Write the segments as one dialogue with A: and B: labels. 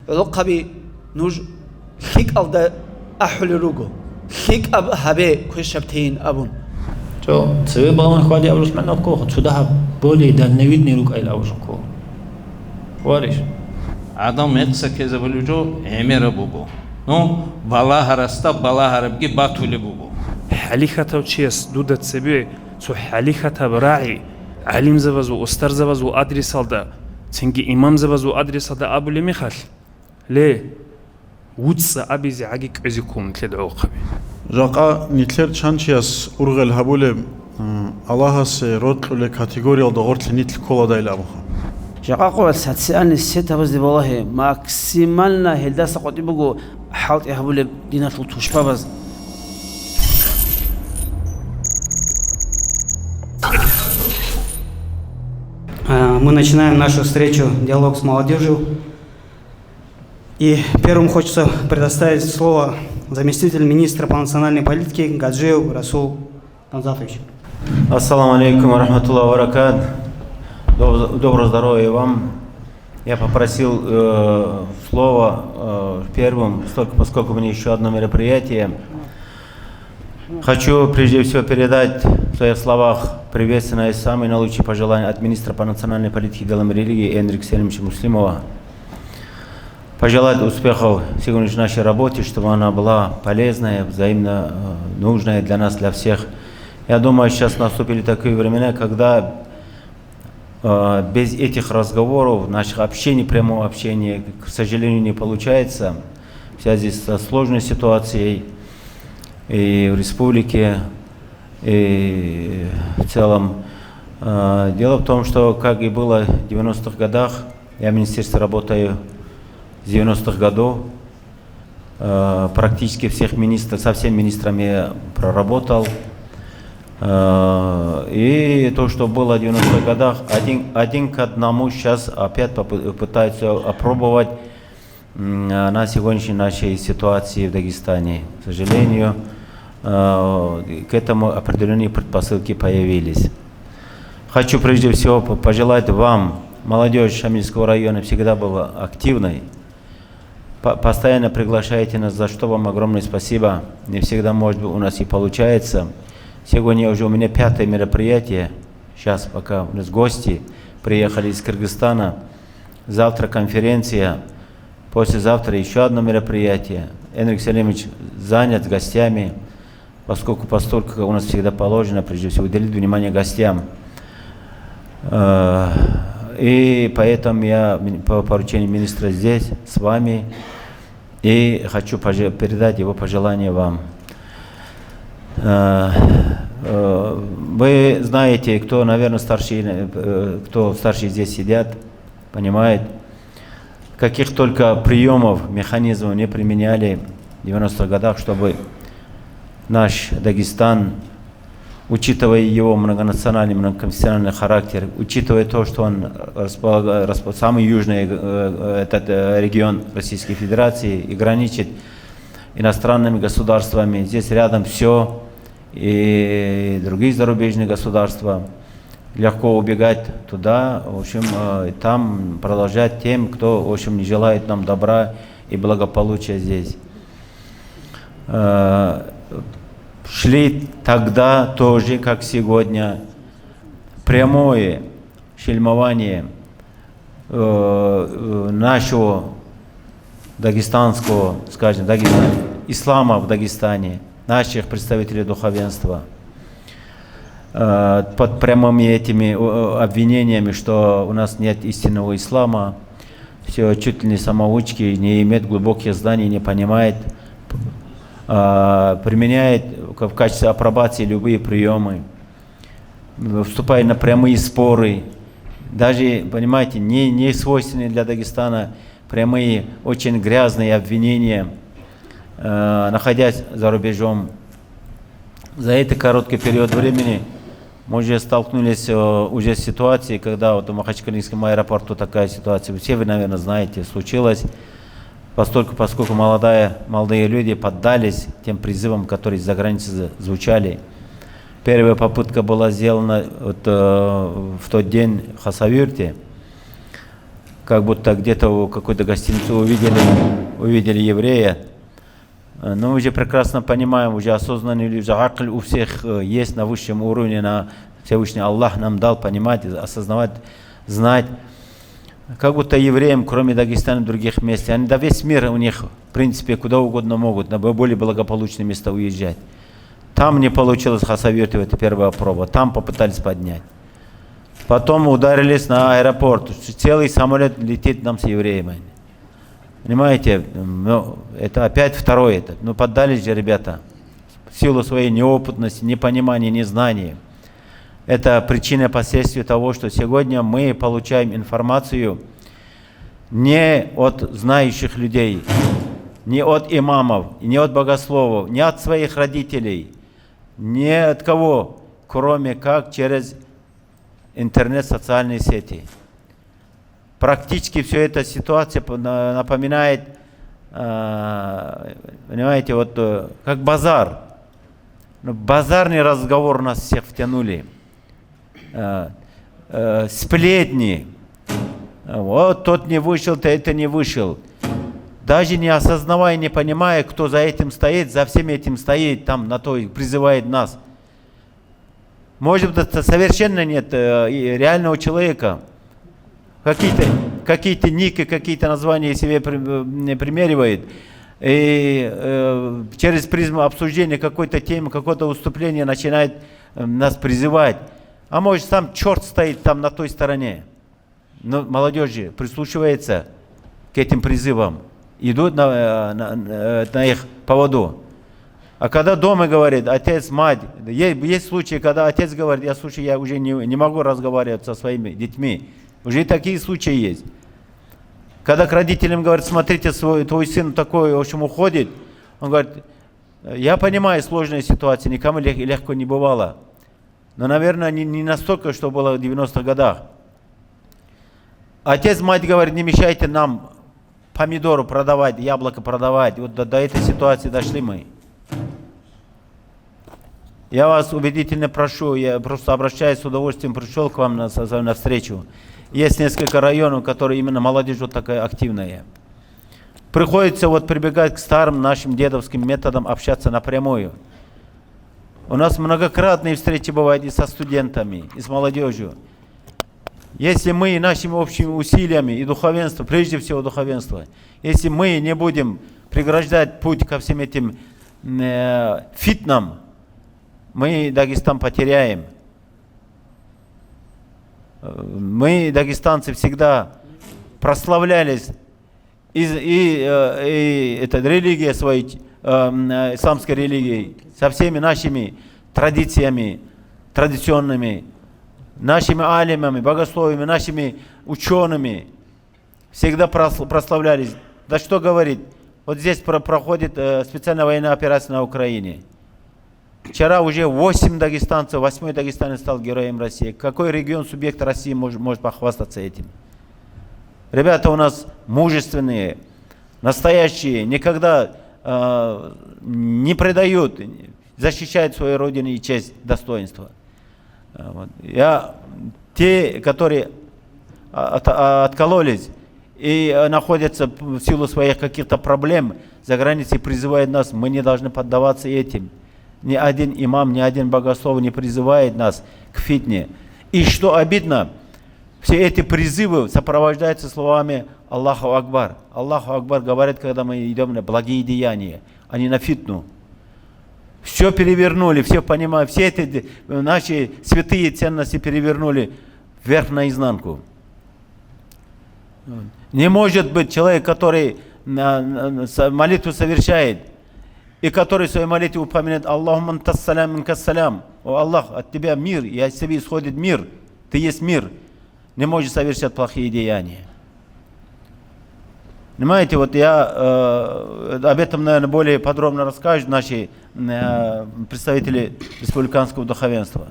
A: لقبي نوج خيك ألدا أحل روجو خيك أب هبه كشبتين أبون
B: تو سوي بالون خالي أولش من أبكو تشوده بولي دل نويدني روك أيل أولش كو وارش
C: Adam etse keze bulucu emire bubu. No bala harasta bala harabgi batuli bubu.
D: حليخة وتشيس دودة سبيع سو حليخة براعي عليم زبز وأستر زبز وأدرس هذا تنجي إمام زبز وأدرس هذا أبو اللي مخال ليه وتس أبي زعجك عزكم تدعو قبي
E: جاقا نيتلر شانشياس أرغل هبولة الله سي روتلو لكاتيجوريا دغورت نيتل كولا دايلا أبوها
A: جاقا ساتسألني الست بس دي والله ماكسيمالنا هلداسة قد يبقوا حاولت يهبولة دينا تلتوشبا بس
F: Мы начинаем нашу встречу «Диалог с молодежью». И первым хочется предоставить слово заместителю министра по национальной политике Гаджиев Расул Намзатовичу.
G: Ассаламу алейкум ва рахматуллахи ва баракат. Доброго здоровья вам. Я попросил слово первым, поскольку у меня еще одно мероприятие. Хочу прежде всего передать в своих словах приветственные и самые наилучшие пожелания от министра по национальной политике и делам религии Эндрика Селимовича Муслимова. Пожелать успехов в сегодняшней нашей работе, чтобы она была полезная, взаимно нужная для нас, для всех. Я думаю, сейчас наступили такие времена, когда без этих разговоров, наших общений, прямого общения, к сожалению, не получается в связи со сложной ситуацией и в республике, и в целом. Дело в том, что, как и было в 90-х годах, я в министерстве работаю с 90-х годов, практически всех министров, со всеми министрами я проработал. И то, что было в 90-х годах, один к одному сейчас опять пытаются опробовать на сегодняшней нашей ситуации в Дагестане. К сожалению, к этому определенные предпосылки появились. Хочу прежде всего пожелать вам, молодежь Шамильского района всегда была активной. Постоянно приглашаете нас, за что вам огромное спасибо. Не всегда, может быть, у нас и получается. Сегодня уже у меня 5-е мероприятие. Сейчас пока у нас гости приехали из Кыргызстана. Завтра конференция. Послезавтра еще одно мероприятие. Энрик Селимович занят с гостями, поскольку как у нас всегда положено, прежде всего, уделить внимание гостям. И поэтому я по поручению министра здесь, с вами, и хочу передать его пожелания вам. Вы знаете, кто, наверное, кто старшие здесь сидят, понимает, каких только приемов, механизмов не применяли в 90-х годах, чтобы наш Дагестан, учитывая его многонациональный, многоконфессиональный характер, учитывая то, что он самый южный этот регион Российской Федерации и граничит иностранными государствами, здесь рядом все, и другие зарубежные государства, легко убегать туда, в общем, там продолжать тем, кто, в общем, не желает нам добра и благополучия здесь. Шли тогда тоже, как сегодня, прямое шельмование нашего дагестанского, скажем, ислама в Дагестане, наших представителей духовенства, под прямыми этими обвинениями, что у нас нет истинного ислама, все чуть ли не самоучки, не имеет глубоких знаний, не понимает, применяет в качестве апробации любые приемы, вступает на прямые споры, даже, понимаете, не свойственные для Дагестана прямые, очень грязные обвинения, находясь за рубежом. За этот короткий период времени мы уже столкнулись уже с ситуацией, когда вот в Махачкалинском аэропорту такая ситуация, все вы, наверное, знаете, случилась, поскольку молодые люди поддались тем призывам, которые за границей звучали. Первая попытка была сделана в тот день в Хасавюрте, как будто где-то в какой-то гостинице увидели еврея. Но мы же прекрасно понимаем, уже осознанный, уже акль у всех есть на высшем уровне, на Всевышний Аллах нам дал понимать, осознавать, знать. Как будто евреям, кроме Дагестана и других мест, они, да весь мир у них, в принципе, куда угодно могут, на более благополучные места уезжать. Там не получилось Хасавюрте, это первая проба, там попытались поднять. Потом ударились на аэропорт, целый самолет летит нам с евреями. Понимаете, ну, это опять второй этот. Ну, поддались же ребята в силу своей неопытности, непонимания, незнания. Это причина и последствия того, что сегодня мы получаем информацию не от знающих людей, не от имамов, не от богословов, не от своих родителей, не от кого, кроме как через интернет, социальные сети. Практически все эта ситуация напоминает, понимаете, вот как базар. Базарный разговор нас всех втянули. Сплетни. Вот тот не вышел, то это не вышел. Даже не осознавая, не понимая, кто за этим стоит, за всем этим стоит, там на то и призывает нас. Может быть, совершенно нет реального человека. Какие-то ники, какие-то названия себе примеривает. И через призму обсуждения какой-то темы, какого-то выступления начинает нас призывать. А может, сам черт стоит там на той стороне. Но молодежь же прислушивается к этим призывам. Идут на их поводу. А когда дома говорит, отец, мать, есть случаи, когда отец говорит, я уже не могу разговаривать со своими детьми. Уже и такие случаи есть. Когда к родителям говорят, смотрите, твой сын такой, в общем, уходит, он говорит, я понимаю сложные ситуации, никому легко не бывало. Но, наверное, не настолько, что было в 90-х годах. Отец, мать говорит, не мешайте нам помидору продавать, яблоко продавать. Вот до этой ситуации дошли мы. Я вас убедительно прошу, я просто обращаюсь с удовольствием, пришел к вам на встречу. Есть несколько районов, которые именно молодежь вот такая активная. Приходится вот прибегать к старым нашим дедовским методам, общаться напрямую. У нас многократные встречи бывают и со студентами, и с молодежью. Если мы нашими общими усилиями и духовенство, прежде всего духовенство, если мы не будем преграждать путь ко всем этим фитнам, мы Дагестан потеряем. Мы, дагестанцы, всегда прославлялись и эта религия своей, исламской религией, со всеми нашими традициями, традиционными, нашими алимами, богословами, нашими учеными, всегда прославлялись. Да что говорить, вот здесь проходит специальная военная операция на Украине. Вчера уже 8 дагестанцев, 8-й дагестанец стал героем России. Какой регион, субъект России может похвастаться этим? Ребята у нас мужественные, настоящие, никогда не предают, защищают свою родину и честь, достоинство. Вот. Те, которые откололись и находятся в силу своих каких-то проблем за границей, призывают нас, мы не должны поддаваться этим. Ни один имам, ни один богослов не призывает нас к фитне. И что обидно, все эти призывы сопровождаются словами Аллаху Акбар. Аллаху Акбар говорит, когда мы идем на благие деяния, а не на фитну. Все перевернули, все понимают, все эти наши святые ценности перевернули вверх наизнанку. Не может быть человек, который молитву совершает, и который в своей молитве упоминает Аллахумма антассалям минкассалям. О Аллах, от тебя мир, и от тебя исходит мир. Ты есть мир. Не можешь совершать плохие деяния. Понимаете, вот я об этом, наверное, более подробно расскажут наши представители республиканского духовенства.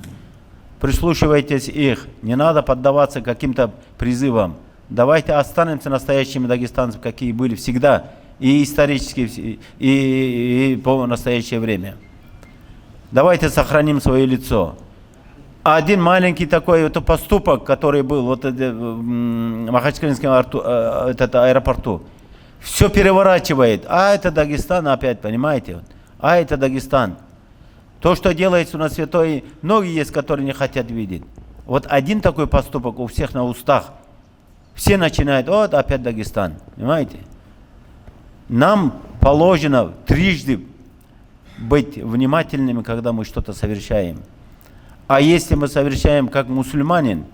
G: Прислушивайтесь их. Не надо поддаваться каким-то призывам. Давайте останемся настоящими дагестанцами, какие были всегда. И исторически, и по настоящее время. Давайте сохраним свое лицо. один маленький такой вот поступок, который был вот в Махачкалинском этот аэропорту, все переворачивает. А это Дагестан опять, понимаете? А это Дагестан. То, что делается у нас святой, многие есть, которые не хотят видеть. Вот один такой поступок у всех на устах. Все начинают, вот опять Дагестан, понимаете? Нам положено трижды быть внимательными, когда мы что-то совершаем. А если мы совершаем как мусульманин,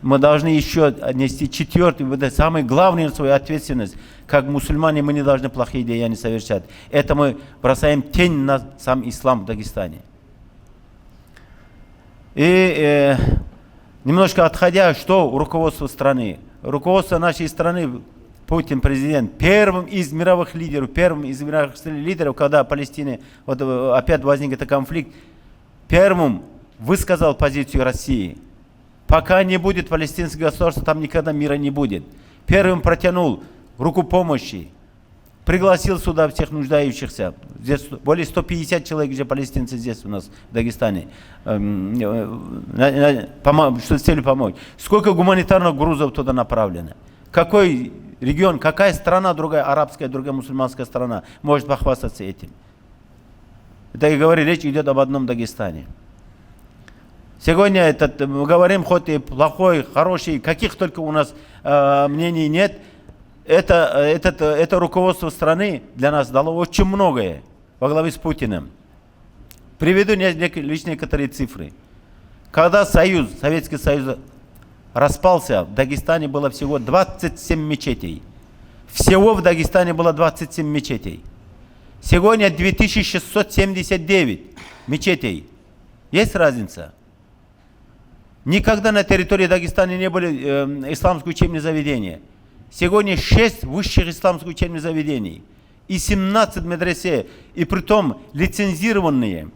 G: мы должны еще нести четвертый, самый главный свою ответственность. Как мусульмане мы не должны плохие деяния совершать. Это мы бросаем тень на сам ислам в Дагестане. И немножко отходя, что руководство страны. Руководство нашей страны, Путин, президент, первым из мировых лидеров, когда в Палестине вот опять возник этот конфликт, первым высказал позицию России. Пока не будет палестинского государства, там никогда мира не будет. Первым протянул руку помощи, пригласил сюда всех нуждающихся. Здесь более 150 человек, где палестинцы здесь у нас в Дагестане, что с целью помочь. Сколько гуманитарных грузов туда направлено? Какой регион, какая страна, другая арабская, другая мусульманская страна может похвастаться этим? Это, я говорю, речь идет об одном Дагестане. Сегодня мы говорим, хоть и плохой, хороший, каких только у нас мнений нет, это руководство страны для нас дало очень многое во главе с Путиным. Приведу лишь некоторые цифры. Когда Советский Союз распался, в Дагестане было всего 27 мечетей. Всего в Дагестане было 27 мечетей. Сегодня 2679 мечетей. Есть разница? Никогда на территории Дагестана не были исламские учебные заведения. Сегодня 6 высших исламских учебных заведений и 17 медресе, и притом лицензированные,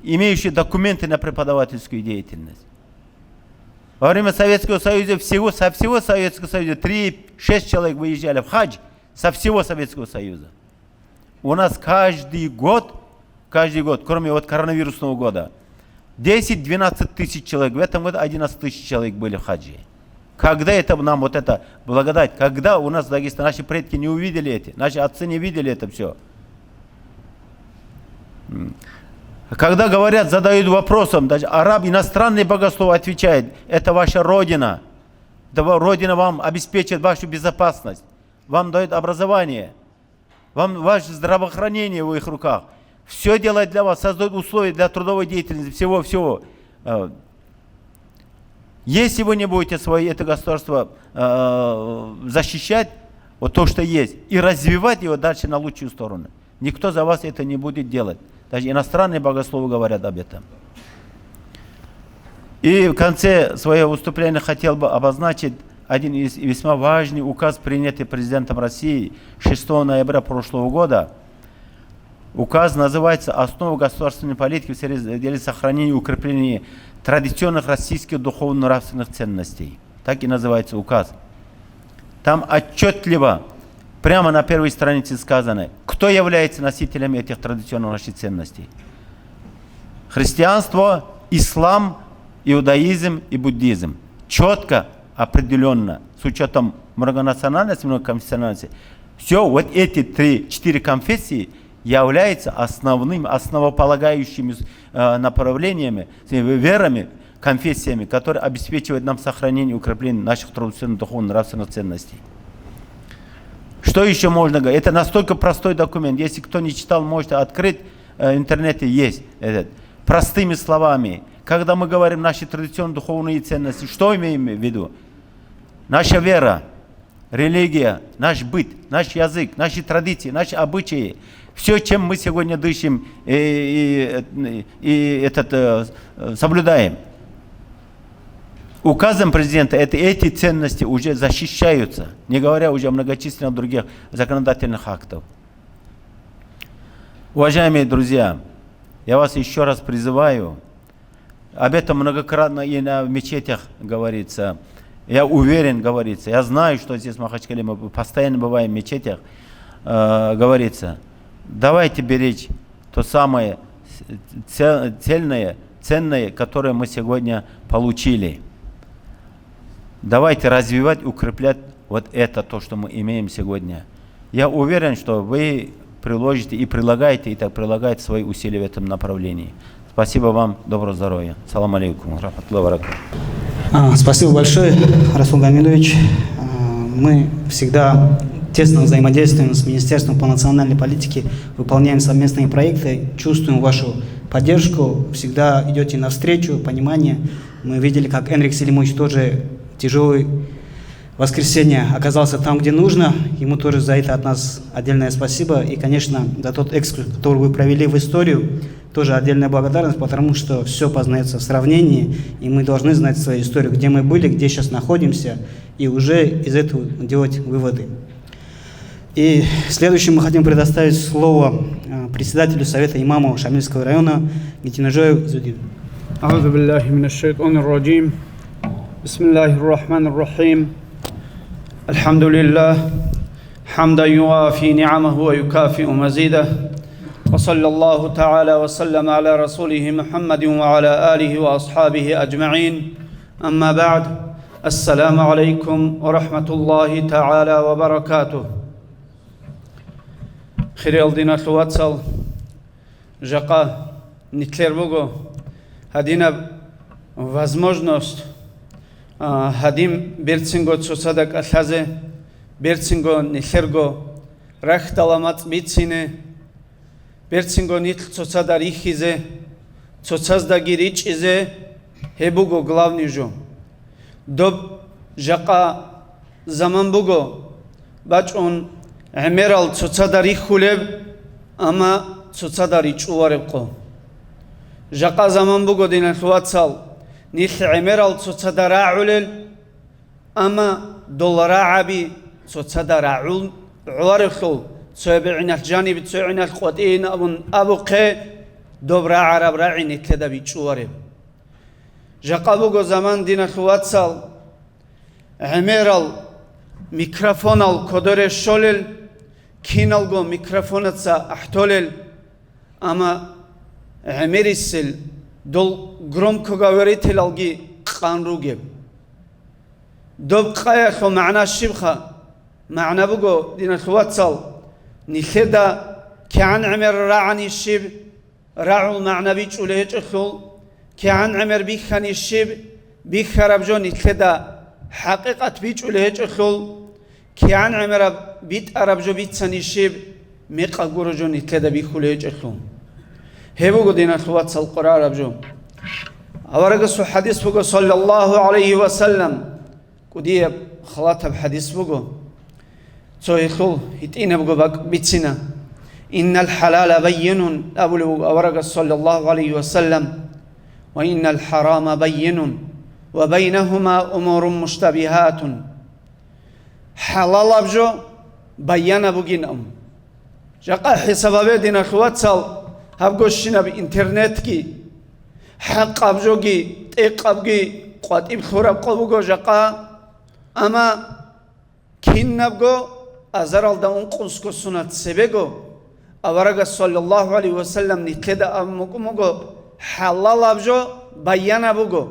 G: имеющие документы на преподавательскую деятельность. Во время Советского Союза со всего Советского Союза 3-6 человек выезжали в хадж со всего Советского Союза. У нас каждый год, кроме вот коронавирусного года, 10-12 тысяч человек, в этом году 11 тысяч человек были в хаджи. Когда это нам вот это благодать, когда у нас в Дагестане наши предки не увидели это, наши отцы не видели это все. Когда говорят, задают вопросом, даже иностранный богослов отвечает, это ваша родина, родина вам обеспечит вашу безопасность, вам дает образование, вам ваше здравоохранение в их руках. Все делает для вас, создает условия для трудовой деятельности, всего-всего. Если вы не будете это государство защищать, вот то, что есть, и развивать его дальше на лучшую сторону, никто за вас это не будет делать. Даже иностранные богословы говорят об этом. И в конце своего выступления хотел бы обозначить один из весьма важный указ, принятый президентом России 6 ноября прошлого года. Указ называется «Основа государственной политики в деле сохранения и укрепления традиционных российских духовно-нравственных ценностей». Так и называется указ. Там отчетливо, прямо на первой странице сказано, кто является носителями этих традиционных наших ценностей. Христианство, ислам, иудаизм и буддизм. Четко, определенно, с учетом многонациональности, многоконфессиональности. Все, вот эти 3-4 конфессии являются основополагающими направлениями, верами, конфессиями, которые обеспечивают нам сохранение и укрепление наших традиционных духовно-нравственных ценностей. Что еще можно говорить? Это настолько простой документ. Если кто не читал, можете открыть, в интернете есть этот. Простыми словами, когда мы говорим наши традиционные духовные ценности, что имеем в виду? Наша вера, религия, наш быт, наш язык, наши традиции, наши обычаи, все, чем мы сегодня дышим соблюдаем. Указом президента эти ценности уже защищаются, не говоря уже о многочисленных других законодательных актах. Уважаемые друзья, я вас еще раз призываю, об этом многократно и на мечетях говорится, я уверен, говорится, я знаю, что здесь в Махачкале мы постоянно бываем в мечетях, говорится, давайте беречь то самое цельное, ценное, которое мы сегодня получили. Давайте развивать, укреплять вот это, то, что мы имеем сегодня. Я уверен, что вы приложите и прилагаете, и так прилагаете свои усилия в этом направлении. Спасибо вам, доброго здоровья. Салам алейкум.
F: Спасибо большое, Расул Гамидович. Мы всегда тесно взаимодействуем с Министерством по национальной политике, выполняем совместные проекты, чувствуем вашу поддержку, всегда идете навстречу, понимание. Мы видели, как Энрик Селимович тоже тяжелое воскресенье оказался там, где нужно. Ему тоже за это от нас отдельное спасибо. И, конечно, за тот экскурс, который вы провели в историю, тоже отдельная благодарность, потому что все познается в сравнении, и мы должны знать свою историю, где мы были, где сейчас находимся, и уже из этого делать выводы. И следующим мы хотим предоставить слово председателю Совета имамов Шамильского района Гитинажою Зудину.
H: أعوذ بالله من الشيطان الرجيم بسم الله الرحمن الرحيم الحمد لله حمدا يوافي نعمه ويكافئ مزيده وصلى الله تعالى وسلم على رسوله محمد وعلى آله وأصحابه أجمعين أما بعد السلام عليكم ورحمة الله تعالى وبركاته خير دينا تواتسل جاقا نتلر بوغو هدينا возможность هديم بيرتسنغو تسوسادك ألحازه بيرتسنغو نتلرغو رخ دلامات بيتسينه بيرتسنغو نتل تسوسادا ريخيزه تسوسازداگي ريچيزه هبوغو главный жо доб жаqa zaman буго бачун эмерал тсоцада рихулеб ама тсоцада ричуваребқо жаqa zaman буго динахуатсал нитл эмерал тсоцада раулел ама доллара аби тсоцада раул عوارخو سويبعنا الجانب تسوينا القوتين أبو قي добра عرب راعي كذا بيشوارب جاقابو زمان دينا خواتسال عميرال ميكروفونال كودور شولل كينالغو ميكروفوناتسا احتولل اما عميريسل دول громко говорителалги قانروگب دب قايخو معنا شبخه معنى بقو دين الخواتسال نخدا كان عمر راعني الشيب راعو معنى بيج ولهج اخول كان عمر بيخاني الشيب بيخرب جو نخدا حقيقة بيج ولهج اخول كان عمر بيت عرب جو بيت ساني الشيب ميقا قرو جو نخدا بيخولهج اخول هي بقو دين الخواتسال قرار عرب جو أورقصو حديث بقو صلى الله عليه وسلم قدية خلاطة بحديث بقو سويخول هتينا بقى بيتسنا إن الحلال بين أبو ورق صلى الله عليه وسلم وإن الحرام بين وبينهما أمور مشتبهات حلال أبجو بيان بقين جاقا حساب بيدنا خواتسال هبقوشنا بإنترنت كي حق أبجو كي تيق أبجي قوات إبخورا بقو جاقا أما كين نبقو أزرال دا أنقصكو سنة سبقو أورغا صلى الله عليه وسلم نتلد أمكو حلال أبجو بيان أبوغو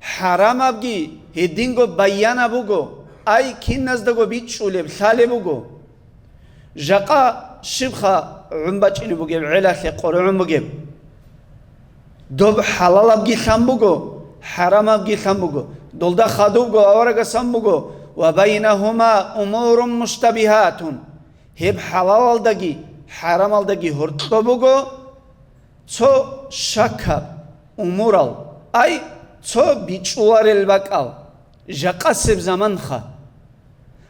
H: حرام أبجي هدينغو بيان أبوغو أي كين نزدغو بيتشولي بخالي بوغو جاقا شبخا عمباچيني بوغيب علاخي قرعون بوغيب دوب حلال أبجي خام بوغو حرام أبجي خام بوغو دولدا خادوغو أورغا سام بوغو وبينهما أمور مشتبهات هب حلال دقي حرام دقي هرتلو بوغو تو شكا أمورال أي تو بيچوار البقال جاقاسب زمان خا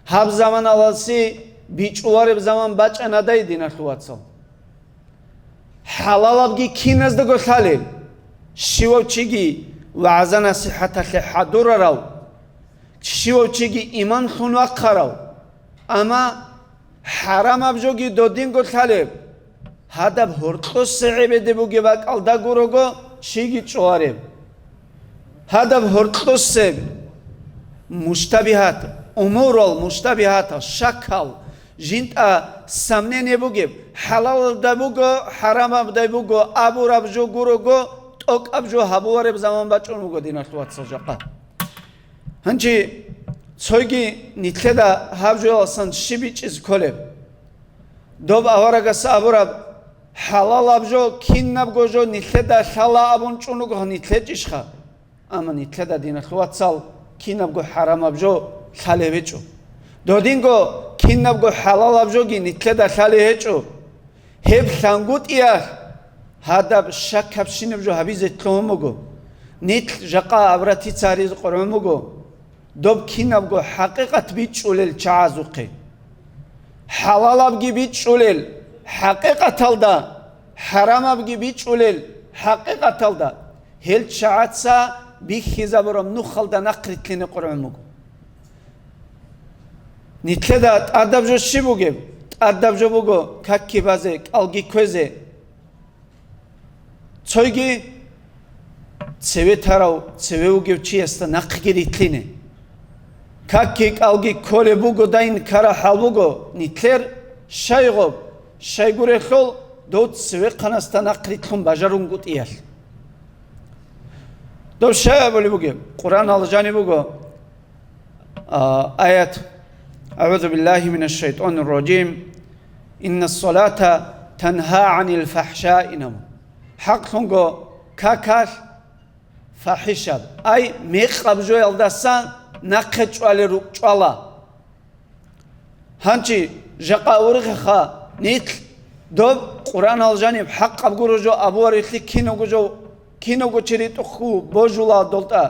H: هب زمان الاسي بيچوار بزمان باچ انا داي دين اخواتسال حلال بگي كينز دغو خالل شيو چيگي وعزنا صحة حضور راو شیو چیگی ایمان خونوا قراو اما حرام ابجوگی دودین گل خالب هدب هرتو سعیب دبوگی وک الدا گروگو چیگی چوارب هدب هرتو سب مشتبهات امورال مشتبهات شکل جنت سمنه نبوگی حلال دبوگو حرام دبوگو ابو ربجو گروگو ок абжо хабуареб заман бачун муго динахлуат сажаqa ханчи цойги нитледа хабжо алсан шибичиз колеб доб аварага сабураб халал абжо киннаб гожо нитледа шала абун чунуго нитлечишха ама нитледа динахлуат сал киннаб го харам абжо шалевечу додинго киннаб го халал абжо ги нитледа шалевечу heb sangut ia hadab shakab shinebjo habiz etlomogo nit jaqa avrati tsariz qoromogo dob kinabgo haqiqat bichulel chaazuqi halalab gi bichulel haqiqat alda haramab gi bichulel haqiqat alda hel chaatsa bi khizabrom nu khalda naqritlini qoromogo nitleda adabjo shibuge адабжо буго какки базе калги көзе цойги цеве тарау цеве угев чиеста нақги ритлине какки калги коле буго дайн кара халбуго нитлер шайгоб шайгуре хол дот цеве қанаста нақритлун бажарунгут иял доб шая боли буге қуран алжани буго аят أعوذ بالله من الشيطان الرجيم إن الصلاة تنهى عن الفحشاء نمو حق لنغو كاكاش فحشاب أي ميقب جو يلدسان نقج على رقجوالا هانچي جاقا ورغخا نيتل دوب قرآن الجانب حق أبغورو جو أبوار يتلي كينوغو چريت أخو بوجولا دولتا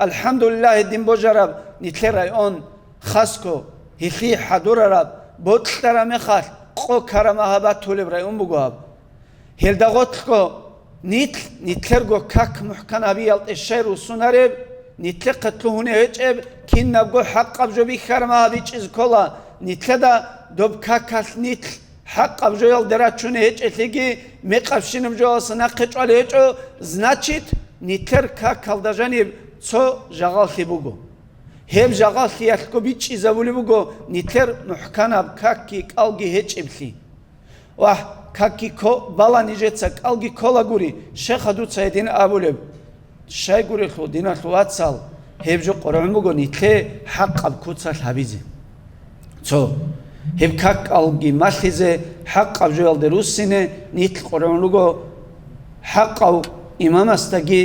H: الحمد لله دين بوجرب نيتل رايون خاسكو هيخي حدورا بوتلترا مخال قو كرامها تولب رايون بوغاب هلدغوتلكو نيتلرغو كاك محكنا بيالت الشير وسنرب نيتل قتلو هنا هجب كين نبغو حق أبجو بيخرمها بيچيز كولا نيتلدا دوب كاكال نيتل حق أبجو يلدراتشون هجتلگي ميقفشين بجو سناقج على هجو значит نيتلر كاكال دجانب цо жагалхи буго هب جاغالخي يالكو بيچ إزابولي بوغو نيتلر محكاناب كاكي كالغي هيچ إبلي واه كاكي كو بالا نيجيتسا كالغي كولا غوري شيخ دو تسايدين أبوليب شاي غوري خو دينا خلوات سال هب جو قرآن بوغو نيتلي حق أب كوتسال حبيزي تو هب كاك كالغي مالخيزي حق أب جو يالدروسيني نيتل قرآن بوغو حق أو إمام استاقي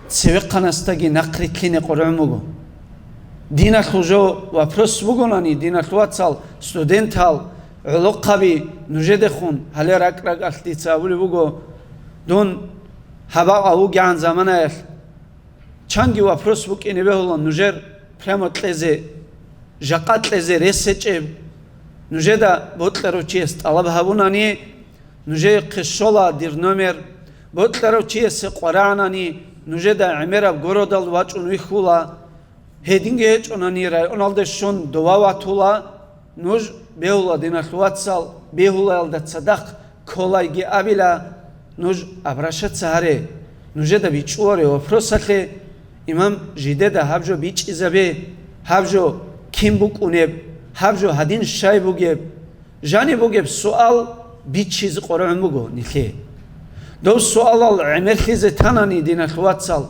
H: سويقان استاقي نقريتليني قرآن بوغو دينا خلجو وابرس بوغوناني دينا خلواتسال ستودنتال علقابي نجدخون هلي راك التيتسابولي بوغو دون هبا او جان زمانايل چانگي وابرس بوك اني بهولان نجر پرموت لزي جاقات لزي رسچب نجدا بوتلرو چيست طلب هبوناني نجي قشولا دير نومر بوتلرو چيست قراناني نجدا عمرب غورودال واچونوي خولا هدینگه چونانی رای اونالده شون دوواتولا نوج بهولا دینخلواتسال بهولا الده صدق کولایگی آبیلا نوج ابراشت سهره نوجه دا بیچوره و پروساله امام جیده دا هبجو بیچ ایزابه هبجو کیم بکنه هبجو هدین شای بگه جانی بگه سوال بیچ چیز قرآن بگو نیخه دو سوال عمل خیز تنانی دینخلواتسال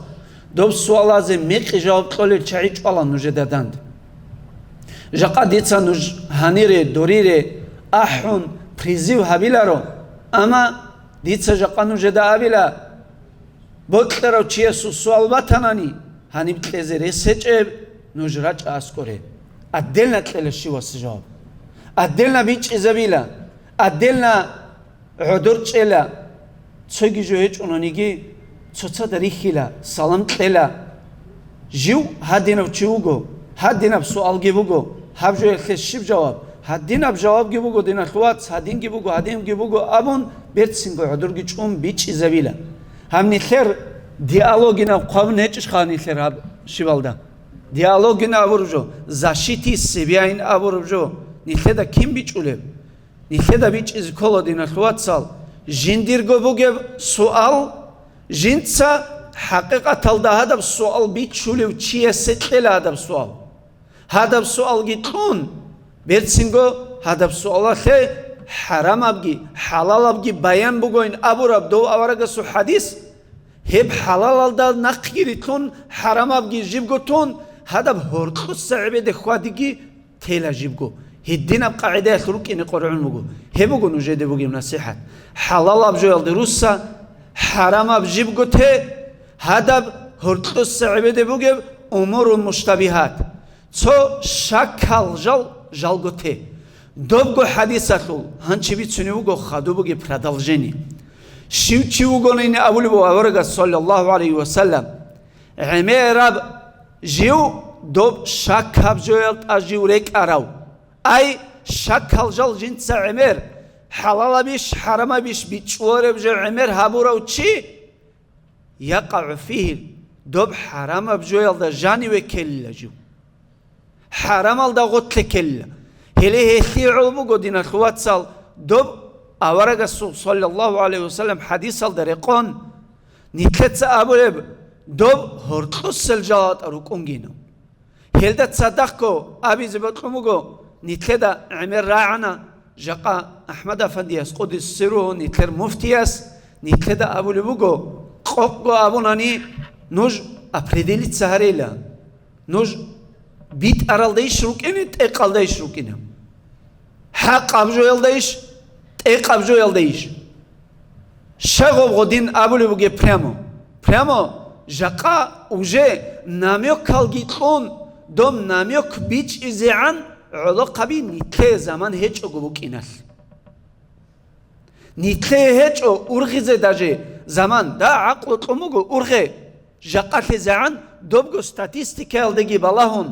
H: دوب سوال از میک جواب کلی چایچ آلا نوجه دادند. جاقا دیتا نوج هنیره دوریره آهون پریزیو هبیلارو اما دیتا جاقا نوجه دا هبیلا بودلارو چیه سوال باتنانی هنی بتلزه رسچه نوج راج آسکوره ادلنا تلشی واسه جواب ادلنا بیچ ازابیلا ادلنا عدور چلا چگی جوهج اونانیگی چوچا دریخیلا سلام تلا جیو هدیناب چیوگو هدیناب سوال گیبوگو هبجوی خشیب جواب هدیناب جواب گیبوگو دینا خوات هدین گیبوگو هدین گیبوگو آبون برتسینگو عدورگی چون بیچ ایزابیلا هم نیخر دیالوگینا قوم نچش خانی خیر هب شیوالدا دیالوگینا آورجو زاشیتی سبیاین آورجو نیخدا کیم بیچ اولب نیخدا بیچ از کلا دینا خوات سال جندیرگو بوگه سوال جنسا حقيقة الدا هذا السؤال بيتشولي وشيء ستلة هذا السؤال هذا السؤال جتون بيرسينغو هذا السؤال خي حرام أبجي حلال أبجي بيان بقولين أبو رب دو أورجس حديث هب حلال دا نقیریتون حرام ابگی جیبگوتون هدب هرقو صعبه دخوادگی تیلا جیبگو هدین اب قاعده خروق این قرآن مگو هبگو نجده بگیم نصیحت حلال اب جوال دروسا حرام اب جیبگو ته هدب هرقو صعبه ده بگیم امور مشتبهات تو شکل جلگو ته دوبگو حدیثاتول هنچی بیتونی بگو خدو بگی پردالجنی شیو چیو گونین اولی بو اورگا صلی الله علیه و سلم عمیراب جیو دوب شک هب جویلت اجیو ریک اراو ای شک هل جل جنس عمیر حلال بیش حرام بیش بیچور بجو عمیر هبورو چی یقع فيه دوب حرام بجویل دا جانی و کل جو حرام دا غتل کل هلی هثی علمو گودین الخوات سال دوب أورق الرسول صلى الله عليه وسلم حديث الدرقون نتلت أبولب دوب هرقص الجات أروكونجينو هلدا تصدقكو أبي زبطلموغو نتلت عمر راعنا جاقا أحمد أفندياس قدس سرو نتلر مفتياس نتلت أبولبوغو قوقو أبوناني نوج أبرديلت سهريلا نوج بيت أرال دايش روكيني تقال دايش روكيني حق أبجو يلدايش تقاب جو يلديش شغب غدين أبولي بوجي прямо جاقا уже намёк калгитлон дом намёк бич изеан علاقبي نيتلي زمان هيچ اوگوبوكينال نيتلي هيچ اورغيزه داجي زمان دا عقل قوموگو اورغي جاقا زمان دوبگو ستاتستيكا يلدگي بالاهون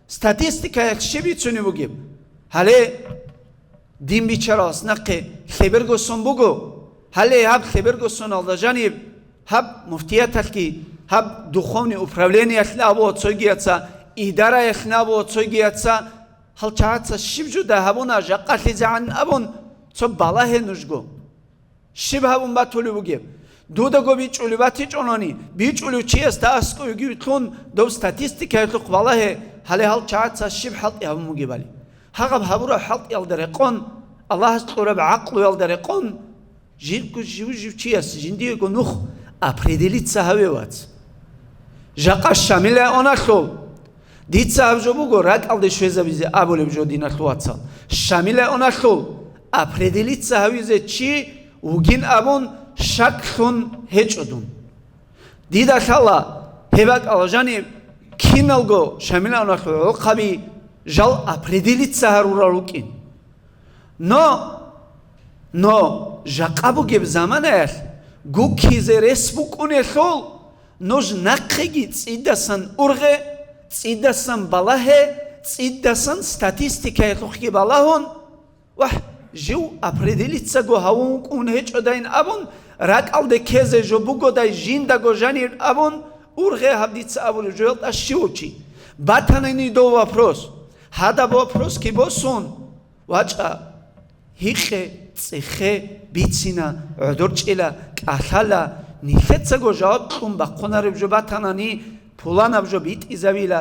H: ستاتستيكا يكشي بيتوني بوگي هالي دين بيچراس نقي خبر گوسون بوگو هالي هب خبر گوسون алдаجاني هب مفتياتلكي هب دخوني управление ابو отсойгиятся идара ابو отсойгиятся халчаатса шибжу да хабуна жаққали зан абун цо балахе нужго шиб хабун батулу буге дуда го бичули бати чонони бичули чиес таско югитун до статистика ютук балахе хали халчаатса шиб халт ябун буге бали хагаб хабура халт ялдерекон аллах стораб ақлу ялдерекон жирку жив чиес жинди го нух определиться хавевац жаққа шамиле онахол ديتسا أبجو بوغو راك ألدي شويزا بيزي أبولي بجو دينا تلواتسال شاملة أناخول أبردليتسا هاويزي چي وغين أبون شاكثون هيچ أدون ديدا خالا هباك ألاجاني كينالغو شاملة أناخول عقابي جال أبردليتسا هارورا روكين نو جاقابو جيب زمان اخ گو كيزي رسبوك أناخول نوج ناقيجي تسيدسان أرغي تسيدسان بالاه تسيدسان ستاتستيكا يتوخي بالاهون وح جو أبردليتسا جو هاون كون هيچ أدين أبون راك ألده كيزي جو بوغو داي جين دا جو جانير أبون أورغي هبديتسا أبول جويلت أشيوچي باتانيني دو وابروس هادا وابروس كي بوسون واجا هيخي تسيخي بيتسينا عدورچيلا كاحلالا نيخيتسا جو جواب كون باقونا ربجو باتاناني پولان بجو بیت ایزاویلا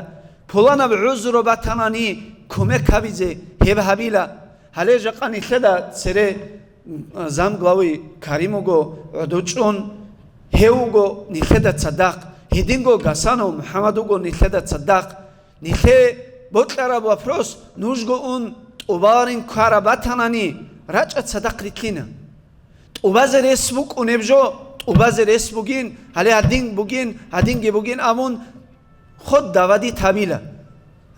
H: پولان بعذر باتنانی کمک هبیزه هب هبیلا حالا جاقانی خدا سر زم گلاوی کریموگو عدوچون هیوگو نیخدا صدق هدینگو گسانو محمدوگو نیخدا صدق نیخه بطلرا بافروس نوشگو اون توبارین کارا باتنانی راج صدق ریتلینا توباز رسبوک اونبجو وباز رئيس بوجين عليه هدين بوجين هدين بوجين أمون خد داودي تابيلا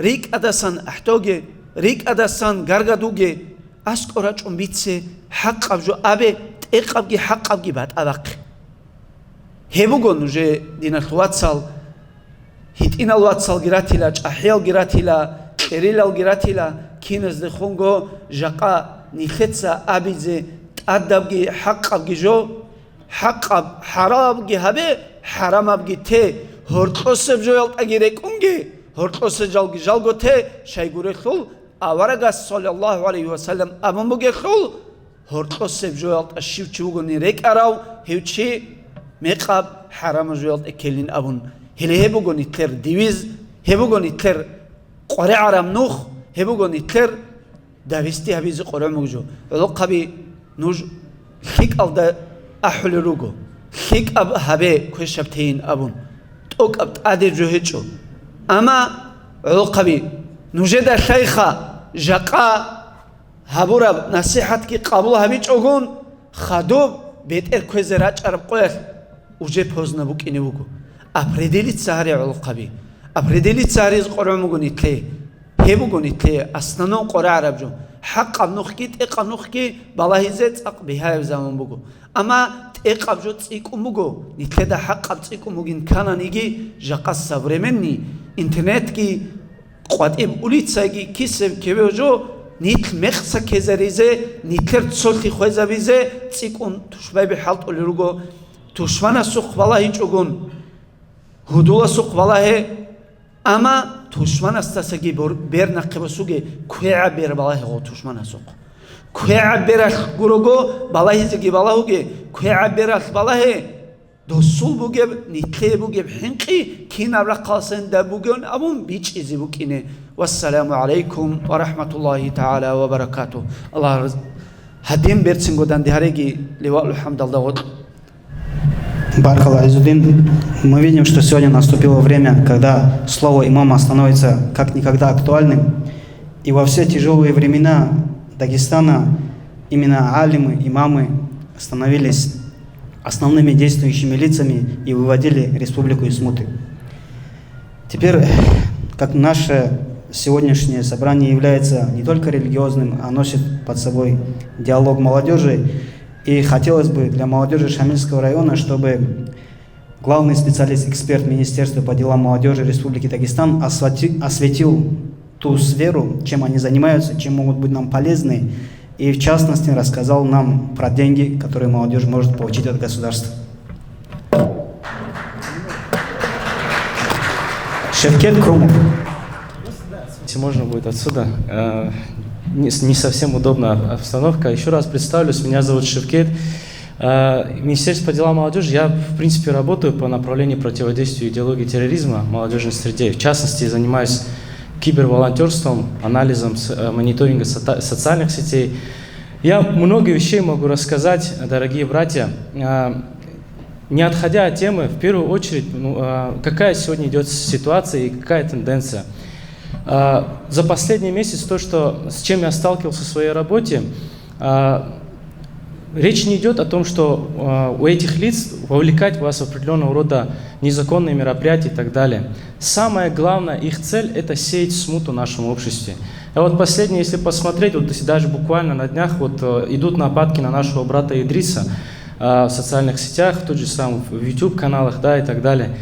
H: ريك أدسان أحتوجي ريك أدسان غرغدوجي أسكورج بيتسي حق أبجو أبي تق أبجي حق أبجي بعد أبق هبوجون نجى دين الواتسال هيتين الواتسال جراتيلا أحيال جراتيلا إريلا جراتيلا كينز دخونجو جاقا نيختسا أبيزي أدبجي حق أبجي جو حق حرام جهبه حرام أبغي ته هرقص بجوال أجيرك أنجي هرقص جالجو ته شيء يقول خل أورجا صلى الله عليه وسلم أبون بقى خل هرقص بجوال أشيف شو نيرك أراو هيوشي مقاب حرام جوال أكلين أبون هله هبوغو نتر ديويز هبوغو نتر قرع عرام نوخ هبوغو نتر داويستي هبيز قرع موجو ولو قبي نوج خيك ألدا أحل روجو тхик аб хабе кушаптин абун ток аб аде жохечо ама улқаби нужеда шайха жақа хабура насихат ки қабул хаби чогун хадоб бетер козерач араб qoyar уже поздно букини бугу определить сари улқаби определить сари qoramuguni tle hebuguni tle asnanon qora arabjo حق نخكيت إق نخكي بالهزت أق بهاي زمان بقو أما إق بجوت إق مجو نتلدا حق بتإق مجين كان نيجي جقص صبر مني إنترنت كي قد أوليت ساجي كيسب كبيجو نيت مخسا كزريزة نيتر تصلتي خوزا بيزة تيكون تشبه بحالت أوليروجو تشوانا سوق والله يجون هدولا سوق والله أما توشمان استاسگی بر نقبسوگی کوه بر بالای غو توشمان اسوق کوه بر گروگو بالای زگی بالاهوگی کوه بر بالای دوسول بوگی نیتلی بوگی حنقی کین ابر قاسن دبوگون ابون بیچ ازی بوکینه والسلام علیکم و رحمت الله تعالی و برکاته الله هدیم برسنگودن دیهرگی لواء الحمد الله.
F: Баракаллаху Изудин, мы видим, что сегодня наступило время, когда слово имама становится как никогда актуальным. И во все тяжелые времена Дагестана именно алимы, имамы становились основными действующими лицами и выводили республику из смуты. Теперь, как наше сегодняшнее собрание является не только религиозным, а носит под собой диалог молодежи, и хотелось бы для молодежи Шамильского района, чтобы главный специалист-эксперт Министерства по делам молодежи Республики Дагестан осветил ту сферу, чем они занимаются, чем могут быть нам полезны, и в частности рассказал нам про деньги, которые молодежь может получить от государства. Шевкет Крумов.
I: Если можно будет отсюда. Не совсем удобная обстановка. Еще раз представлюсь, меня зовут Шевкет. Министерство по делам молодежи, я в принципе работаю по направлению противодействия идеологии терроризма в молодежной среде. В частности, занимаюсь киберволонтерством, анализом, мониторингом социальных сетей. Я много вещей могу рассказать, дорогие братья. Не отходя от темы, в первую очередь, какая сегодня идет ситуация и какая тенденция. За последний месяц с чем я сталкивался в своей работе, речь не идет о том, что у этих лиц вовлекать вас в определенного рода незаконные мероприятия и так далее. Самое главное, их цель – это сеять смуту в нашем обществе. А вот последнее, если посмотреть, вот даже буквально на днях идут нападки на нашего брата Идриса в социальных сетях, в тот же самый в YouTube-каналах, да, и так далее.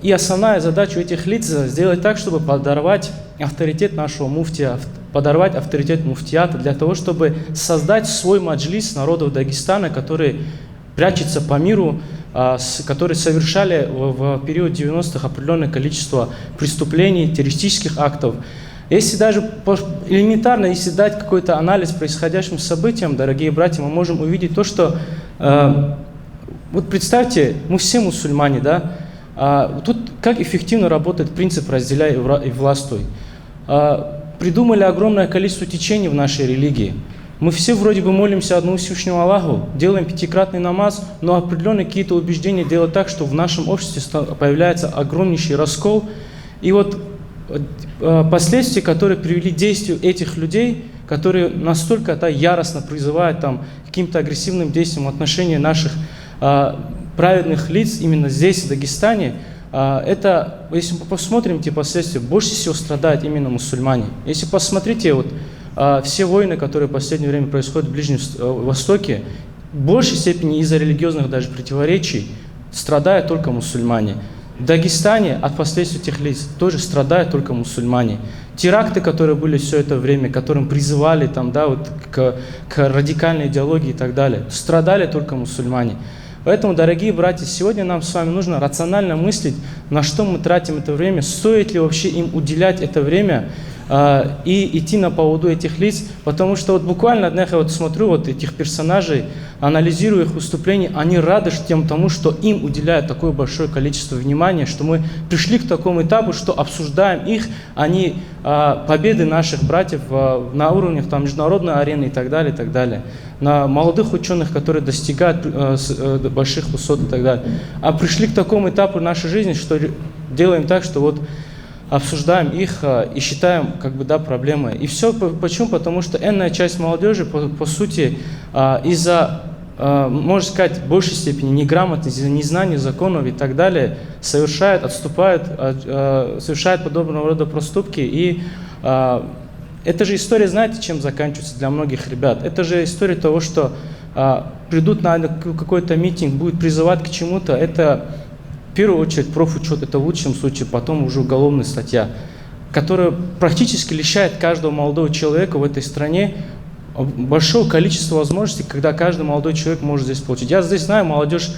I: И основная задача у этих лиц сделать так, чтобы подорвать авторитет нашего муфтия, подорвать авторитет муфтията, для того, чтобы создать свой маджлис народов Дагестана, который прячется по миру, которые совершали в период 90-х определенное количество преступлений, террористических актов. Если даже элементарно, если дать какой-то анализ происходящим событиям, дорогие братья, мы можем увидеть то, что вот представьте, мы все мусульмане, да? Тут как эффективно работает принцип «разделяй и властвуй». Придумали огромное количество течений в нашей религии. Мы все вроде бы молимся одному Всевышнему Аллаху, делаем пятикратный намаз, но определенные какие-то убеждения делают так, что в нашем обществе появляется огромнейший раскол. И вот последствия, которые привели к действию этих людей, которые настолько яростно призывают к каким-то агрессивным действиям в отношении наших праведных лиц именно здесь, в Дагестане, это, если мы посмотрим эти последствия, больше всего страдают именно мусульмане. Если посмотрите все войны, которые в последнее время происходят в Ближнем Востоке, в большей степени из-за религиозных даже противоречий страдают только мусульмане. В Дагестане от последствий этих лиц тоже страдают только мусульмане. Теракты, которые были все это время, которым призывали к радикальной идеологии и так далее, страдали только мусульмане. Поэтому, дорогие братья, сегодня нам с вами нужно рационально мыслить, на что мы тратим это время, стоит ли вообще им уделять это время, и идти на поводу этих лиц, потому что вот буквально одна я вот смотрю вот этих персонажей, анализирую их выступления, они рады тому, что им уделяют такое большое количество внимания, что мы пришли к такому этапу, что обсуждаем их, а не победы наших братьев на уровнях там, международной арены и так далее, и так далее. На молодых ученых, которые достигают больших высот и так далее. А пришли к такому этапу нашей жизни, что делаем так, что вот обсуждаем их и считаем проблемой. И все почему? Потому что энная часть молодежи, по сути, из-за, можно сказать, в большей степени неграмотности, из-за незнания законов и так далее, отступает, совершает подобного рода проступки. И это же история, знаете, чем заканчивается для многих ребят? Это же история того, что придут на какой-то митинг, будут призывать к чему-то. Это в первую очередь профучет, это в лучшем случае, потом уже уголовная статья, которая практически лишает каждого молодого человека в этой стране большого количества возможностей, когда каждый молодой человек может здесь получить. Я здесь знаю молодежь,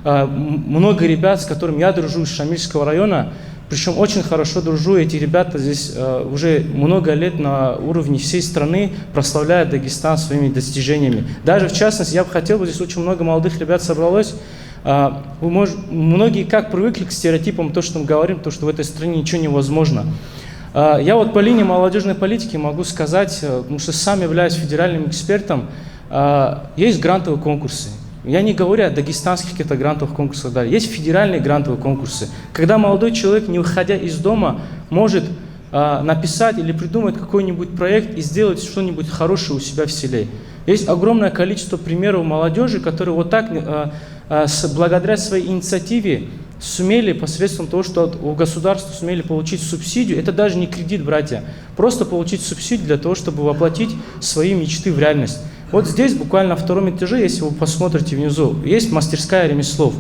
I: много ребят, с которыми я дружу из Шамильского района, причем очень хорошо дружу, эти ребята здесь уже много лет на уровне всей страны прославляют Дагестан своими достижениями. Даже в частности, я бы хотел, здесь очень много молодых ребят собралось. Многие как привыкли к стереотипам, то, что мы говорим, то, что в этой стране ничего невозможно. Я вот по линии молодежной политики могу сказать, потому что сам являюсь федеральным экспертом, есть грантовые конкурсы. Я не говорю о дагестанских каких-то грантовых конкурсах, да, есть федеральные грантовые конкурсы, когда молодой человек, не выходя из дома, может написать или придумать какой-нибудь проект и сделать что-нибудь хорошее у себя в селе. Есть огромное количество примеров молодежи, которые вот так, благодаря своей инициативе, сумели посредством того, что у государства сумели получить субсидию, это даже не кредит, братья, просто получить субсидию для того, чтобы воплотить свои мечты в реальность. Вот здесь, буквально на втором этаже, если вы посмотрите внизу, есть мастерская ремеслов.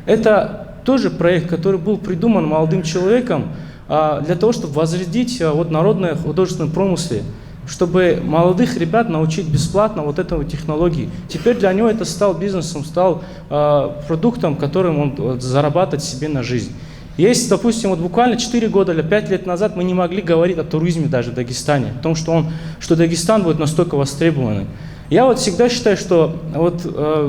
I: Это тоже проект, который был придуман молодым человеком для того, чтобы возродить народное художественное промысле, чтобы молодых ребят научить бесплатно вот этой технологии. Теперь для него это стал бизнесом, стал продуктом, которым он зарабатывает себе на жизнь. Есть, допустим, вот буквально 4 года или 5 лет назад мы не могли говорить о туризме даже в Дагестане, о том, что Дагестан будет настолько востребованный. Я вот всегда считаю, что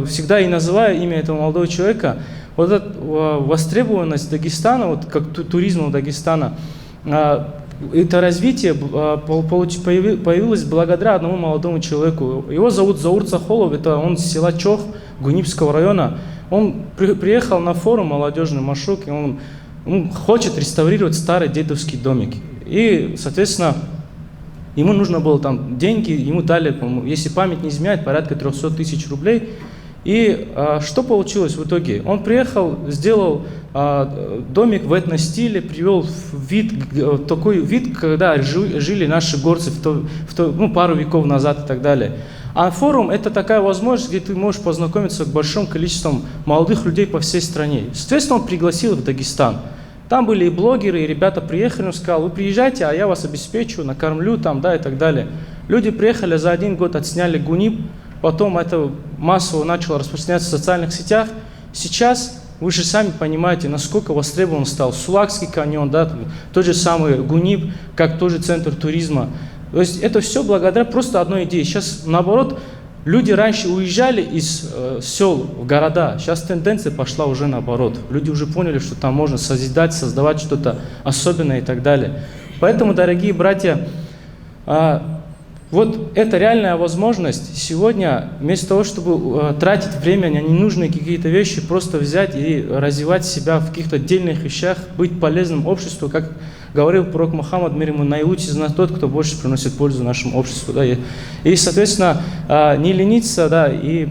I: всегда и называю имя этого молодого человека, вот эта востребованность Дагестана, вот как туризма Дагестана, это развитие появилось благодаря одному молодому человеку. Его зовут Заур Цахолов, он с села Чох Гунипского района. Он приехал на форум молодежный Машук, и он хочет реставрировать старый дедовский домик. И, соответственно, ему нужно было там деньги, ему дали, если память не изменяет, порядка 300 тысяч рублей. И что получилось в итоге? Он приехал, сделал домик в этностиле, привел такой вид, когда жили наши горцы пару веков назад и так далее. А форум – это такая возможность, где ты можешь познакомиться с большим количеством молодых людей по всей стране. Соответственно, он пригласил их в Дагестан. Там были и блогеры, и ребята приехали, он сказал: вы приезжайте, а я вас обеспечу, накормлю там, да, и так далее. Люди приехали, за 1 год отсняли ГУНИП, потом это массово начало распространяться в социальных сетях. Сейчас вы же сами понимаете, насколько востребован стал Сулакский каньон, да, тот же самый ГУНИП, как тоже центр туризма. То есть это все благодаря просто одной идее. Сейчас, наоборот, люди раньше уезжали из сел в города, сейчас тенденция пошла уже наоборот. Люди уже поняли, что там можно созидать, создавать что-то особенное и так далее. Поэтому, дорогие братья, вот это реальная возможность сегодня, вместо того, чтобы тратить время на ненужные какие-то вещи, просто взять и развивать себя в каких-то отдельных вещах, быть полезным обществу, как говорил пророк Мухаммад, мир ему, наилучший из нас тот, кто больше приносит пользу нашему обществу. Да, и, соответственно, не лениться, да, и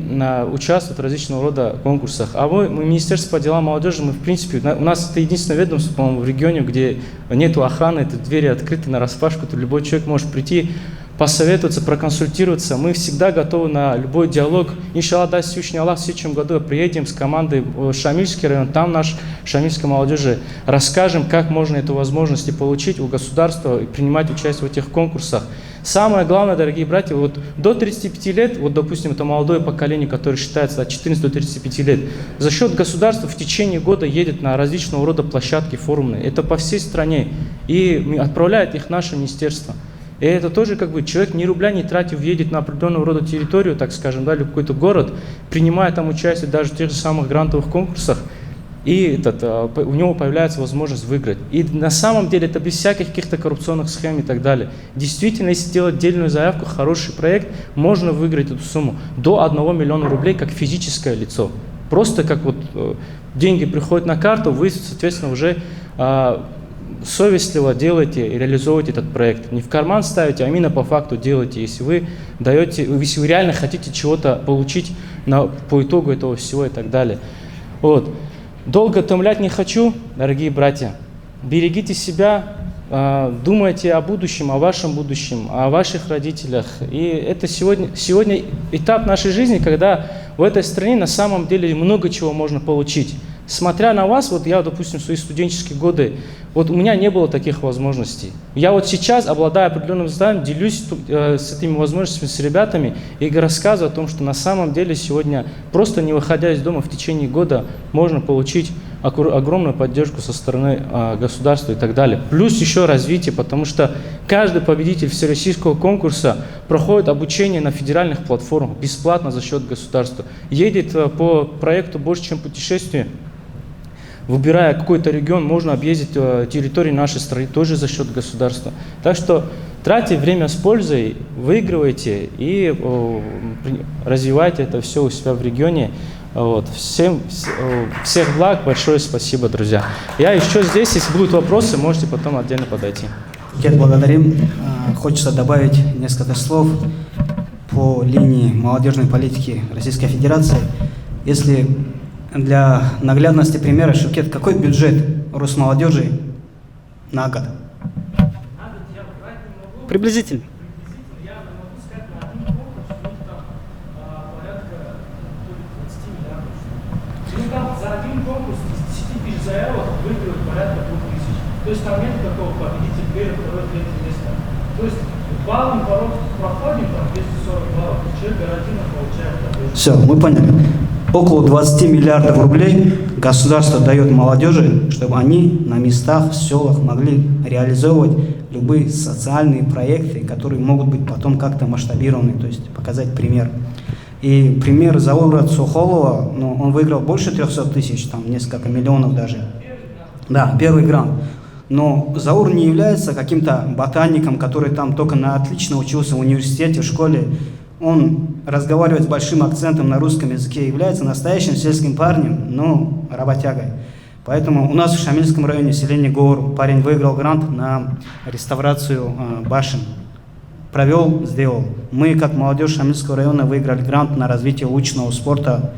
I: участвовать в различного рода конкурсах. А мы Министерство по делам молодежи, мы, в принципе, у нас это единственное ведомство, по-моему, в регионе, где нет охраны, это двери открыты нараспашку, то любой человек может прийти, посоветоваться, проконсультироваться. Мы всегда готовы на любой диалог. Иншаллах, даст Всевышний Аллах, в следующем году приедем с командой в Шамильский район, там наш шамильской молодежи, расскажем, как можно эту возможность получить у государства и принимать участие в этих конкурсах. Самое главное, дорогие братья, вот до 35 лет, вот, допустим, это молодое поколение, которое считается от 14 до 35 лет, за счет государства в течение года едет на различного рода площадки форумные. Это по всей стране. И отправляет их наше министерство. И это тоже как бы человек ни рубля не тратив, едет на определенного рода территорию, так скажем, да, или какой-то город, принимая там участие даже в тех же самых грантовых конкурсах, и у него появляется возможность выиграть. И на самом деле это без всяких каких-то коррупционных схем и так далее. Действительно, если делать отдельную заявку, хороший проект, можно выиграть эту сумму до 1 миллиона рублей как физическое лицо. Просто как вот деньги приходят на карту, вы, соответственно, уже совестливо делаете и реализовываете этот проект. Не в карман ставите, а именно по факту делаете. Если вы реально хотите чего-то получить по итогу этого всего и так далее. Вот. Долго томлять не хочу, дорогие братья. Берегите себя, думайте о будущем, о вашем будущем, о ваших родителях. И это сегодня этап нашей жизни, когда в этой стране на самом деле много чего можно получить. Смотря на вас, вот я, допустим, в свои студенческие годы, вот у меня не было таких возможностей. Я вот сейчас, обладая определенным знанием, делюсь с этими возможностями с ребятами и рассказываю о том, что на самом деле сегодня, просто не выходя из дома в течение года, можно получить огромную поддержку со стороны государства и так далее. Плюс еще развитие, потому что каждый победитель всероссийского конкурса проходит обучение на федеральных платформах бесплатно за счет государства. Едет по проекту «Больше, чем путешествие». Выбирая какой-то регион, можно объездить территории нашей страны тоже за счет государства. Так что тратьте время с пользой, выигрывайте и развивайте это все у себя в регионе. Вот. Всех благ, большое спасибо, друзья. Я еще здесь, если будут вопросы, можете потом отдельно подойти.
F: Благодарим. Хочется добавить несколько слов по линии молодежной политики Российской Федерации. Если для наглядности примера, Шевкет, какой бюджет Росмолодежи на год? Приблизительно.
D: За один конкурс из 10 тысяч заявок выигрывают порядка 2000. То есть там нет такого победителя, первое, второе, третье место. То есть баллом проходим, там 240 баллов, человек гарантированно получает.
F: Все, мы поняли. Около 20 миллиардов рублей государство дает молодежи, чтобы они на местах, в селах могли реализовывать любые социальные проекты, которые могут быть потом как-то масштабированы, то есть показать пример. И пример Заура Цухолова, ну, он выиграл больше 300 тысяч, там несколько миллионов даже. Да, первый грант. Но Заур не является каким-то ботаником, который там только на отлично учился в университете, в школе. Он разговаривает с большим акцентом на русском языке, является настоящим сельским парнем, но работягой. Поэтому у нас в Шамильском районе, селение Гор, парень выиграл грант на реставрацию башен. Провел, сделал. Мы, как молодежь Шамильского района, выиграли грант на развитие уличного спорта.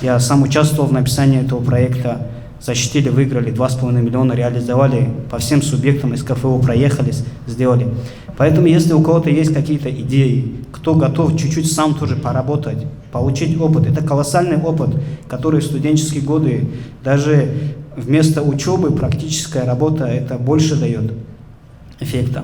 F: Я сам участвовал в написании этого проекта. Защитили, выиграли, 2,5 миллиона реализовали, по всем субъектам из КФУ проехались, сделали. Поэтому, если у кого-то есть какие-то идеи, кто готов чуть-чуть сам тоже поработать, получить опыт, это колоссальный опыт, который в студенческие годы, даже вместо учебы, практическая работа, это больше дает эффекта.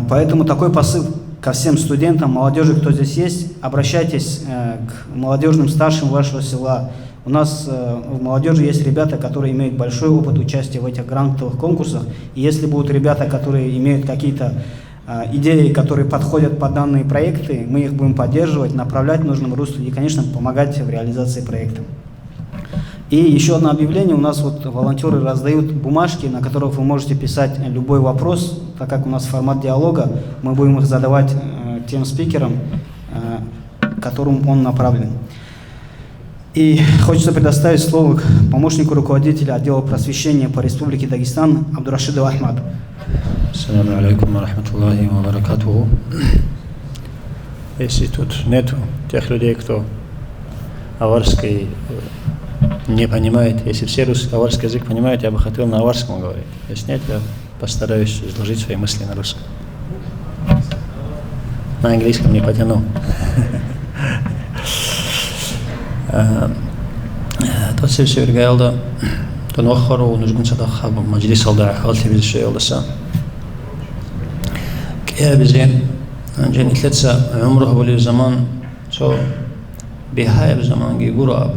F: Поэтому такой посыл ко всем студентам, молодежи, кто здесь есть, обращайтесь к молодежным старшим вашего села. У нас в молодежи есть ребята, которые имеют большой опыт участия в этих грантовых конкурсах. И если будут ребята, которые имеют какие-то идеи, которые подходят под данные проекты, мы их будем поддерживать, направлять в нужном русле и, конечно, помогать в реализации проекта. И еще одно объявление. У нас вот волонтеры раздают бумажки, на которых вы можете писать любой вопрос. Так как у нас формат диалога, мы будем их задавать тем спикерам, которым он направлен. И хочется предоставить слово помощнику руководителя отдела просвещения по Республике Дагестан Абдурашиду Ахмаду.
B: Ассаламу алейкум ва рахматуллахи ва баракатуху. Если тут нету тех людей, кто аварский не понимает, если все аварский язык понимают, я бы хотел на аварском говорить. Если нет, я постараюсь изложить свои мысли на русском. На английском не потяну. Тот все вергалда, то нохору нужен садах маджлис алда халти без шейлдаса. Кия безен, анжен итлетса умрух вали заман, so бихай заман гигураб.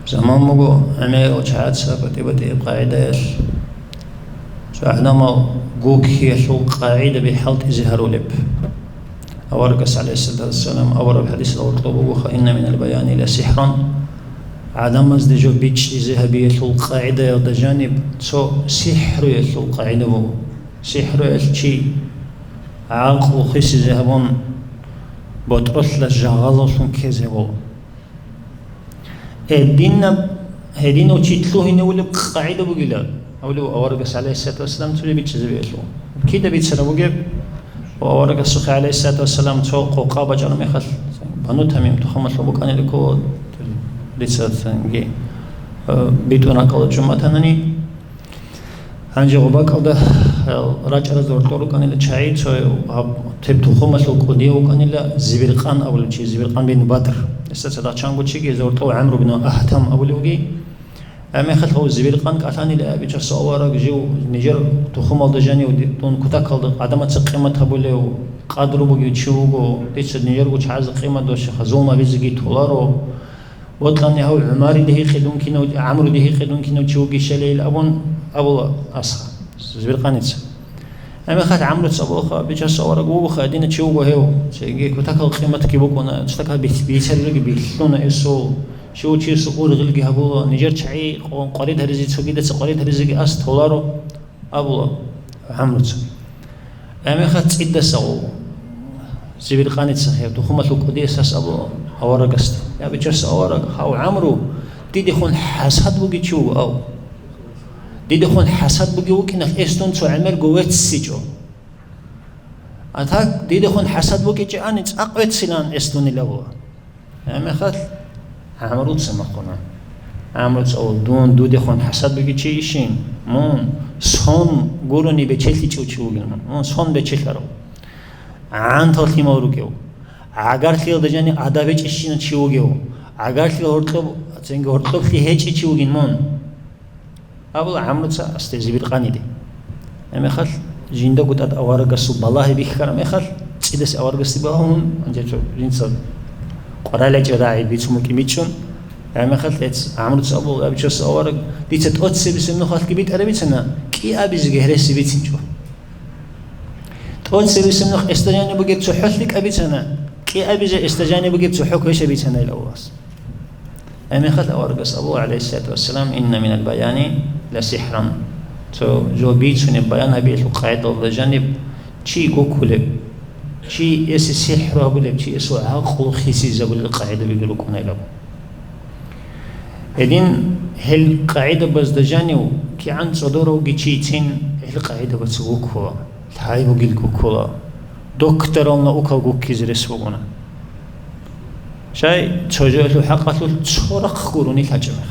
B: زمان مگو همه اچهات سبتی بودی قاعده عندما قوكي قاعدة بحلط إزهارولب أورقس عليه الصلاة والسلام أورب الحديث الأورطوبوخ إن من البيان إلى سحرا عدم ازدجو بيتش إزهابية القاعدة يد جانب سو سحر القاعدة بو سحر الشي عاق وخيس ذهبون بطرس لجغالوس كذبو هدين وتشيتلو هنا ولا قاعدة بقيلا أولو أورقس عليه الصلاة والسلام تولي بيتش زبيتلو كده بيتسرا بقيب وأورقس سخي عليه الصلاة والسلام توق وقابة جانا ميخل بنو تميم تخمس لبقاني لكو لسه سنجي بيتونا قال جمعة نني هنجي غباك أو ده راجع زور تورو كان إلى شاي شو تبتو خمس لقوديو كان إلى زبيرقان أول شيء زبيرقان بين بدر لسه سدا شانغو شيء زور تو عمرو بن أهتم أول وجي أما خل هو زبيرقان كأثاني لا بيجر صورة جو نيجر تخم الدجاني ودون كتاك هذا عدم تقيمة هبوله وقدره بيجي شوقه لسه نيجر وش عايز قيمة دوش خزومة بيزجي تولارو وطلعني هو عماري ده خدون كنا عمرو ده خدون كنا وشوقي شليل أبو أصلا زبيرقانيتس أما خد عمرو تصبوخه بيجر صورة جوه دينا تشوقه هو شيء كتاك القيمة كيبوكونا تشتكى بيسرق بيسلونا إسو شو شيء سقور غلقي هبولا نيجر شعي قريد هرزي تسوقيدة قريد هرزي أست تولارو أبولا عمرو أما خد عدة سو زبيرقانيتس هي تخمة لقودي أساس أبو أورق است يا بيجرس أورق هاو عمرو دي خون حسد بوجي شو أو دي خون حسد بوجي وكنا إستون شو عمر جوات سيجو أتاك دي خون حسد بوجي جاني أقوت سنان إستون اللي هو أما خال عمرو تسمعنا عمرو أو دو دي خون حسد بوجي شيء شين مون صون قولوني بتشيل شو مون صون بتشيل كارو عن تلتي موروكيو اگر خیال دجانی عداویچ اشینا چیوگیو اگر خیال هرطلب خیلی هیچ چیوگین من اول عمرو تسا استزبیر قانیدی امیخال جیندا قد اد اوارگسو بالله بیخکر امیخال چیدس اوارگستی باهم انجا چو جینسا قراله جراعی بیچمو کی میچون امیخال اتس عمرو تسا ابو ابچس اوارگ دیت ات سبیس نخال کی بیت عربیتنا کی ابیز گهرسی بیتینجو ات سبیس نخ استجانی بگید چو حلک ابیتنا كي أبي استجاني بقيت سحوك ويش أبي سنة الأواس أمي خذ أورقس أبو عليه الصلاة والسلام إن من البيان لسحرا جو بيت سن البيان هبيت القاعدة الجانب شيء كوكولب شيء يس سحر أبولب شيء يسوع عقل خيسي زبول القاعدة بيقولوا كنا له إذن هل قاعدة بس دجانيو كي عن صدره جيتين القاعدة بس كوكوا هاي بقول كوكوا دكتورنا أوكل جوكيز رسوقنا شاي تجاهل حقته صورة خوروني تجمع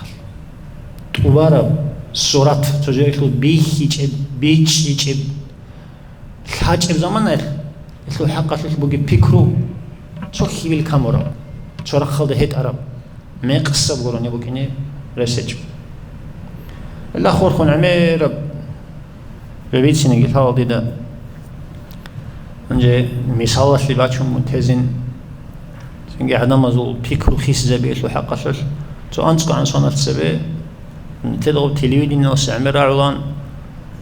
B: وبارا صورات تجاهل بيش الحاج بزمانه لو حقته بقى بيكرو شو خيل الكاميرا صورة خالد هيت عرب ما قصة بقولوني بقيني رسج الأخور خون عمير ببيت سنجي هذا ده انجا مثال اللي باتشون متزن سنجي عدم ازول بيكرو خيس زبيت لو حقشل تو انسق عن صنعة سبي تدغب تليودين نوس عمر عولان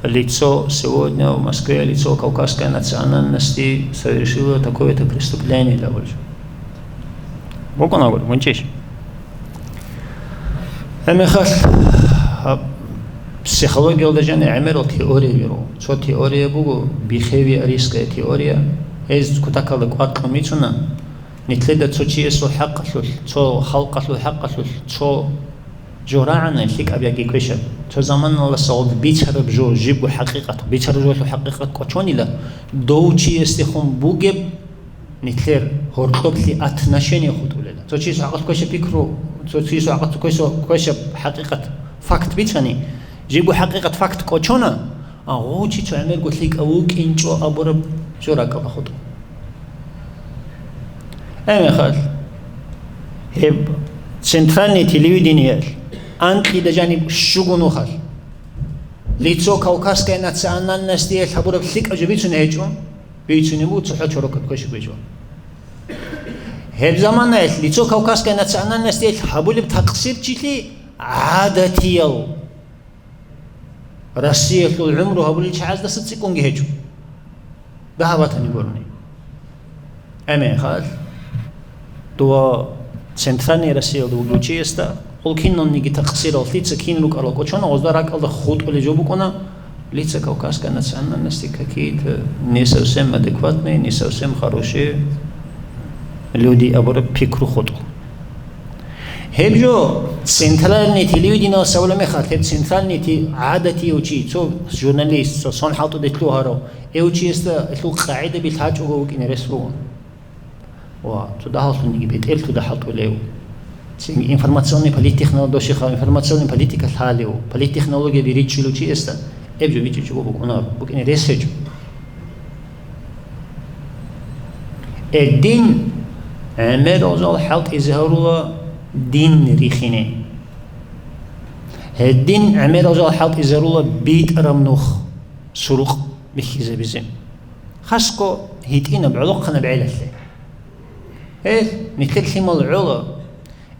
B: اللي تسو سوودنا ومسكوية اللي تسو كوكاس كانت سانا نستي سيرشيو تكوية بريستوبلاني لأول بوكو نقول ونشيش أما خاص psihologiya određene amero teorije vjeru. Co teorije bugu behavior riska teorija. Ez kutakal qatl mitsuna. Nitleda co čieso haqqasul, co halqasul haqqasul, co جورعنا الفيك أبي أجي كويشة تو زمان الله صعود بيتشر بجو جيبو حقيقة بيتشر جو حقيقة كوتشوني لا دوتشي استخون بوجب نتلر هرقب لي أتناشيني خد ولا تو شيء عقد كويشة بيكرو تو شيء عقد كويشة حقيقة فاكت بيتشاني جيبو حقيقة فاكت كوتشونا أو شيء تعمل قلت لك أوك إنشو أبورب شو راكب أخذ أنا خال هب سنترالني تلفزيونيال أنت لجانب شغونه خال ليتسو كوكاس كأنت سألنا الناس دي الحبورة بثيك أجبيتون هيجون بيتون يموت صحة شروكت كويش بيجون هب زماننا ليتسو كوكاس كأنت سألنا الناس دي الحبورة بتقصير تشيلي عادتيال Россия лул عمره هبولي چاز دست سيكونگي هجو ده وطني گورني امه خال دو центральная Россия до лучеста олкинон ниги тақсир олтица кинлук ало кочона оздарак алда худ олежобу кона лица кавказской национальности какие-то не совсем адекватные, не совсем хорошие люди, обора пикру ходу. Хебжо центральный телевидение савламе хатеб центральный ти عادتي учи, цо журналист, цо сон халту детлу харо, учиста этлу قاعدة بالحاج وجو كين رسلون. وا цо дахалту ниги бет элту дахалту леу. Цинги информационный политтехнология дошиха, информационный политика халеу, политтехнология виричилу учиста. Эбжо вичи чего буконар, букин ресеч. الدين عمر أزال حلت إزهارولا دين ريخينه. الدين عمر أزال حلت إزهارولا بيت رمنوخ سروق بخيزة بزم. خاسكو هيتينا بعلقنا بعلة. نتكلم ثم العلا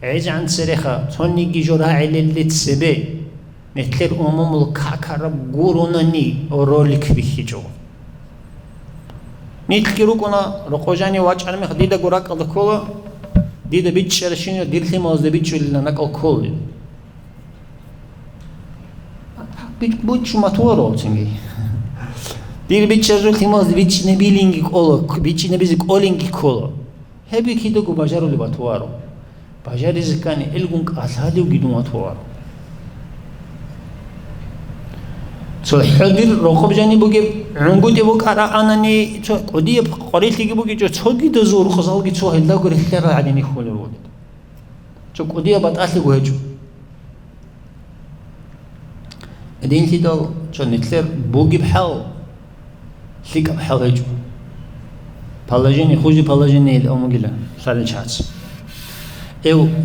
B: عز عن سرخة ثاني جورا علة تسبه نتكلم الكعكرب قرونني أورولك بخيجو. نتكلم كنا رقوجاني واج أنا مخديدا قراك على كولا ديدا بيتش رشيني ديرتي ماز دبيتش اللي ناكل كول. بيتش ماتورو تيجي. دير بيتش رشيني ماز دبيتش نبيلينجي كولا بيتش نبيزك أولينجي كولا. هبي كيدو كباجارو لباتوارو. باجاري زكاني إلقونك أثالي وجدوا ماتوارو. So حدير رقب جاني بوجي عنقودي بوك أرا أناني so قديه قريت لي بوجي جو صدق تزور خزال جي so هلا قريت لي رأيني خول الوقت so قديه بتأثر جوهجو أدين كده so نتلر بوجي بحال ثيك بحال هجو بالاجيني خوجي بالاجيني الأموجلا ثالث شخص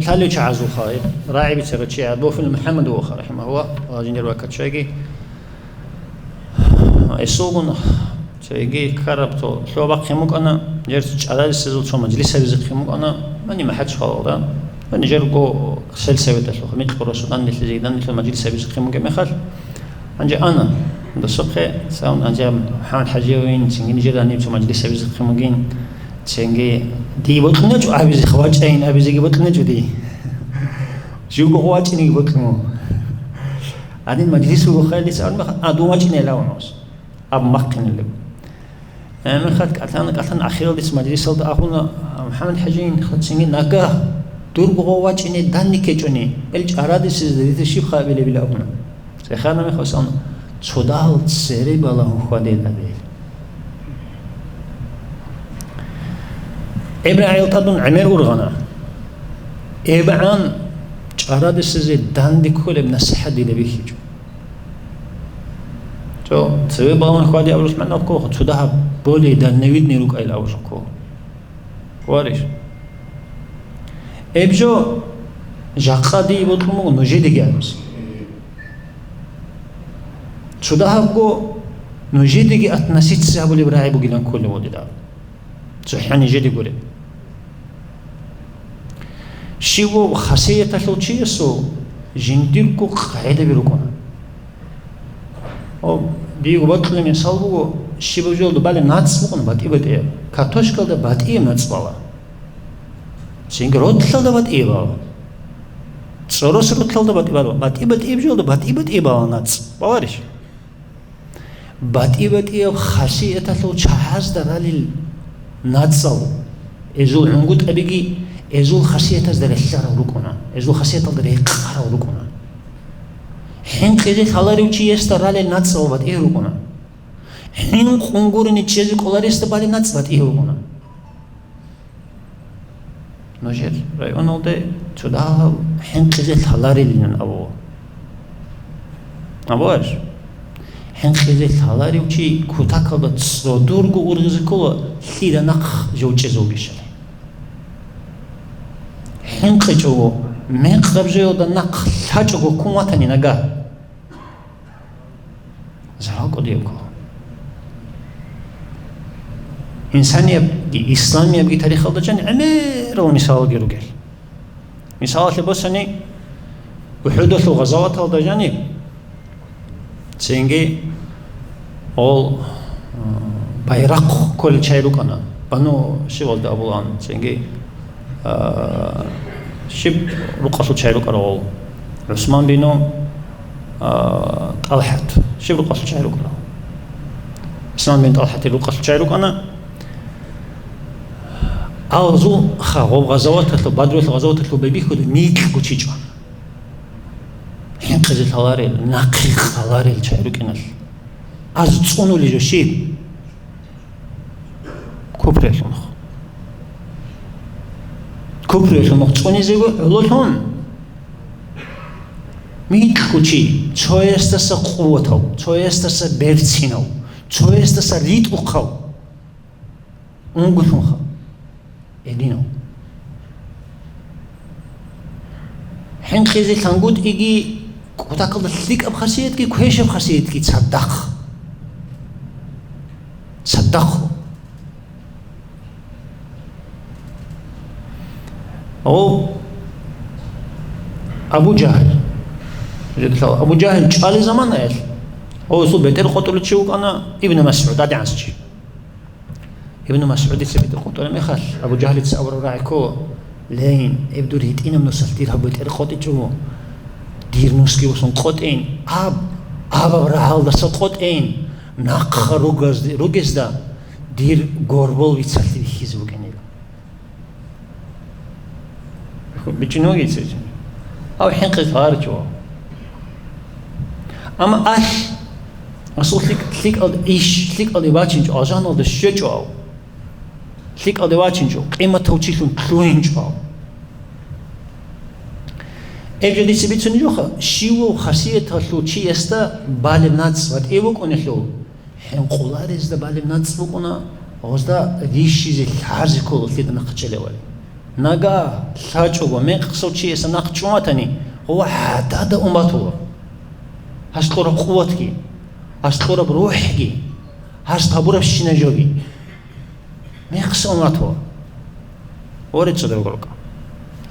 B: ثالث شخص وخايب راعي بتسرتشي عبو في محمد وآخر رحمه الله بالاجيني الوقت شاقي اسوغون تيجي كاربتو شو باقي ممكن جرت على سيزل شو مجلس هذا ممكن ماني ما حدش خالص ماني جرقو سلسلة تشوف مثل قرصان اللي زي دان مثل مجلس هذا ممكن ما خال أنجي أنا الصبح ساون أنجي محمد حجيوين تيجي نجراني شو مجلس هذا ممكن تيجي دي بطلنا جو أبي زي خواج أين أبي زي بطلنا جو دي شو بخواج إني بطلنا أدين مجلس هو خالد سأل ما أدوما جينا لا ونص أب مكن اللي من خد كأتنا أخيرا ديس مجلس صلت أخونا محمد حجين خد سنين ناقة دور بقوة جيني داني كجوني إلج أرادي سيزدري تشيب خابلي بلا أخونا سيخانا مخصان صدال تسري بلا خدي الأبيل إبن عيلتادون عمر أورغانا إبعان أرادي سيزدري دان دي كل من الصحة دي لبيخيجو تو سوي بالون خدي أولش معنا كوه تودها بولي دان نويد نيروك أيل أولش كوه وارش إبجو جاقادي بطلمو نجدي جامس تودها كو نجدي أتنسيت سابولي براعي بقولن كل مودي دا صحيح جدي قولي شيو خاصية تلوشي سو جنديركو قاعدة بيروكونا أو بيجو بطل من صلبو شيبو جولد بالي ناتس بكون بات إبتة كاتوشكال ده بات إيه ناتس بالا سينك روتل ده بات إيه بالا صوروس روتل ده بات إيه بالا بات إبت إيه جولد بات إبت إيه بالا ناتس باورش بات إبت إيه خاصية تلو شهاز ده رالي ناتسال إزول عنقود أبيجي إزول خاصية تزدر الشارع وركونا إزول خاصية تزدر القارة وركونا حين كذي خالاريو شيء يسترالي ناتسال بات إيه وركونا حين خونغورني شيء كولاري استبالي ناتس بات إيه وركونا نجير رأيونا ده تدا حين كذي خالاري لين أبوش حين كذي خالاريو شيء كوتاكا ده صدورغو أرغزكولا ثيرا نق جوجي زوجيشل حين كجو من قبجو ده نق حاجو كوماتني نجا زراقو ديوكو إنسانية إسلامية بقي تاريخ هذا جاني عمير ومثال جيروجل مثال لبسني وحدث غزوات هذا جاني ценги ол байрақ көл чайрукана бану шиволда абулан ценги шиб рукасу чайрукара ол Усман бину Талхат шиб рукасу чайрукара Усман бин Талхат рукасу чайрукана алзу хагов газават бадрул газават бибиху нитл гучичва хинқиз таларел нақиқ таларел чайрукинал аз цунули жоши купрелунх цунизего лолон нитл гучи чоестаса қуватав чоестаса берцинав чоестаса рит уқав унгулунха Edino. Hen khizi tangut igi kutakal lik ab khasiyat ki khesh ab khasiyat ki saddaq o Abu Jahl Abu Jahl chali zaman ayl o su beter qotul chiu kana Ibn Mas'ud adanschi ابن مسعود سبيت القطر مخال أبو جهل تصور راعيكو لين ابدو ريت إنا منوصل دير هبوت إرخوتي جو دير نوسكي وصن قطعين أب راحل دست قطعين ناقخ روغز دا دير غوربول ويتسالتي بخيز بغنيل بيجنو يتسجن أو حين قطار جو أما أصول ثيك أدباتين جو أجان أدى الشجو ثيك أدباتين جو قيمة توجيهون تلوين جو إبجدي سبيتون جوخا شيو خاصية تلو شي يستا بالبناتس وات إيوك أنهلو حين قولاريز دا بالبناتس بوكونا أوزدا ريشي زي الحارزي كولو ثيدا نقجلي والي ناقا ثاجو وميقصو شي يستا نقجواتاني هو حدادا أمباتو هشتورا قوتكي هشتورا بروحكي هشتورا بشينجوغي ميقصو أمباتو ورد صدر قولك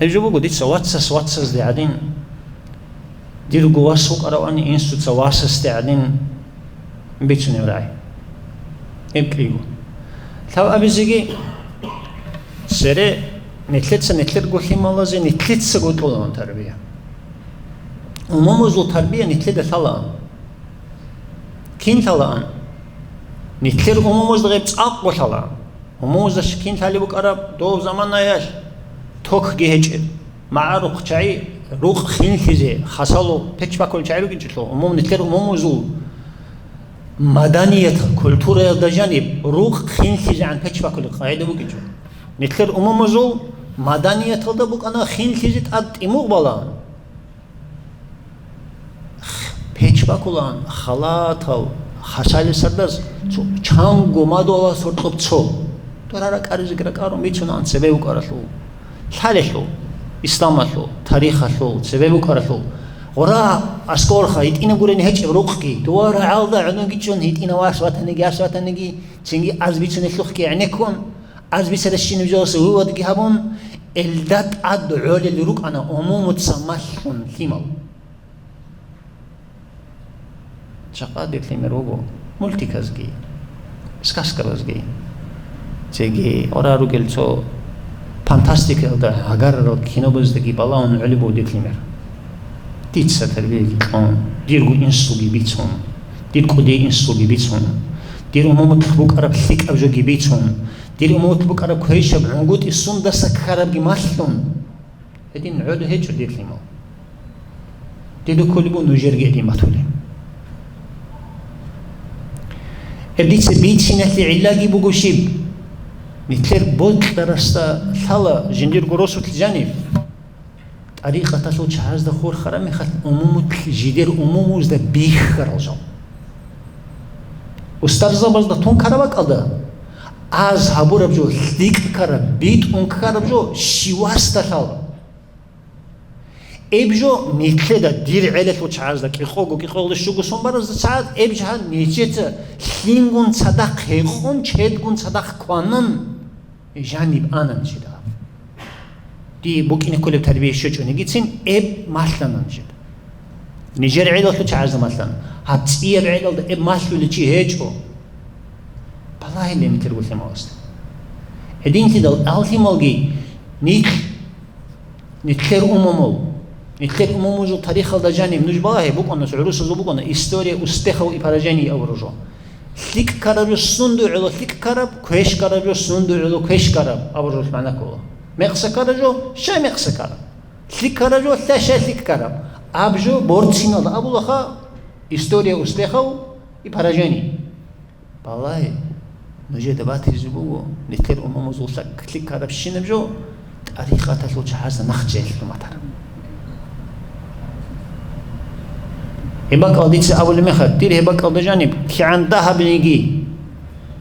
B: الجوبو قديت سواتسس دي عدين ديرو قواسوك أرواني إنسو تسواسس دي عدين بيتسوني وراي إبكيغو ثاو أبيزيجي سري نتلت قوحي مالازي نتلت قوطولون تربية وموموزو تربية نتلت ثالان كين ثالان نتلت وموموز دغيب تساق ثالان وموموز دشكين ثالي بك أراب دو زمان ناياش توك جهج مع روق شعي روق خين خزي خسالو تكش باكل شعي روق جتلو عموم نتلر موموزو مدنية كولتورة دجانب روق خين خزي عن تكش باكل قاعدة بوجو نتلر موموزو مدنية تلدا بوك أنا خين خزي تأد إمو بالان تكش باكلان خلاطو خسالي سرداز چانگو مادولا سرطب تسو ترى كارز كركارو ميتشونان سبيو كارثو حالشو إسلامشو تاريخشو سببو كارشو ورا أسكور خايت إنا قولين هيج روقكي دوارا عالدا عنو جيتشون هيت إنا واسواتنجي تنجي أزبيتشون الشوخكي عنكون أزبيتشون الشين بجوس هو دقي هبون الدات عد عول اللي روك أنا عموم تسمشون ثيمو شقاد يكلم روبو ملتكازجي سكاسكرازجي تيجي ورا روجلتو فانتاستيك ده أجر كينوبز دقي بالون علبو ديكلمر تيتسا تربية كون ديرو إنسو جيبيتون ديرو دي إنسو جيبيتون ديرو مومت بوك عرب ثيك أبجو جيبيتون ديرو مومت بوك عرب كويش بعقود السون ده سكرب جمالون هدين عود هيجو ديكلمو ديرو كلبو نجر جدي ماتولي بديت بيتشين اللي علاجي بوجوشيب نتلر بولت درستا ثلا جندير قروسو تلجانيف طريقة تسو تشهاز دخور خرامي خط أمومو جدير أموموز دا بيخ رجو استرزا باز دا تون كارباك أدا از هابور بجو ثيك كارب بيت اون كارب جو شواس ثلا ابجو نتلر دا دير علت وتشهاز دا كيخوغو كيخوغ الشوغو سنبارز دا ساعد ابجها نتلر ثينغون صدق هيخون چهدغون صدق كوانن جانب آنن جدا دي بوكين كل تربية شجوني جيتين إب ماشلنا جدا Нижер идол то чарз маслан. Хатсир идол да маслу личи хечо. Балай лем тергул темаст. Эдин тидал алтималги нитлер умомол. Нитлер умоможу тарих алдажани мнуж балай букона сулрус зубукона история устехал и поражений авружо. Лик карабу сунду ило лик караб кеш карабу сунду ило кеш караб авружо манако. Мекса каражо ша мекса караб. Лик каражо ша лик караб. Абжо борцинал абулаха история устехал и поражений. Балай نجد دبات الزبوة نتكلم موضوع سك كلك هذا الشيء نبجو تاريخ تلو جهاز نخجل المطر هباك أوديت أول مخد تير هباك أود جانب كي عندها بنيجي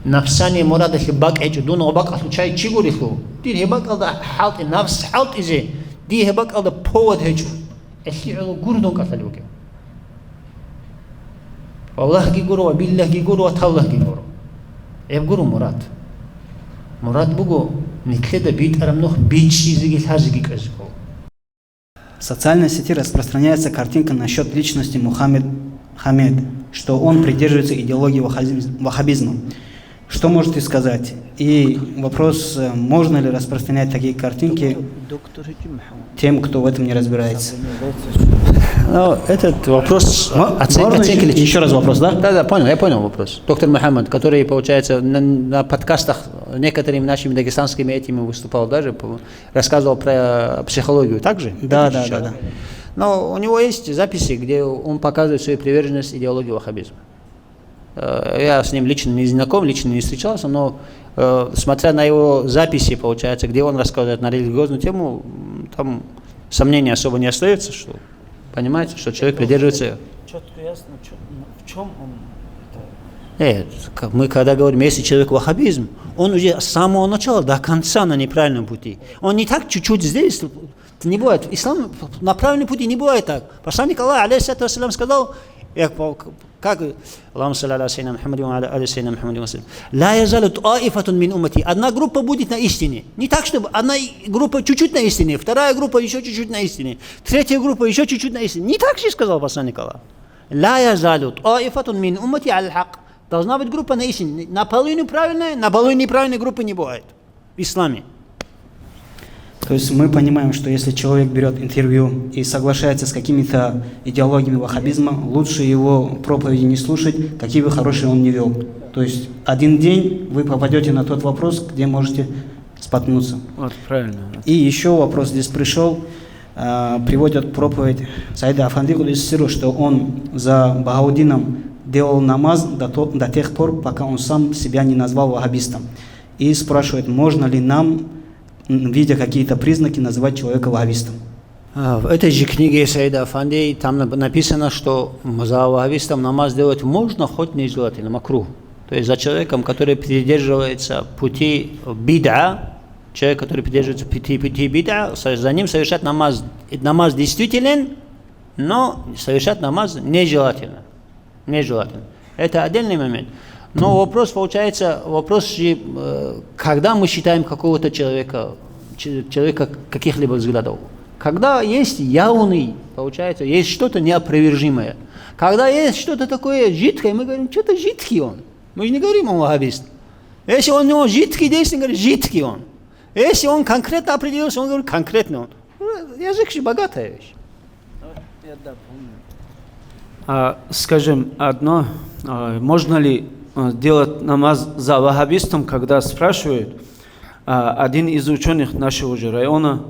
B: نفساني مراد هباك إيش دون هباك أصل شيء تشيقول يخلو تير هباك أود حالت نفس حالت إزاي دي هباك أود بود هجو اللي علو قردون كتلوك والله كي قروا بالله كي قروا تالله كي قروا يبقوا مراد بقو نتلدا بيت أرمنوخ بيت شيء الحاجة كأزكو.
F: В социальной сети распространяется картинка насчет личности Мухаммед Хамед, что он придерживается идеологии ваххабизма. Что можете сказать? И вопрос, можно ли распространять такие картинки тем, кто в этом не разбирается?
B: Ну, этот вопрос...
F: Еще раз вопрос, да?
B: Да, я понял вопрос. Доктор Мухаммад, который, получается, на подкастах некоторыми нашими дагестанскими этими выступал даже, рассказывал про психологию также?
F: Да.
B: Но у него есть записи, где он показывает свою приверженность идеологии ваххабизма. Я с ним лично не знаком, лично не встречался, но смотря на его записи, получается, где он рассказывает на религиозную тему, там сомнений особо не остается, что, понимаете, что человек придерживается...
A: Четко ясно, в чем он...
B: Нет, мы когда говорим, если человек ваххабизм, он уже с самого начала до конца на неправильном пути. Он не так чуть-чуть здесь, не бывает. Ислам на правильном пути не бывает так. Посланник Аллаха, алейхиссалату вассалям, сказал, как Аллаху салли аля саййидина Мухаммади ва аля али саййидина Мухаммади ва саллям. Ла язалу таифатун мин уммати. Одна группа будет на истине. Не так, чтобы одна группа чуть-чуть на истине, вторая группа еще чуть-чуть на истине, третья группа еще чуть-чуть на истине. Не так же сказал посланник Аллаха. Ла язалу таифатун мин уммати аль-хак. Должна быть группа на истине. Наполовину правильная, наполовину неправильной группы не бывает в исламе.
F: То есть мы понимаем, что если человек берет интервью и соглашается с какими-то идеологиями ваххабизма, лучше его проповеди не слушать, какие бы хорошие он ни вел. То есть один день вы попадете на тот вопрос, где можете споткнуться.
A: Вот, правильно.
F: И еще вопрос здесь пришел. Приводят проповедь Саида Афанди Кудиссиру, что он за Багаудином делал намаз до тех пор, пока он сам себя не назвал ваххабистом. И спрашивает, можно ли нам, видя какие-то признаки, называть человека ваххабистом.
B: В этой же книге Саида Афанди там написано, что за ваххабистом намаз делать можно, хоть не желательно, макрух. То есть за человеком, который придерживается пути бид'a, человек, который придерживается пути бид'a, за ним совершать намаз. Намаз действителен, но совершать намаз нежелательно. Это отдельный момент. Но вопрос получается, когда мы считаем какого-то человека каких-либо взглядов. Когда есть явный, получается, есть что-то неопровержимое. Когда есть что-то такое жидкое, мы говорим, что-то жидкий он. Мы же не говорим, он ваххабист. Если он у него жидкий действие, говорим, жидкий он. Если он конкретно определился, он говорит, конкретно он. Язык же богатая вещь.
A: Скажем, одно, можно ли делать намаз за ваххабистом, когда спрашивают, один из ученых нашего же района,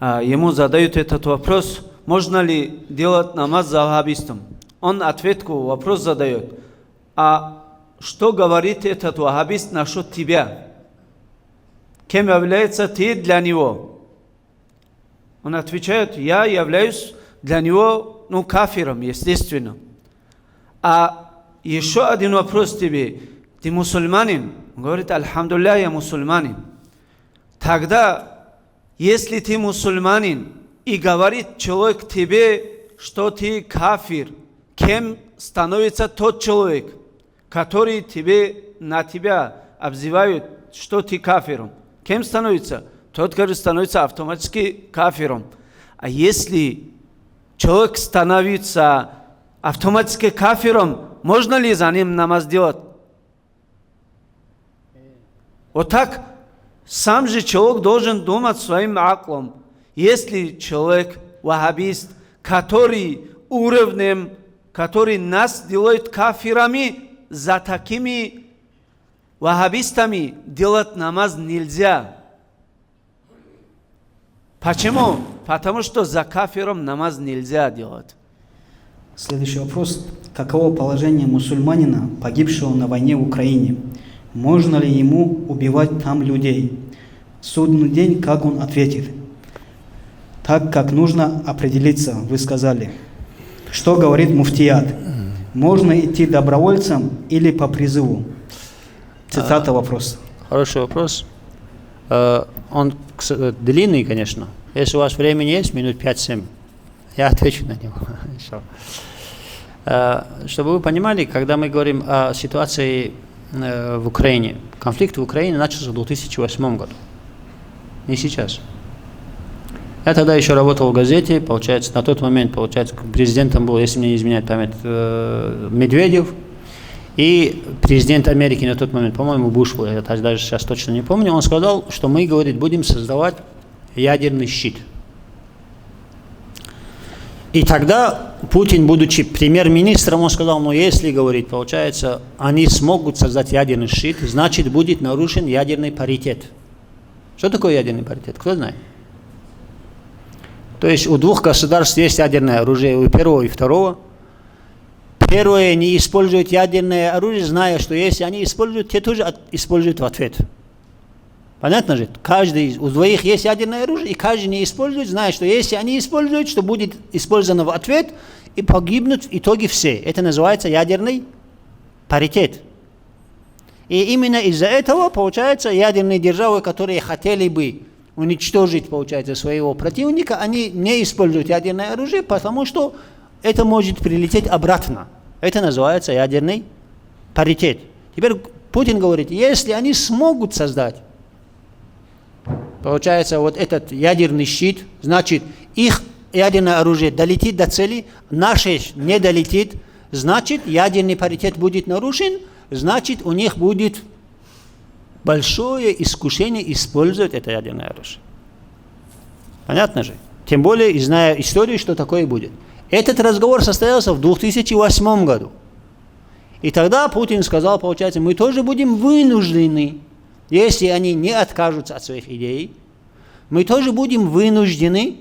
A: ему задают этот вопрос, можно ли делать намаз за ваххабистом. Он ответку, вопрос задает, а что говорит этот ваххабист насчет тебя? Кем является ты для него? Он отвечает, я являюсь для него, кафиром, естественно. А еще один вопрос тебе. Ты мусульманин? Он говорит, альхамдулилля, я мусульманин. Тогда, если ты мусульманин, и говорит человек тебе, что ты кафир, кем становится тот человек, который на тебя обзывают, что ты кафиром? Кем становится? Тот, который становится автоматически кафиром. А если человек становится автоматически кафиром, можно ли за ним намаз делать? Вот так сам же человек должен думать своим аклом. Если человек ваххабист, который уровнем, который нас делает кафирами, за такими ваххабистами делать намаз нельзя. Почему? Потому что за кафиром намаз нельзя делать.
F: Следующий вопрос. Каково положение мусульманина, погибшего на войне в Украине? Можно ли ему убивать там людей? В судный день, как он ответит? Так как нужно определиться, вы сказали. Что говорит муфтият? Можно идти добровольцем или по призыву? Цитата вопроса.
B: Хороший вопрос. Он длинный, конечно. Если у вас времени есть, минут 5-7, я отвечу на него. Чтобы вы понимали, когда мы говорим о ситуации в Украине, конфликт в Украине начался в 2008 году, не сейчас. Я тогда еще работал в газете, получается, на тот момент, получается, президентом был, если мне не изменяет память, Медведев, и президент Америки на тот момент, по-моему, Буш был, я даже сейчас точно не помню, он сказал, что мы, говорит, будем создавать ядерный щит. И тогда Путин, будучи премьер-министром, он сказал, ну если, говорит, получается, они смогут создать ядерный щит, значит будет нарушен ядерный паритет. Что такое ядерный паритет? Кто знает? То есть у двух государств есть ядерное оружие, у первого и второго. Первые не используют ядерное оружие, зная, что если они используют, те тоже используют в ответ. Понятно же? У двоих есть ядерное оружие, и каждый не использует, зная, что если они используют, что будет использовано в ответ, и погибнут в итоге все. Это называется ядерный паритет. И именно из-за этого, получается, ядерные державы, которые хотели бы уничтожить, получается, своего противника, они не используют ядерное оружие, потому что это может прилететь обратно. Это называется ядерный паритет. Теперь Путин говорит, если они смогут создать, получается, вот этот ядерный щит, значит, их ядерное оружие долетит до цели, наше не долетит, значит, ядерный паритет будет нарушен, значит, у них будет большое искушение использовать это ядерное оружие. Понятно же? Тем более, зная историю, что такое будет. Этот разговор состоялся в 2008 году. И тогда Путин сказал, получается, мы тоже будем вынуждены, если они не откажутся от своих идей, мы тоже будем вынуждены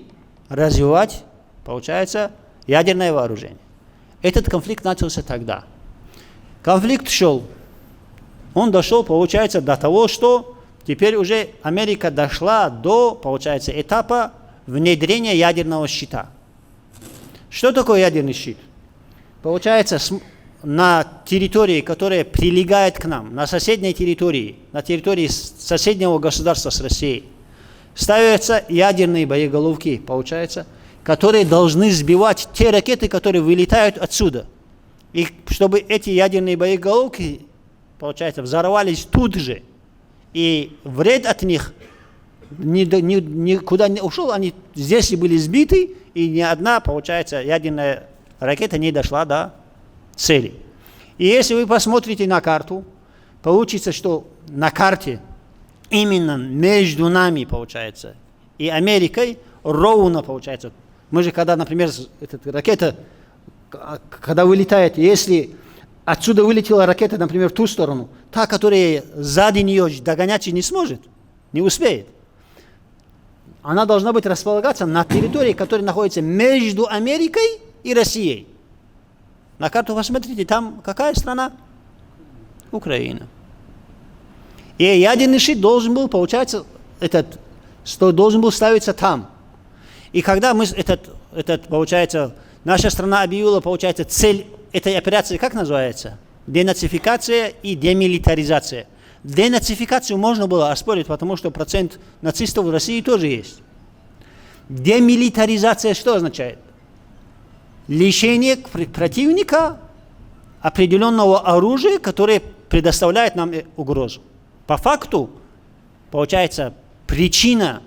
B: развивать, получается, ядерное вооружение. Этот конфликт начался тогда. Конфликт шел. Он дошел, получается, до того, что теперь уже Америка дошла до, получается, этапа внедрения ядерного щита. Что такое ядерный щит? Получается, на территории, которая прилегает к нам, на соседней территории, на территории соседнего государства с Россией, ставятся ядерные боеголовки, получается, которые должны сбивать те ракеты, которые вылетают отсюда. И чтобы эти ядерные боеголовки, получается, взорвались тут же, и вред от них никуда не ушел, они здесь и были сбиты, и ни одна, получается, ядерная ракета не дошла до цели. И если вы посмотрите на карту, получится, что на карте именно между нами, получается, и Америкой ровно, получается. Мы же, когда, например, эта ракета, когда вылетает, если отсюда вылетела ракета, например, в ту сторону, та, которая сзади нее догонять не сможет, не успеет. Она должна быть располагаться на территории, которая находится между Америкой и Россией. На карту посмотрите, там какая страна? Украина. И ядерный щит должен был, получается, должен был ставиться там. И когда мы получается, наша страна объявила, получается, цель этой операции, как называется? Денацификация и демилитаризация. Денацификацию можно было оспорить, потому что процент нацистов в России тоже есть. Демилитаризация что означает? Лишение противника определенного оружия, которое предоставляет нам угрозу. По факту, получается, причина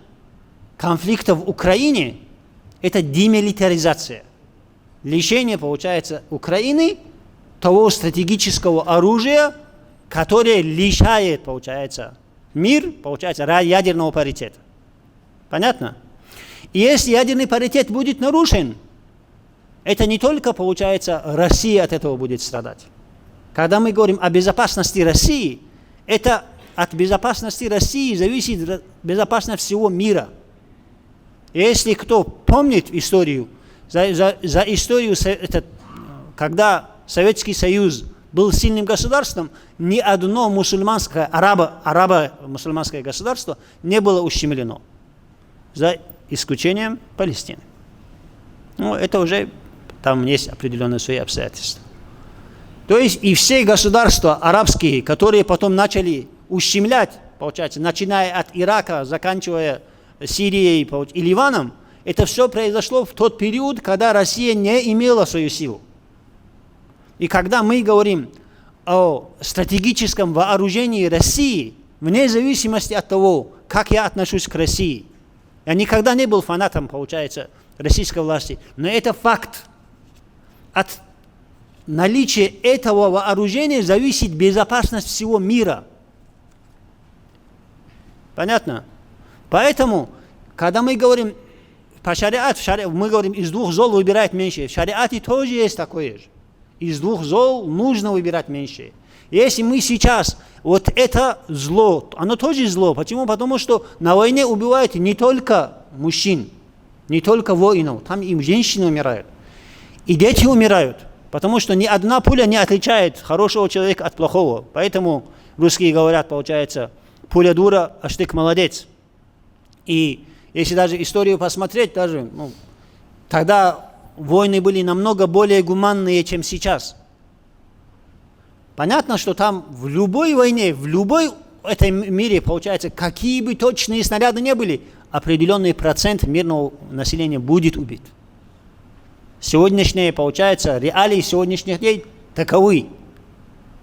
B: конфликта в Украине – это демилитаризация. лишение, получается, Украины того стратегического оружия, которое лишает, получается, мир, получается, ядерного паритета. Понятно? И если ядерный паритет будет нарушен, это не только, получается, Россия от этого будет страдать. Когда мы говорим о безопасности России, это от безопасности России зависит безопасность всего мира. Если кто помнит историю, за историю, когда Советский Союз был сильным государством, ни одно мусульманское, арабо-мусульманское государство не было ущемлено, за исключением Палестины. Ну, это уже там есть определенные свои обстоятельства. То есть и все государства арабские, которые потом начали ущемлять, получается, начиная от Ирака, заканчивая Сирией и Ливаном, это все произошло в тот период, когда Россия не имела свою силу. И когда мы говорим о стратегическом вооружении России, вне зависимости от того, как я отношусь к России, я никогда не был фанатом, получается, российской власти, но это факт. От наличия этого вооружения зависит безопасность всего мира. Понятно? Поэтому, когда мы говорим по шариату, мы говорим, из двух зол выбирать меньшее. В шариате тоже есть такое же. Из двух зол нужно выбирать меньшее. Если мы сейчас, вот это зло, оно тоже зло. Почему? Потому что на войне убивают не только мужчин, не только воинов, там и женщины умирают. И дети умирают. Потому что ни одна пуля не отличает хорошего человека от плохого. Поэтому русские говорят, получается, пуля дура, а штык молодец. И если даже историю посмотреть, даже, тогда войны были намного более гуманные, чем сейчас. Понятно, что там в любой войне, в любой этом мире, получается, какие бы точные снаряды не были, определенный процент мирного населения будет убит. Сегодняшние, получается, реалии сегодняшних дней таковы.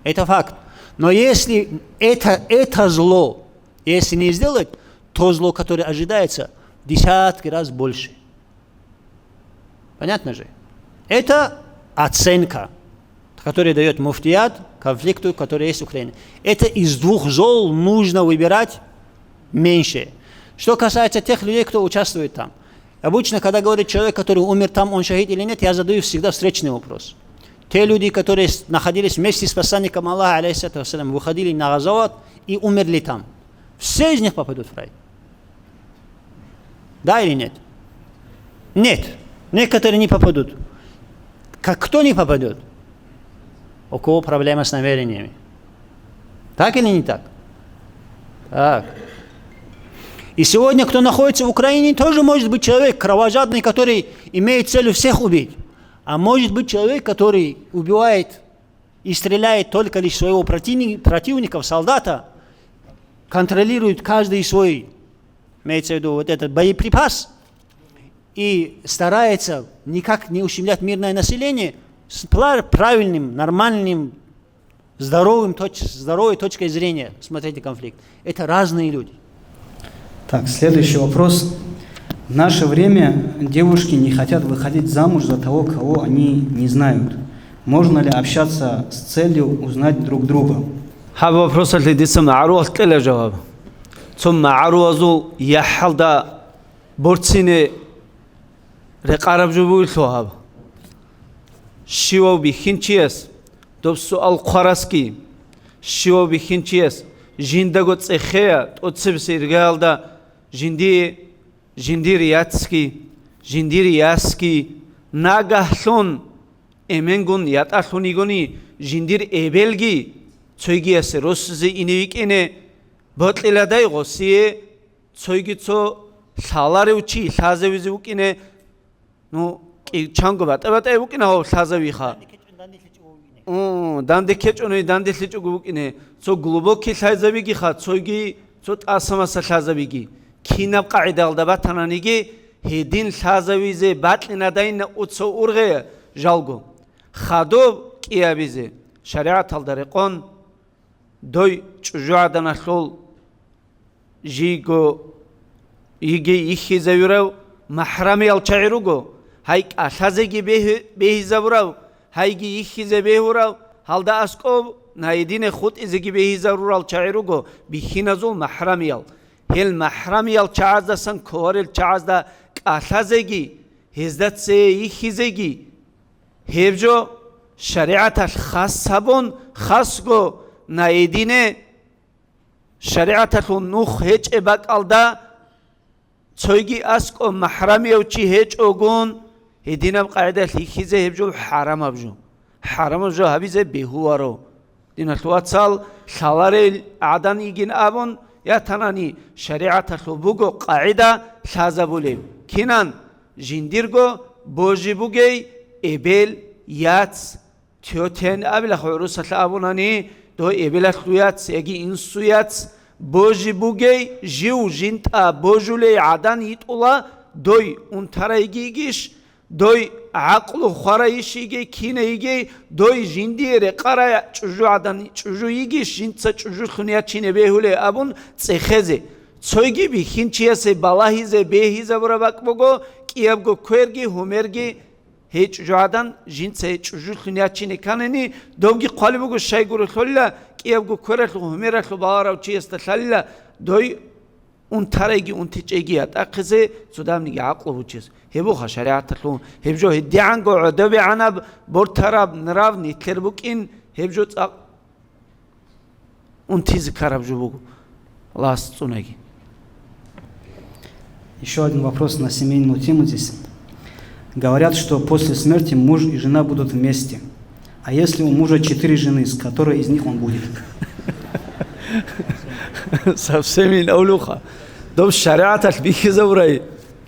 B: Это факт. Но если это зло, если не сделать, то зло, которое ожидается, в десятки раз больше. Понятно же? Это оценка, которую дает муфтият конфликту, который есть в Украине. Это из двух зол нужно выбирать меньше. Что касается тех людей, кто участвует там. Обычно, когда говорит человек, который умер там, он шахид или нет, я задаю всегда встречный вопрос. Те люди, которые находились вместе с посланником Аллаха, алейхиссалату вассалям, выходили на газават и умерли там. Все из них попадут в рай. Да или нет? Нет. Некоторые не попадут. Кто не попадет? У кого проблема с намерениями? Так или не так? Так. И сегодня, кто находится в Украине, тоже может быть человек кровожадный, который имеет целью всех убить. А может быть человек, который убивает и стреляет только лишь своего противника, солдата, контролирует каждый свой, имеется в виду вот этот боеприпас, и старается никак не ущемлять мирное население с правильным, нормальным, здоровой точкой зрения. Смотрите конфликт. Это разные люди.
F: Так, следующий вопрос. В наше время девушки не хотят выходить замуж за того, кого они не знают. Можно ли общаться с целью узнать друг друга?
A: هذا вопрос اللي ديسم عروض كلا جواب ثم عروضو يحلدا بورتسيني رقارب جبول ثواب شيو بخينچيس دوب سؤال قراسكي شيو بخينچيس جيندغو تسخيا توتسبسي رجالدا جندير ياسكي ناغاحلون امنگون ياتاخونيگوني جندير ايبلگي ცოიგიასე როსზე ინივიკინე ბოტლილადაი ღოსიე ცოიგიცო ლალარევჩი ლაზევიზე უკინე ნუ კი ჩანგო ბატაბატე უკინაო ლაზევიხა დანდექეჭონი უკინე ცო გლუბოკი ლაზევიგიხა ცოიგი ცო ტასამასა ლაზევიგი ქინაბ ყაიდალდა ბათანანიგი ჰედინ ლაზევიზე ბატლინადაინა უცო ურღე ჟალგო ხადო კიაბიზე შარიათ ალდარეყონ دوی چجوعدن اخلول جیگو ایگی ایخی زیورو محرمی الچعیروگو
H: Хайк ахазеги бехизаврав, хайги ихизе бехурав, халда асков наидине худ изеги бехизаврал чайруго бихиназул махрамиял. Хел махрамиял чаздасан корел чазда ахазеги هزدت سه خیزگی هفجو شریعت خاص سبون خاص گو نایدینه شریعت نوخ هیچ ابک alda çoygi ask o mahrami o çi hiç ogun hedinem qaida خیزه هفجو حرام abju حرام abju habize behuaro dina tuatsal salarel adan igin abun ya tanani şeriat bugo qaida lazabule kinan جنديرغو بوجي بوغي إبل ياتس تيوتين أبلا خروس الأبوناني دو إبل خلوياتس يجي إنسوياتس بوجي بوغي جيو جنت بوجولي عدان يتولا دوي انترا يجيش دوي عقل خرايش يجي كينا يجي دوي جندير قرا چجو عدان چجو يجيش جنت چجو خنيات چينه بهولي أبون تسخزي çoygi bi hinçiyase balahize behize burabak bogo kiyabgo kwergi humergi hiç joadan jinse çujulkhniyaçini kaneni dovgi qalbugo shayguru kholla kiyabgo kwerel humera khbara çiyesta khalla doy un taregi un tichegi ataqze sudamni aqlo buches hebo khashariat khlu hebjo hediango udabi anab bortarab nrav nitlerbukin hebjo un tiz karabjo bogo Allah sunagi.
F: Еще один вопрос на семейную тему здесь. Говорят, что после смерти муж и жена будут вместе. А если у мужа 4 жены, с которой из них он будет?
H: Совсем не улуха. Дом шариат аль-бихи заврай.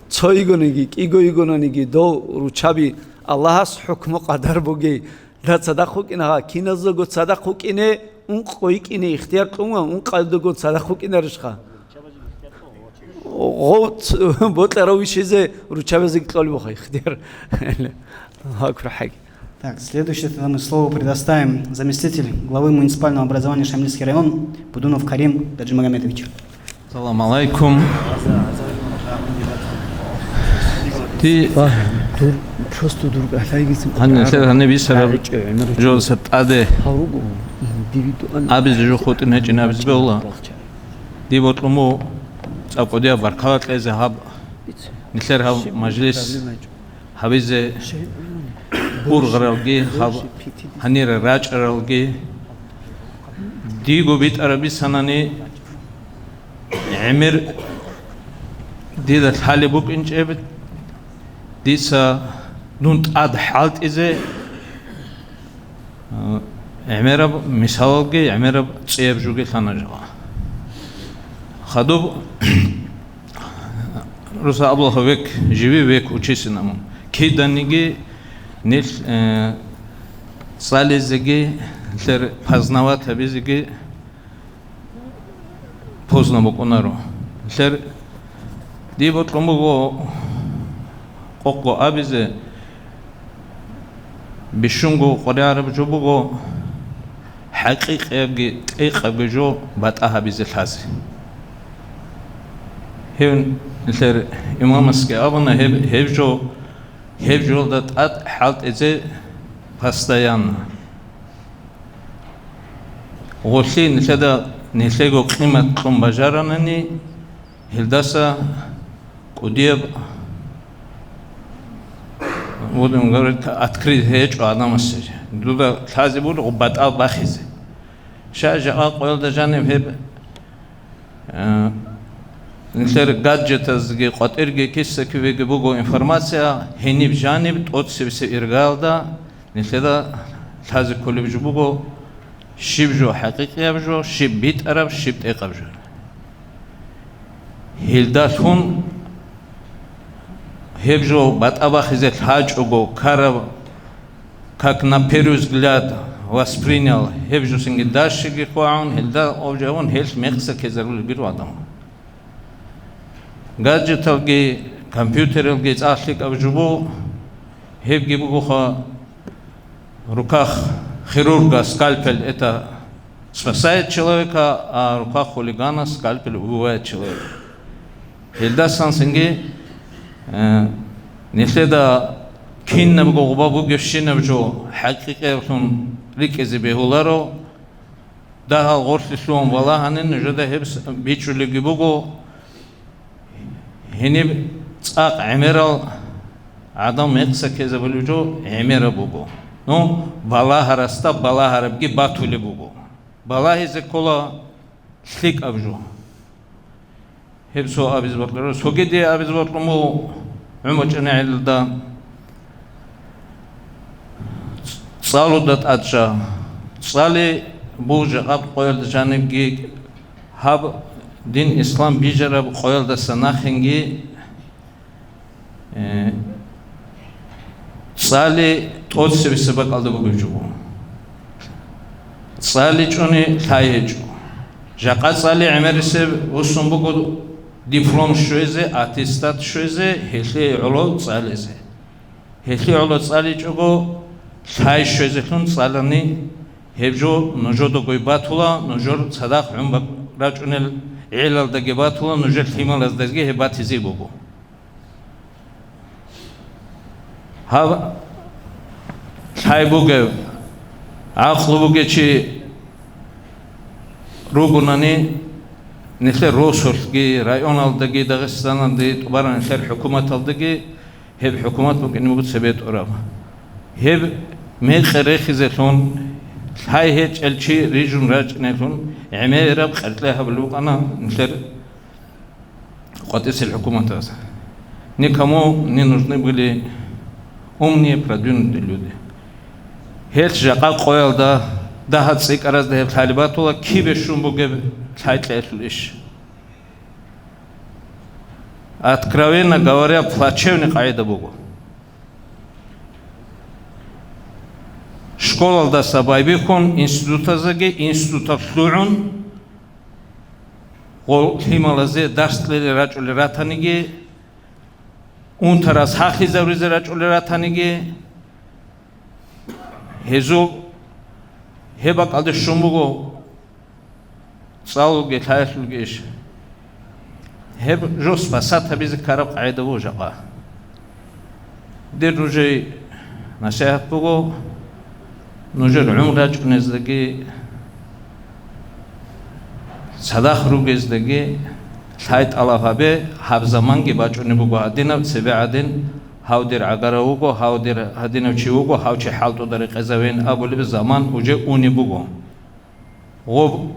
H: Цойгониги, кигойгониги, до ручаби Аллахас хукму qaдар буги. Да цадахукина, киназого цадахукине, un qoyikine ихтияр qunga, un qaldugo цадахукина ришха. غوت بوتلروي شيء ручабе зиклоли бохай ихтияр. Акрахай.
F: Так, следующее мы слово предоставим заместитель главы муниципального образования Шамильский район Будунов Карим Гаджимагомедович.
C: Салам алейкум. Ты
A: просто друг ахайгисим.
C: Анне бисара жолсат аде. Абиз жохот нечина абиз беула. Ди ботлому წავყოდია ვარქალატყეზე ნიხერ მაჯლის ჰავიზე ბურღრალგი ჰანირ რაჭრალგი დიგო ბიტარები სანანი ემერ დიდა ხალიბუ პინჭები დისა ნუნტ ად ჰალტიზე ემერა მისალგი ემერა წიებჟუგი ხანაჟა خدوب روسا الله وек живи век учись нам киданиги нил салезеги лер познават абизеги поздно моконаро лер дибот ломого окко абизе бишунго қодараб жобого حقيقي قيقه جو بطه абизе лази هون لر إمام مسكي أبونا هفجو دات أت حالت إزاي باستيان غولي نلدا نلقو قيمة قم بجارانني هلداسا قديب ودم قررت أتكريد هيج وآدم السجى دودا لازم بود غبات أو باخيزي شاجع قول دا جانب هب نلر гаджетазги قطرги киссакивеги буго информация хениб жаниб отсевсе иргалда неледа лази колибжу буго шибжу хақиқиябжу шиб бит араб шиб теқабжу хилдатун хебжу батабахизет хаджуго караб как на первый взгляд воспринял хебжу синги дашиги хуаун хилда обжавун хельс мехса кезарул биру адам гаджеталги компьютералги цашлик абжубу хевги бугуха руках хирурга скальпель это спасает человека, а в руках хулигана скальпель убивает человека. Хильда сансинги не следа кинна буго буго шина бжо حقيقة ركز بهولارو ده غرف سوم والله هنن جدا هبس بيشولي جبوجو هني تاق عمرال عدم يقص كذا بلوجو عمره بوجو نو والله هرستا والله هربجي باتولي بوجو والله إذا كلا سلك أبجو هبسو أبيز بطلرو سوجدي أبيز بطلمو عموجنا علدا صالودات أتشا صالي بوجه قبل قيل جانبي هاب دين إسلام بيجرب قيل دسناخنجي صالي توتس بسبب قلد بوجو صالي جوني تايجو جاقا صالي عمر سب وسم بوجو دبلوم شويزه اتستات شويزه هلي علو صاليزه هلي علو صالي جوجو تاي شويزه تون صالني هبجو نجو دو باتولا نجور صداق عمر راجونل علل دگه باتولا نجور تیمال از دگه هباتیزی بگو ها های بگه عقل بگه چی روگونانی نخل روسولگی رایون الدگه داغستان الدگه تبارا نخل حکومت الدگه هب حکومت بگه نمود سبیت اورام هب میخره خیزتون هاي هيك الشيء ريجون راج نكون عميرة بخلتها بالوقنا مثل قاتس الحكومة تاسا نكمو ننجني بقولي أمني برادون دلودي هيك جاقا قويل ده هاد سيك أراز ده الطالبات ولا كيف يشون بقى هايت ليش أتكراوينا قواريا بلاتشيوني قاعدة بقى شكول سبايبي كون إنستитута زاجي إنستитута فلوعون قول هيمالازي درس لرجل راتانيجي اون تراس حقي زوريز رجل راتانيجي هزو هبا قلد شمبوغو صالوغي تايفلوغيش هب جوس بساطة بيزي كارب قاعدة وجاقا دير روجي نصيحت بوغو نجار عمرج نزدگی صداق روگزدگی سایت علافه هب زمان کی بچونی بگو هدینا سبع عدن هاودر عقاروگو هاودر هدینا چیوگو هاو چه حال تو داری قزوین ابولی به زمان اوجه اونی بگو غوب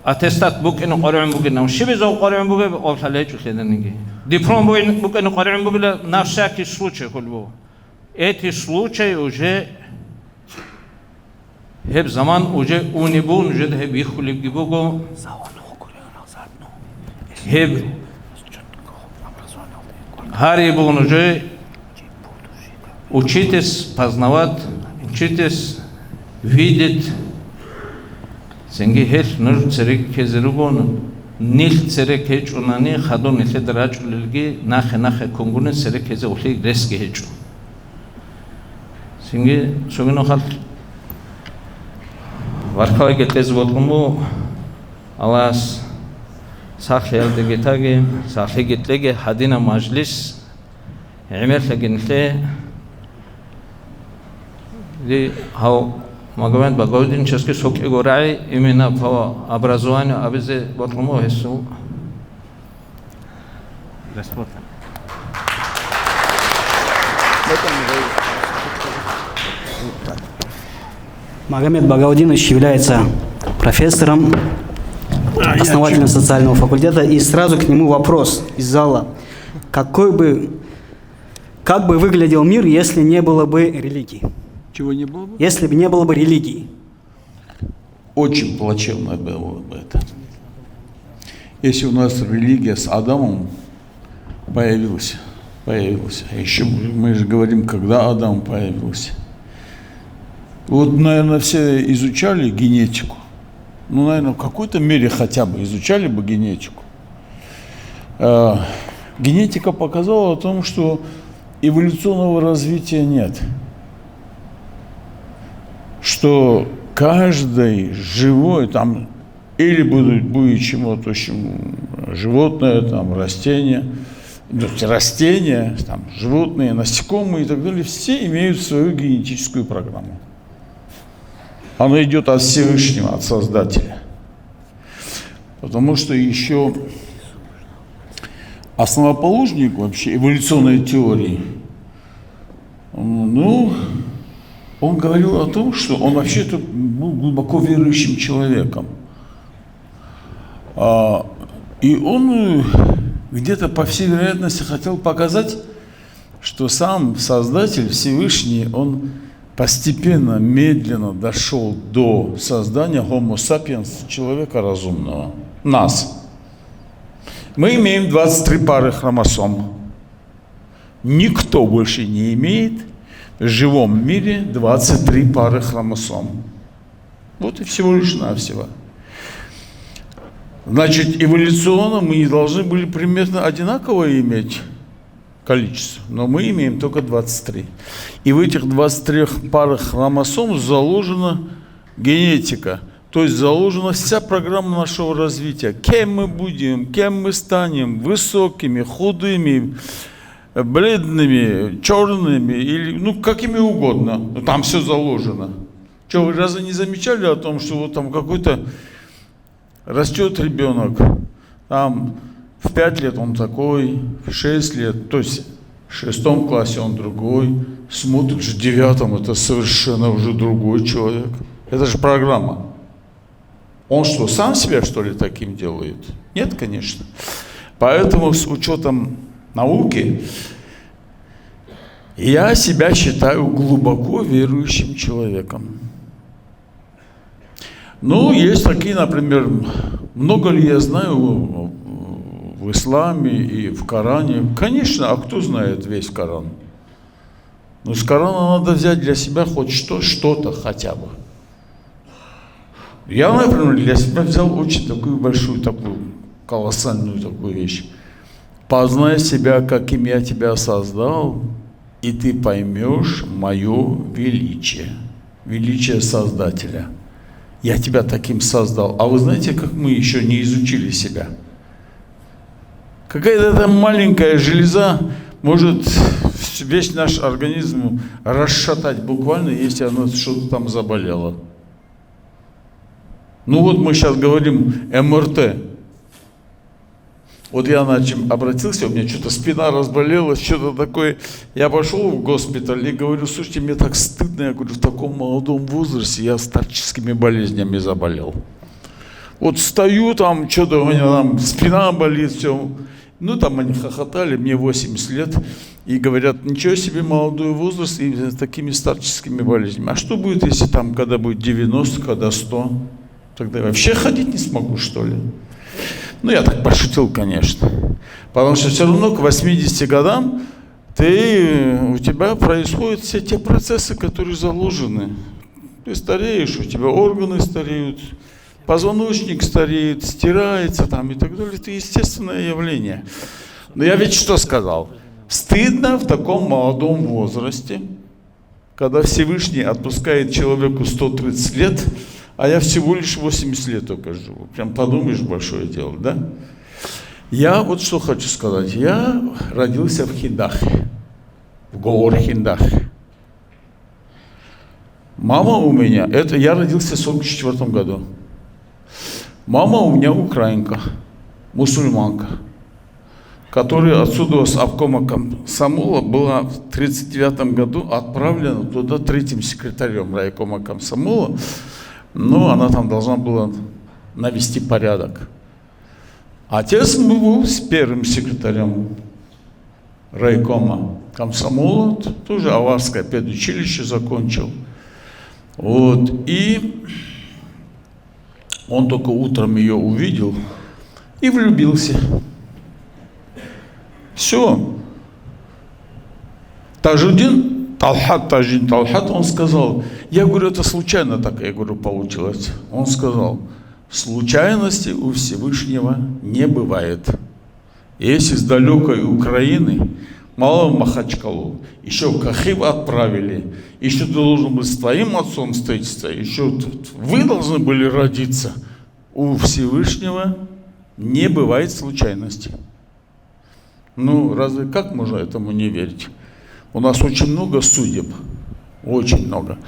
C: اتستات بوک اینو قرعم بگی نم شی بیزو قرعم بگی اولتاله چو خیدنگی دیپلم بوک اینو قرعم بگی نفسکی случай کلبو эти случаи уже хеб заман уже унибун уже хеб ихулиб гибуго хеб харибун уже учитесь познавать учитесь видеть сенги хеш нуж церек кезеругон нил церек хеч унани хадон нил драч лилги нахе конгуне церек кезе ухли реске хеч синги согино хал варкай гетез болгуму алас сахел дегетаге сахе гетлеге хадина majlis عمر لجنته دي هاو ماجمنت باقودين شاسكي سوق إغراي إمينا فوا أبرزوان أبزي بطلمو هسو
F: Магомед Багаудинович является профессором, основателем социального факультета. И сразу к нему вопрос из зала. Как бы выглядел мир, если не было бы религии?
J: Чего не было бы?
F: Если бы не было бы религии.
J: Очень плачевно было бы это. Если у нас религия с Адамом появилась. Еще мы же говорим, когда Адам появился. Вот, наверное, все изучали генетику. Ну, наверное, в какой-то мере хотя бы изучали бы генетику. Генетика показала о том, что эволюционного развития нет. Что каждый живой, там, или будет чему-то, животное, там, растение, растения, там, животные, насекомые и так далее, все имеют свою генетическую программу. Она идет от Всевышнего, от Создателя. Потому что еще основоположник вообще эволюционной теории, ну, он говорил о том, что он вообще-то был глубоко верующим человеком. И он где-то, по всей вероятности, хотел показать, что сам Создатель Всевышний, он постепенно, медленно дошел до создания Homo sapiens, человека разумного, нас. Мы имеем 23 пары хромосом. Никто больше не имеет в живом мире 23 пары хромосом. Вот и всего лишь навсего. Значит, эволюционно мы не должны были примерно одинаковое иметь количество, но мы имеем только 23. И в этих 23 парах хромосом заложена генетика, то есть заложена вся программа нашего развития. Кем мы будем, кем мы станем, высокими, худыми, бледными, черными, или, ну, какими угодно. Там все заложено. Что, вы разве не замечали о том, что вот там какой-то растет ребенок, там в 5 лет он такой, в 6 лет, то есть в 6 классе он другой, смотришь в 9 это совершенно уже другой человек. Это же программа. Он что, сам себя, что ли, таким делает? Нет, конечно. Поэтому с учетом науки я себя считаю глубоко верующим человеком. Ну, есть такие, например, много ли я знаю в исламе и в Коране. Конечно, а кто знает весь Коран? Но из Корана надо взять для себя хоть что-то хотя бы. Я, например, для себя взял очень такую большую, такую колоссальную такую вещь. Познай себя, каким я тебя создал, и ты поймешь мое величие, величие Создателя. Я тебя таким создал. А вы знаете, как мы еще не изучили себя? Какая-то там маленькая железа может весь наш организм расшатать буквально, если оно что-то там заболело. Ну вот мы сейчас говорим МРТ. Вот я обратился, у меня что-то спина разболелась, что-то такое. Я пошел в госпиталь и говорю, слушайте, мне так стыдно, я говорю, в таком молодом возрасте я старческими болезнями заболел. Вот стою там, что-то у меня там спина болит, все. Ну там они хохотали, мне 80 лет, и говорят, ничего себе молодой возраст и такими старческими болезнями. А что будет, если там, когда будет 90, когда 100? Тогда я вообще ходить не смогу, что ли? Ну, я так пошутил, конечно. Потому что все равно к 80 годам у тебя происходят все те процессы, которые заложены. Ты стареешь, у тебя органы стареют, позвоночник стареет, стирается там и так далее. Это естественное явление. Но я ведь что сказал? Стыдно в таком молодом возрасте, когда Всевышний отпускает человеку 130 лет, а я всего лишь 80 лет только живу. Прям подумаешь, большое дело, да? Я вот что хочу сказать. Я родился в Хиндахе, в Гоор-Хиндахе. Мама у меня, я родился в 1944 году. Мама у меня украинка, мусульманка, которая отсюда с обкома комсомола была в 1939 году отправлена туда 3-м секретарем райкома комсомола. Но она там должна была навести порядок. Отец был с 1-м секретарем райкома комсомола, тоже Аварское педучилище закончил. Вот. И он только утром ее увидел и влюбился. Все. Тажудин Талхат, он сказал, я говорю, это случайно так, я говорю, получилось. Он сказал, случайности у Всевышнего не бывает. Если с далекой Украины, малого Махачкалу, еще в Кахив отправили, еще ты должен был с твоим отцом встретиться, еще вы должны были родиться. У Всевышнего не бывает случайности. Ну, разве как можно этому не верить? У нас очень много судеб, очень много.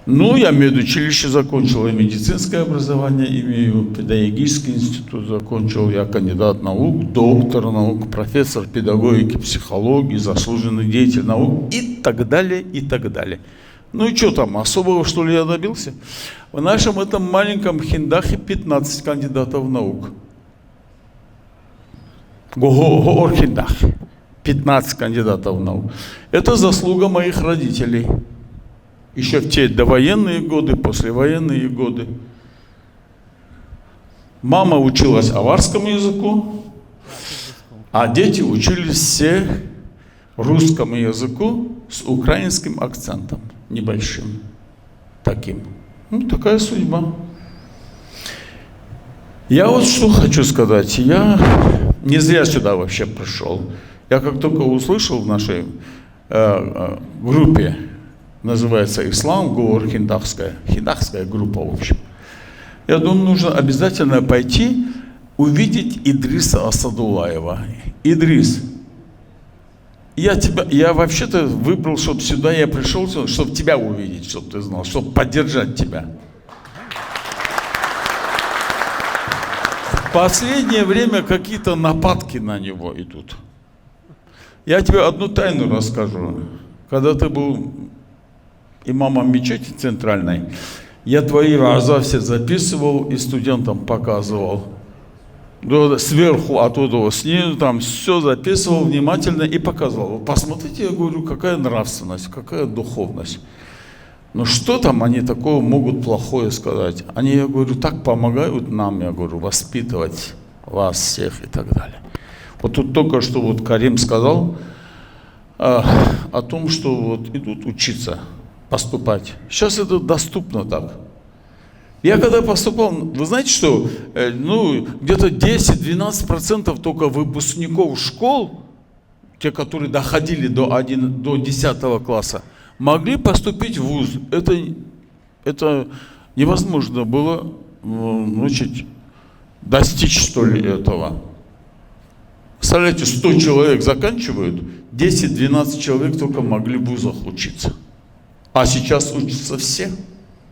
J: Ну, я медучилище закончил, и медицинское образование имею, педагогический институт закончил, я кандидат наук, доктор наук, профессор педагогики, психологии, заслуженный деятель наук и так далее, и так далее. Ну и что там, особого что ли я добился? В нашем этом маленьком Хиндахе 15 кандидатов наук. Гор-Хиндах, 15 кандидатов наук. Это заслуга моих родителей. Еще в те довоенные годы, послевоенные годы. Мама училась аварскому языку, а дети учились все русскому языку с украинским акцентом, небольшим таким. Ну, такая судьба. Я вот что хочу сказать. Я не зря сюда вообще пришел. Я как только услышал в нашей группе, называется «Ислам», Гор-Хиндахская, хиндахская группа, в общем. Я думаю, нужно обязательно пойти увидеть Идриса Асадуллаева. Идрис, я вообще-то выбрал, чтобы сюда я пришел, чтобы тебя увидеть, чтобы ты знал, чтобы поддержать тебя. В последнее время какие-то нападки на него идут. Я тебе одну тайну расскажу. Когда ты был имамом мечети центральной, я твои вааза все записывал и студентам показывал. Сверху, оттуда, снизу, там все записывал внимательно и показывал. Посмотрите, я говорю, какая нравственность, какая духовность. Ну что там они такого могут плохое сказать? Они, я говорю, так помогают нам, я говорю, воспитывать вас всех и так далее. Вот тут только что вот Карим сказал о том, что вот идут учиться, поступать. Сейчас это доступно так. Я когда поступал, вы знаете что, ну где-то 10-12% только выпускников школ, те, которые доходили до 10 класса, могли поступить в вуз. Это невозможно было, значит, достичь, что ли, этого. Представляете, 100 человек заканчивают, 10-12 человек только могли в вузах учиться. А сейчас учатся все,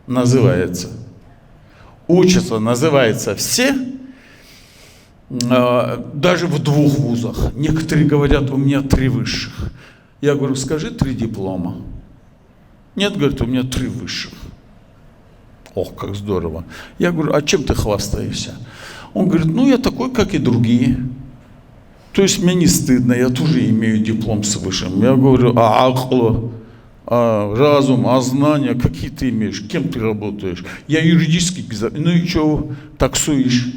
J: называется. Учатся, называется, все, даже в 2 вузах. Некоторые говорят, у меня 3 высших. Я говорю, скажи 3 диплома. Нет, говорит, у меня 3 высших. Ох, как здорово. Я говорю, а чем ты хвастаешься? Он говорит, ну я такой, как и другие. То есть мне не стыдно, я тоже имею диплом с высшим. Я говорю, а акла, а разум, а знания, какие ты имеешь, кем ты работаешь? Я юридический писатель, ну и что, таксуешь?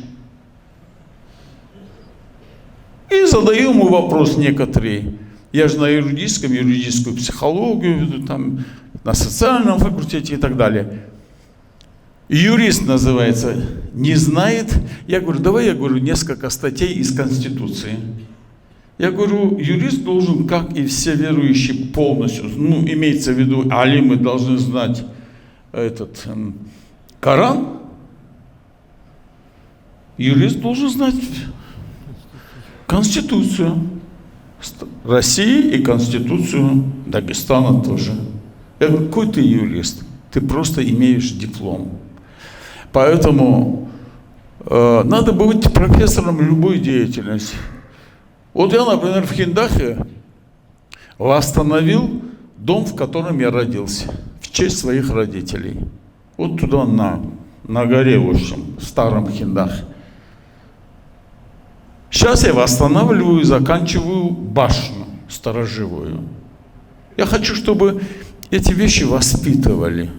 J: И задаю ему вопрос некоторые. Я же на юридическую психологию веду, там, на социальном факультете и так далее. Юрист называется, не знает. Я говорю, давай, я говорю, несколько статей из Конституции. Я говорю, юрист должен, как и все верующие, полностью, ну, имеется в виду, алимы должны знать этот Коран. Юрист должен знать Конституцию России и Конституцию Дагестана тоже. Я говорю, какой ты юрист? Ты просто имеешь диплом. Поэтому надо быть профессором любой деятельности. Вот я, например, в Хиндахе восстановил дом, в котором я родился, в честь своих родителей. Вот туда, на горе, в общем, в старом Хиндахе. Сейчас я восстанавливаю и заканчиваю башню сторожевую. Я хочу, чтобы эти вещи воспитывали,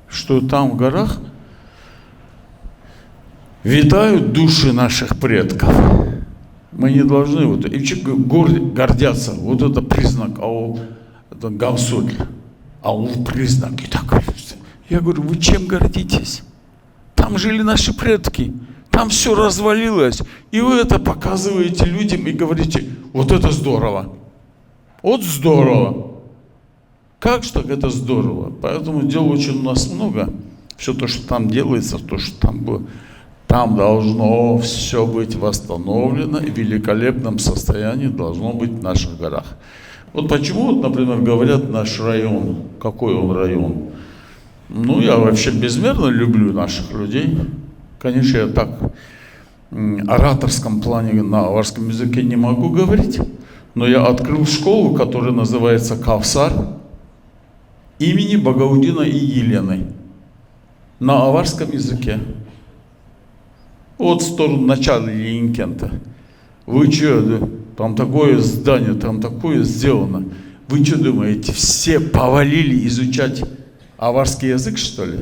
J: что там в горах витают души наших предков. Мы не должны вот и гордятся. Вот это признак, это гамсуль, признак и так. Я говорю, вы чем гордитесь? Там жили наши предки, там все развалилось, и вы это показываете людям и говорите, вот это здорово, вот здорово. Как же так это здорово? Поэтому дел очень у нас много. Все то, что там делается, то, что там было. Там должно все быть восстановлено, и в великолепном состоянии должно быть в наших горах. Вот почему, например, говорят наш район, какой он район? Ну, я вообще безмерно люблю наших людей. Конечно, я так в ораторском плане на аварском языке не могу говорить, но я открыл школу, которая называется Кавсар, имени Багаудина и Елены на аварском языке. Вот в сторону начала Ленинкента. Вы что, там такое здание, там такое сделано. Вы что думаете, все повалили изучать аварский язык, что ли?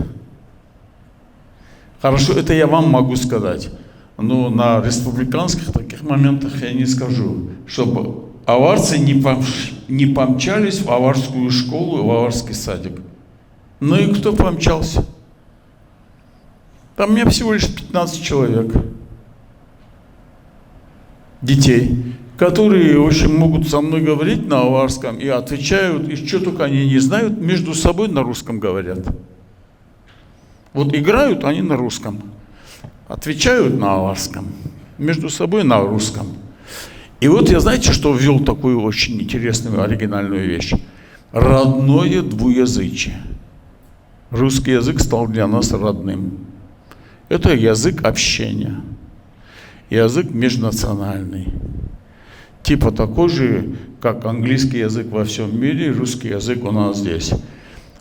J: Хорошо, это я вам могу сказать. Но на республиканских таких моментах я не скажу, чтобы аварцы не помчались в аварскую школу, в аварский садик. Ну и кто помчался? Там у меня всего лишь 15 человек. Детей, которые, в общем, могут со мной говорить на аварском и отвечают, и что только они не знают, между собой на русском говорят. Вот играют они на русском, отвечают на аварском, между собой на русском. И вот я, знаете, что ввел такую очень интересную, оригинальную вещь? Родное двуязычие. Русский язык стал для нас родным. Это язык общения, язык межнациональный. Типа такой же, как английский язык во всем мире, русский язык у нас здесь.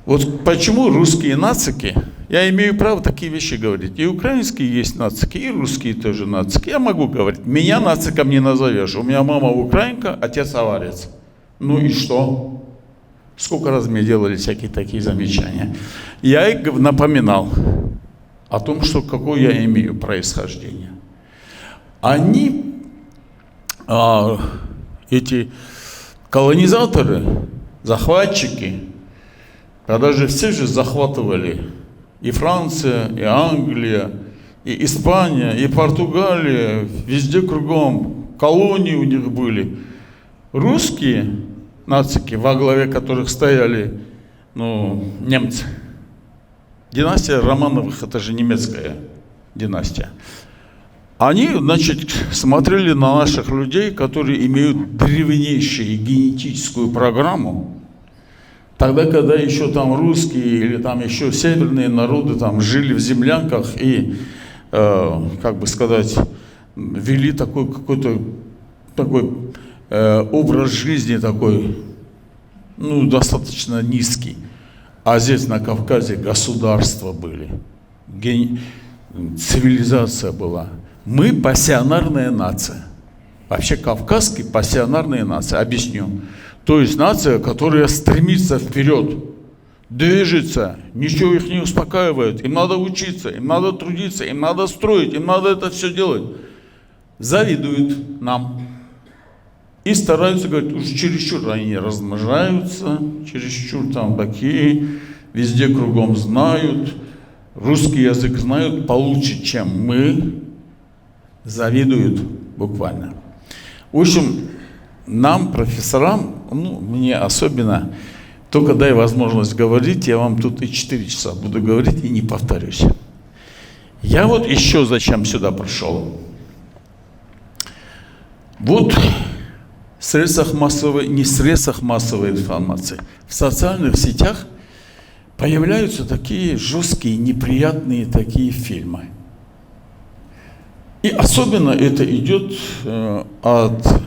J: Вот почему русские нацики, я имею право такие вещи говорить, и украинские есть нацики, и русские тоже нацики. Я могу говорить, меня нациком не назовешь, у меня мама украинка, отец аварец. Ну и что? Сколько раз мне делали всякие такие замечания. Я их напоминал о том, что какое я имею происхождение. Они, эти колонизаторы, захватчики, когда же все же захватывали и Франция, и Англия, и Испания, и Португалия, везде кругом, колонии у них были. Русские нацики, во главе которых стояли немцы. Династия Романовых, это же немецкая династия. Они, значит, смотрели на наших людей, которые имеют древнейшую генетическую программу. Тогда, когда еще там русские или там еще северные народы там жили в землянках и, как бы сказать, вели такой какой-то такой образ жизни такой, достаточно низкий. А здесь на Кавказе государства были, цивилизация была. Мы пассионарная нация. Вообще кавказские пассионарная нация. Объясню. То есть нация, которая стремится вперед, движется, ничего их не успокаивает. Им надо учиться, им надо трудиться, им надо строить, им надо это все делать. Завидуют нам. И стараются, говорят, уж чересчур они размножаются, чересчур там такие, везде кругом знают, русский язык знают получше, чем мы. Завидуют буквально. В общем, нам, профессорам, мне особенно, только дай возможность говорить, я вам тут и 4 часа буду говорить и не повторюсь. Я вот еще зачем сюда пришел. Вот в средствах массовой, не в средствах массовой информации, в социальных сетях появляются такие жесткие, неприятные такие фильмы. И особенно это идет от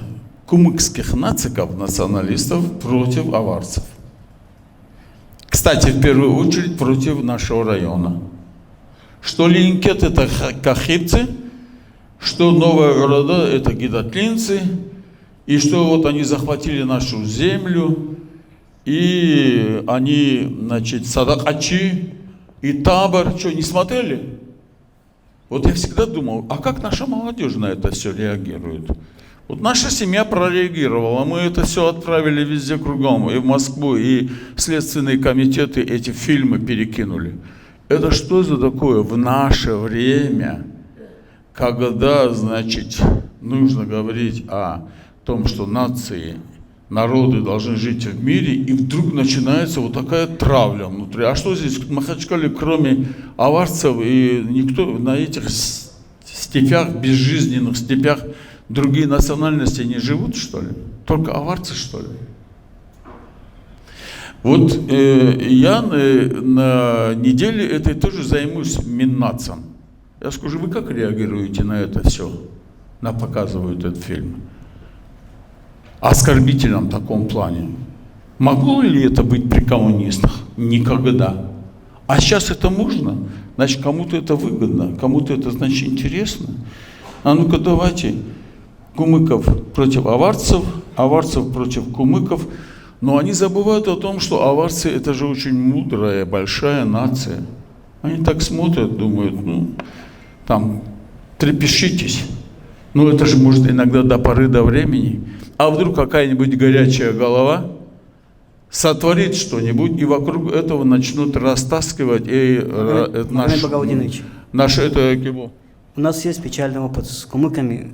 J: кумыкских нациков, националистов против аварцев. Кстати, в первую очередь против нашего района. Что Ленинкет — это кахибцы, что новые города — это гидотлинцы, и что вот они захватили нашу землю, и они, значит, садакачи, и табор. Что, не смотрели? Вот я всегда думал, а как наша молодежь на это все реагирует? Вот наша семья прореагировала, мы это все отправили везде кругом, и в Москву, и следственные комитеты эти фильмы перекинули. Это что за такое в наше время, когда, значит, нужно говорить о том, что нации, народы должны жить в мире, и вдруг начинается вот такая травля внутри. А что здесь в Махачкале, кроме аварцев, и никто на этих степях, безжизненных степях другие национальности не живут, что ли? Только аварцы, что ли? Вот я на неделе этой тоже займусь Миннацем. Я скажу, вы как реагируете на это все? На показывают этот фильм. Оскорбительном таком плане. Могло ли это быть при коммунистах? Никогда. А сейчас это можно? Значит, кому-то это выгодно, кому-то это, значит, интересно. А ну-ка давайте. Кумыков против аварцев, аварцев против кумыков. Но они забывают о том, что аварцы — это же очень мудрая, большая нация. Они так смотрят, думают, ну, там, трепещитесь. Ну, это же может иногда до поры до времени. А вдруг какая-нибудь горячая голова сотворит что-нибудь, и вокруг этого начнут растаскивать наш это кего?
F: У нас есть печальный опыт с кумыками,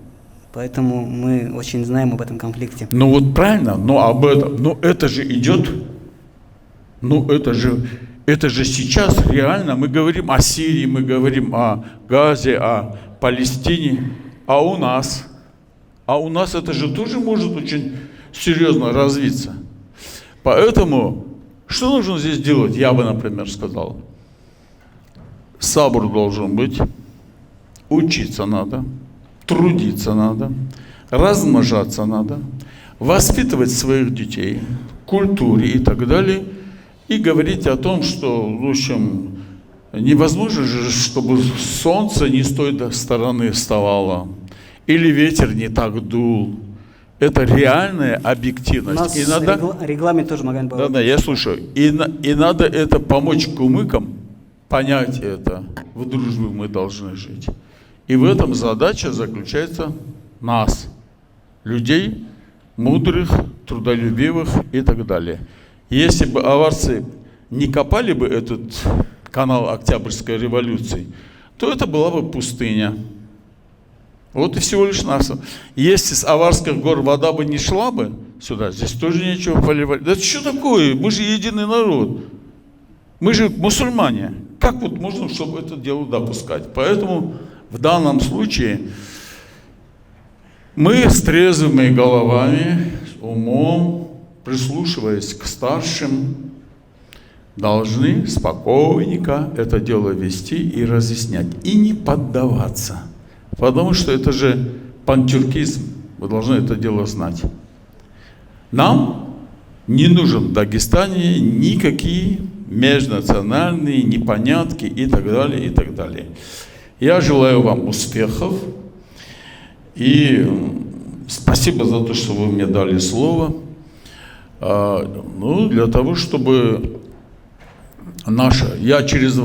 F: поэтому мы очень знаем об этом конфликте.
J: Ну вот правильно, но об этом, но это же идет, ну это же сейчас реально, мы говорим о Сирии, мы говорим о Газе, о Палестине, а у нас это же тоже может очень серьезно развиться. Поэтому, что нужно здесь делать, я бы, например, сказал, сабр должен быть, учиться надо, трудиться надо, размножаться надо, воспитывать своих детей, культуре и так далее, и говорить о том, что, в общем, невозможно же, чтобы солнце не с той стороны вставало, или ветер не так дул. Это реальная объективность.
F: У нас
J: и надо,
F: регламент тоже Магомед Багаудинович.
J: Да, я слушаю. И надо это помочь кумыкам понять это. В дружбе мы должны жить. И в этом задача заключается нас, людей, мудрых, трудолюбивых и так далее. Если бы аварцы не копали бы этот канал Октябрьской революции, то это была бы пустыня. Вот и всего лишь нас. Если с Аварских гор вода бы не шла бы сюда, здесь тоже нечего поливать. Да что такое? Мы же единый народ. Мы же мусульмане. Как вот можно, чтобы это дело допускать? Поэтому в данном случае мы с трезвыми головами, с умом, прислушиваясь к старшим, должны спокойненько это дело вести и разъяснять. И не поддаваться. Потому что это же пантюркизм. Вы должны это дело знать. Нам не нужен в Дагестане никакие межнациональные непонятки и так далее, и так далее. Я желаю вам успехов. И спасибо за то, что вы мне дали слово. Для того, чтобы я через,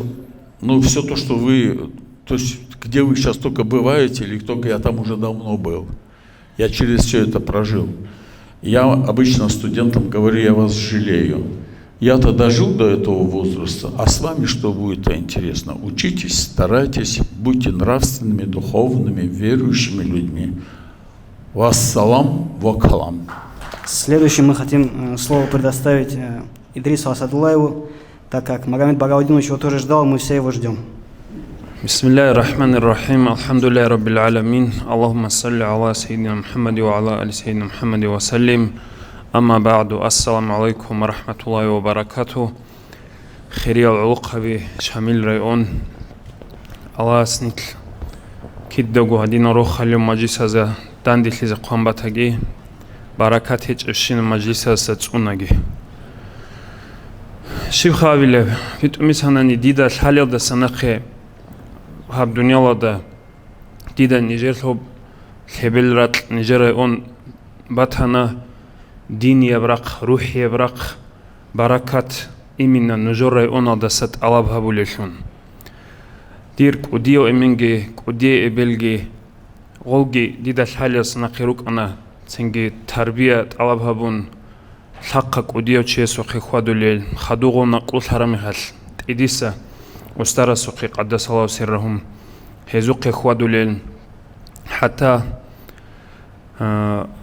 J: все то, что вы, то есть, где вы сейчас только бываете, или только я там уже давно был. Я через все это прожил. Я обычно студентам говорю, я вас жалею. Я-то дожил до этого возраста, а с вами что будет интересно? Учитесь, старайтесь, будьте нравственными, духовными, верующими людьми. Вассалам ва калам.
F: Следующим мы хотим слово предоставить Идрису Асадуллаеву, так как Магомед Багаудинович его тоже ждал, мы все его ждем.
D: Бисмиллахи рахмани рахим, алхамдулиллахи раббил аламин, Аллахумма салли аля сайидина Мухаммади ва аля али сайидина Мухаммади ва саллим. Амма ба'ду, ассаламу алейкум ва рахматуллахи ва баракату. Хириял улуқави шамил район. Алла снитл киддагу адина рухали маджисаза дандихлиза қамбатаги. Баракат хечшин маджлисаза цунаги. Шивхавиле, витумисанани дида халилда санахе хаб дунялада дида нижерлоб хебелрат нижерай он батана дин ябрак, рух ябрак, баракат именно нужорай он адасат алабхабулешун. Дир кудио эминге, кудие эбелге, голги дида халил санахирук ана ценге тарбият алабхабун лаққа кудио чесо хихвадулел, хадуго нақул харамихал, идиса устара сухи қаддасалау сиррахум, хезу хихвадулел, хата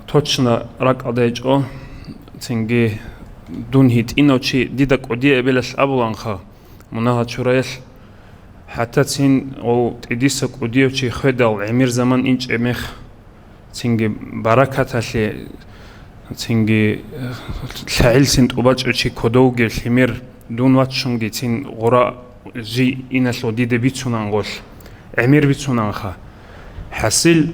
D: точно рак адайчо, ценге дунхит иночи дида кудие эбелес абуланха, мунаха чураел, حتى تين أو تديسك وديو شيء خدال عمير زمان إنش أمخ تينجي بركة اللي تينجي الحيل سنت أباج شيء كدوج الحمير دون واتشونجي تين غراء جي إناس وديد بيتسونان غول عمير بيتسونان خا حاصل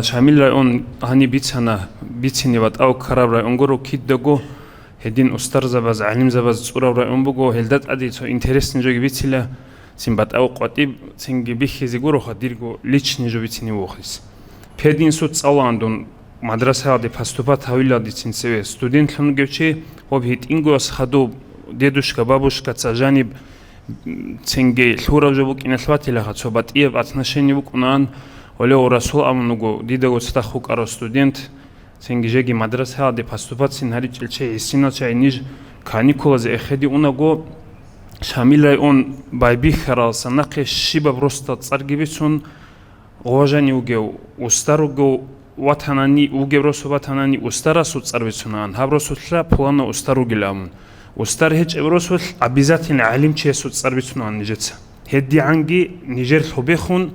D: شامل رأيون هني بيتسني بات أو كراب رأيون غرو كيد دغو هدين أستر زباز علم زباز صورة رأيون بغو هلدات أدي تو إنترست نجوي بيتسلا تين بات أو قطيب تينجي بيخيزي غرو خديرغو ليش نجوي بيتسني وخيس بيدين سوت صلاندون مدرسة هذه فاستوبات هاويلا دي تين سوي ستودنت لون جوشي هو بيت إنجوس خدو ديدوشكا بابوشكا تساجانب تينجي لورا جوبك إن الثوات لها تصوبات إيه باتناشيني بكونان ولو رسول أمنوغو ديدغو ستاخوك أرو ستودنت تينجي جيجي مدرسة هذه فاستوبات سينهاري تلشي إسينا تشاي نيج كانيكولا زي إخدي أونغو شامل رايون بايبي خرال سناقي شيبا بروستا تصارجي بيسون غواجاني وغيو وستاروغو واتاناني وغيو روسو واتاناني وستاراسو تصاربيسونان هابروسو плана устаругиламун устар هيج ابروسو обязательно علم чесу تصاربيسونان نيجتس هدي عنجي نيجر خبيخون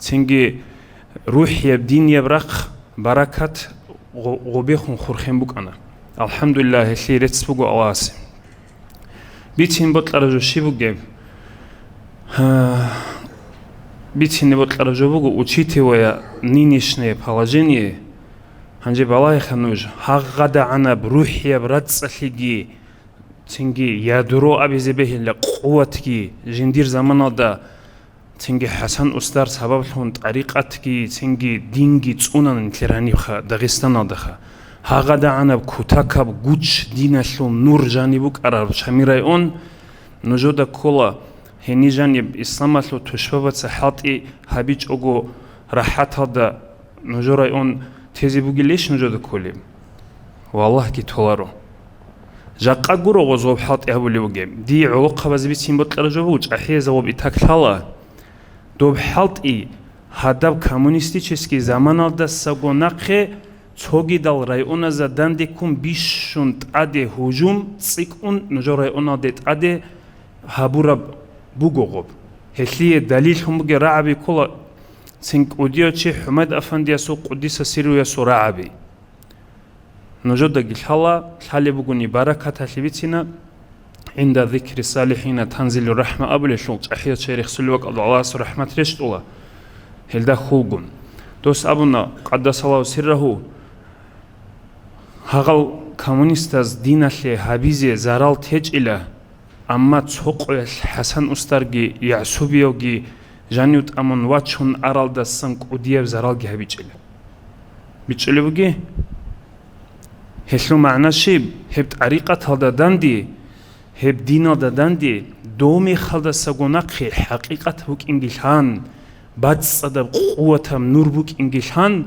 D: تنجي روح يبدين يبرق بركات غبيخون خورخين بوك انا الحمد لله اللي رتسبوغو اواسي بيتين بطلارجو شيبوغيب بيتين بطلارجو بوغو учите ويا нынешнее положение ханжи балай хануж хаггада ана брухия братсалиги тинги ядро абизебехилла қувватги жиндир заманада тинги Хасан устар сабаблхун тариқатги тинги динги цунан тлераниха Дагестанадаха хаггада ана кутакаб гуч диналлун нур жанибук арар шамирайон нужода кола هنيجانب إسلام لو تشوفت سحاتي هابيج أجو راحت هذا نجورا أون تيزي بوجي ليش نجود كلهم والله كي تولارو جاق أجورو غزوب حات أهولي وجيم دي علاقة بزبيتين بتلرجوج أحيي زوب إتاكلا دوب حالت هداب كومونيستيشسكي زمان هذا سجوناقه توجي دال رايونا زدان ديكم بيشون تأدي هجوم تسيكون نجورا أون هذا تأدي هابورب بوغوغوب هلي دليل هم بغي رعبي كل سنك اوديوتشي حمد افندي سو قديس سيرو يسو رعبي نجد الحلا حالي بغني بركه حلبتنا عند ذكر الصالحين تنزل الرحمه ابل شوق احيا شيخ سلوك الله رحمه رشتولا هلدا خوغون دوس ابونا قدس الله سره هاغل كومونيستاز دينالي حبيزي زارال تجئلا أما تسوق حسن أسترجي يعسوبيوجي جانيوت أمون واتشون أرال دسنك ودياب زرالجي هبيجله بيجله بجي هسلو معنا شيب هبت عريقة هذا داندي هب دينا داندي دومي خلدا سجوناقي حقيقة هوك إنجلهان بعد صدق قوتهم نور بوك إنجلهان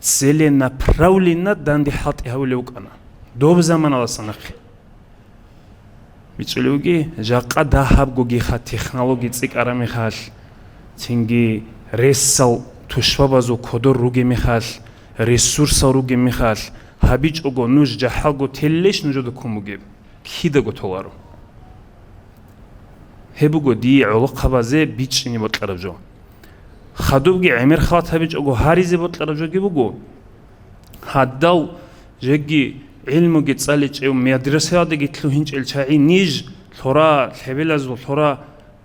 D: تسلنا براولنا داندي حاط هولوك أنا دوب زمان على سناقي بيجلوجي جاقا دهاب جوجي خا تكنولوجي تسيك أرامي خال تينجي ريسال تشوابازو كودور روجي مخال ريسورس روجي مخال هابيج أوجو نوج جحالجو تلش نجود كوموجي كيدا جو تولارو هبوجو دي علاقة بازه بيج إني بطلرجو خدوجي عمر خات هابيج أوجو هاريزي بطلرجو جيبوجو هادال جيجي علمو جتسالج أو مدرسة هذا جتلو هنج الشاعي نيج ثرا الحبلز وثرا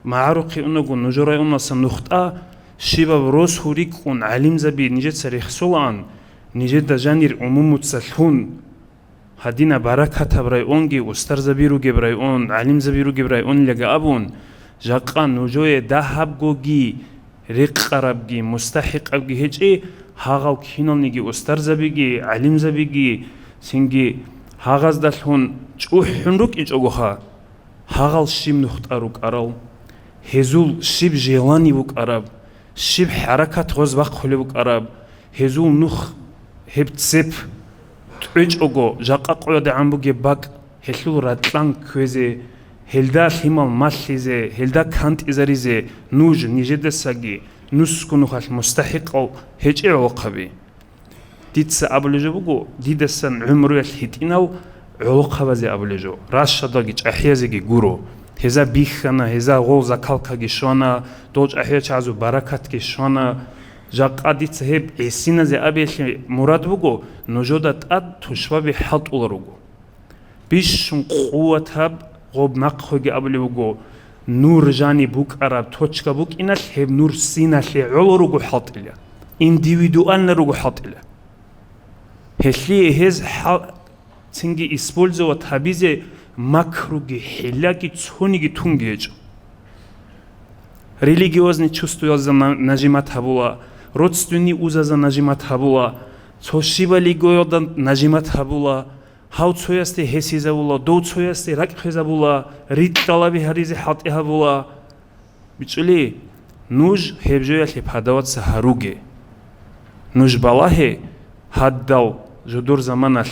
D: معروقي أنو نجرا أنو سنخطأ شباب روس هوريكون علم زبي نجت سريخ سولان نجت دجانير عموم تسلحون هدينا بركة تبراي أونجي وستر زبيرو جبراي أون علم زبيرو جبراي أون لجا أبون جاقا نجوي دهب جوجي رق قربجي مستحق أبجي هجي هاغو كينون نجي وستر زبيجي علم زبيجي سنجي هاغاز دالهون چوح حنروك إج أغوها هاغال شيب نختاروك أرال هزول شيب جيلاني بوك أراب شيب حركات غزباق خلي بوك أراب هزول نخ هب تسيب تريج أغو جاقا قويا دعان بوكي باك هلو راتلان كويزي هلدا الهمال ماليزي هلدا كانت إزاريزي نوج نيجد ساقي نسكو نخال مستحق أو هج إعوقبي ديتس أبلجو بقو ديدسن عمرو الهيتيناو علاقة بزي أبلجو راش شداقيج أحيازيجي غورو Хеза бихана, хеза гол закалка гишона, доч ахеч азу баракат гишона, жақадиц хеб эсиназе абелхи мурад буго, ножода тад тушваби халт уларуго. Бишшун қуатаб غوب نقخوگی ابلی بگو نور جانی بوک عرب توچکا بوک اینال هب نور سینال علو رو حاط إليه individual رو حاط إليه هسلی هز تنگی اسپولز و تابیز مکروگی حلاکی تونیگی تونگیج религиозный чувствуя за нажимат хабула родственный уза за нажимат хабула цошиба лигода нажимат хабула how цоясти хесизабула до цоясти рак хезабула рит талаби харизи хатиhabула бичули нуж хебжоя хипадават сахаруге нуж балахе хаддал жудур заманал